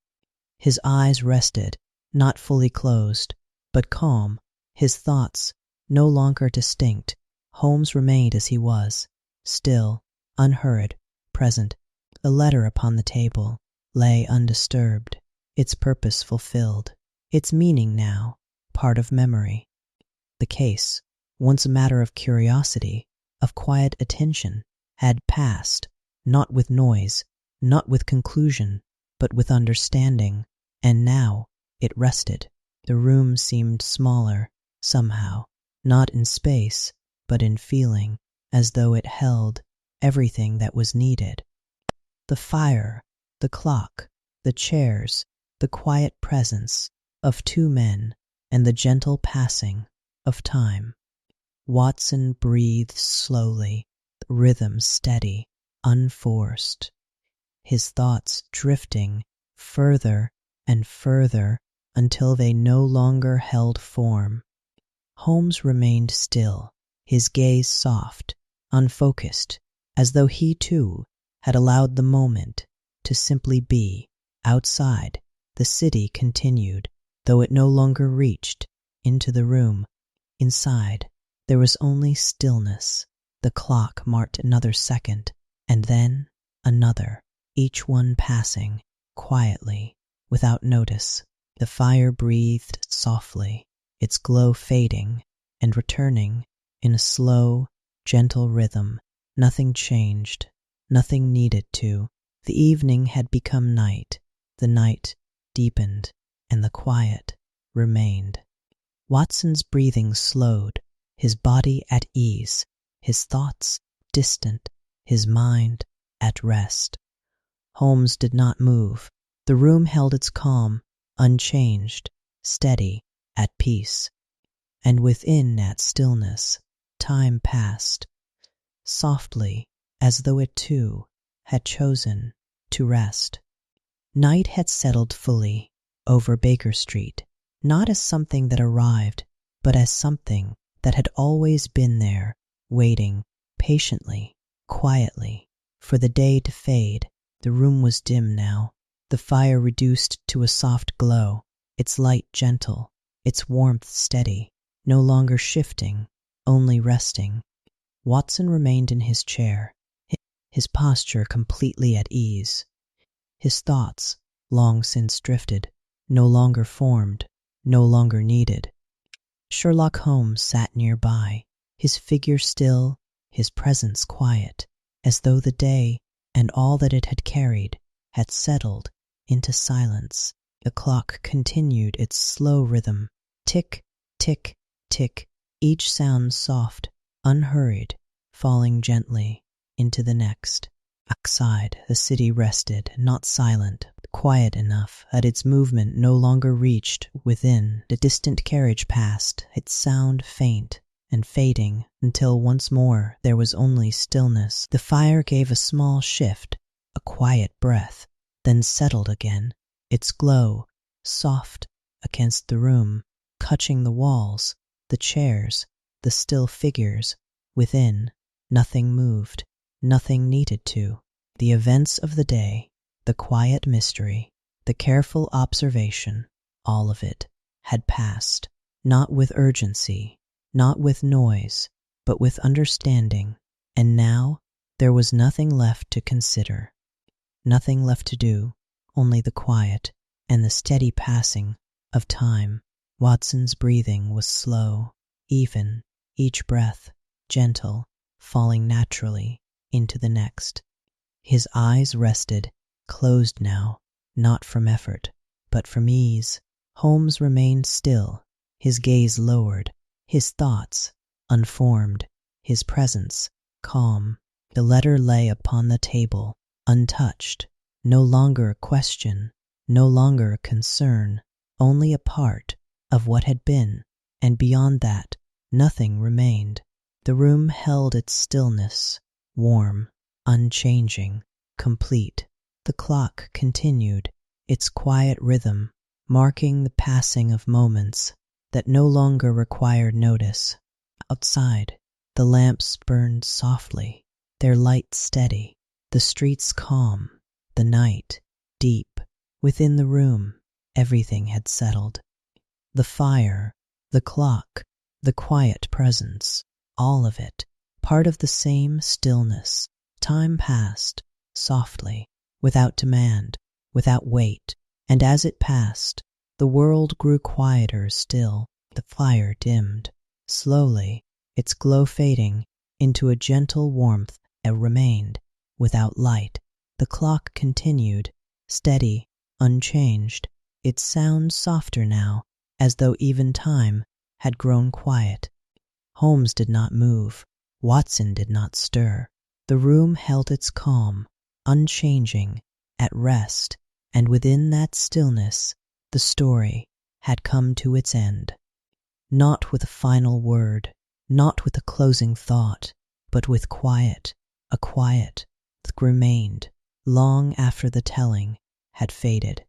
His eyes rested, not fully closed, but calm, his thoughts no longer distinct. Holmes remained as he was, still, unhurried, present. The letter upon the table lay undisturbed, its purpose fulfilled, its meaning now part of memory. The case, once a matter of curiosity, of quiet attention, had passed, not with noise, not with conclusion, but with understanding, and now it rested. The room seemed smaller, somehow, not in space, but in feeling, as though it held everything that was needed. The fire, the clock, the chairs, the quiet presence of two men, and the gentle passing of time. Watson breathed slowly, the rhythm steady, unforced, his thoughts drifting further and further until they no longer held form. Holmes remained still, his gaze soft, unfocused, as though he too had allowed the moment to simply be. Outside, the city continued, though it no longer reached into the room. Inside, There was only stillness. The clock marked another second, and then another, each one passing quietly, without notice. The fire breathed softly, its glow fading and returning in a slow, gentle rhythm. Nothing changed, nothing needed to. The evening had become night, the night deepened, and the quiet remained. Watson's breathing slowed, his body at ease, his thoughts distant, his mind at rest. Holmes did not move. The room held its calm, unchanged, steady, at peace. And within that stillness, time passed, softly, as though it too had chosen to rest. Night had settled fully over Baker Street, not as something that arrived, but as something that had always been there, waiting patiently, quietly, for the day to fade. The room was dim now, the fire reduced to a soft glow, its light gentle, its warmth steady, no longer shifting, only resting. Watson remained in his chair, his posture completely at ease. His thoughts, long since drifted, no longer formed, no longer needed. Sherlock Holmes sat nearby, his figure still, his presence quiet, as though the day and all that it had carried had settled into silence. The clock continued its slow rhythm, tick, tick, tick, each sound soft, unhurried, falling gently into the next. Outside, the city rested, not silent, quiet enough that its movement no longer reached within. The distant carriage passed, its sound faint and fading, until once more there was only stillness. The fire gave a small shift, a quiet breath, then settled again, its glow soft against the room, touching the walls, the chairs, the still figures. Within, nothing moved, nothing needed to. The events of the day, the quiet mystery, the careful observation, all of it had passed, not with urgency, not with noise, but with understanding. And now there was nothing left to consider, nothing left to do, only the quiet and the steady passing of time. Watson's breathing was slow, even, each breath gentle, falling naturally into the next. His eyes rested, closed now, not from effort, but from ease. Holmes remained still, his gaze lowered, his thoughts unformed, his presence calm. The letter lay upon the table, untouched, no longer a question, no longer a concern, only a part of what had been, and beyond that, nothing remained. The room held its stillness, warm, unchanging, complete. The clock continued its quiet rhythm, marking the passing of moments that no longer required notice. Outside, the lamps burned softly, their light steady, the streets calm, the night deep. Within the room, everything had settled. The fire, the clock, the quiet presence, all of it, part of the same stillness. Time passed, softly, without demand, without weight, and as it passed, the world grew quieter still. The fire dimmed, slowly, its glow fading into a gentle warmth that remained without light. The clock continued, steady, unchanged, its sound softer now, as though even time had grown quiet. Holmes did not move. Watson did not stir. The room held its calm, unchanging, at rest, and within that stillness, the story had come to its end. Not with a final word, not with a closing thought, but with quiet, a quiet that remained long after the telling had faded.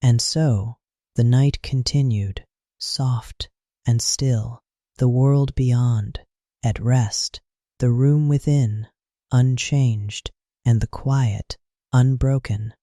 And so the night continued, soft and still, the world beyond at rest, the room within unchanged, and the quiet unbroken.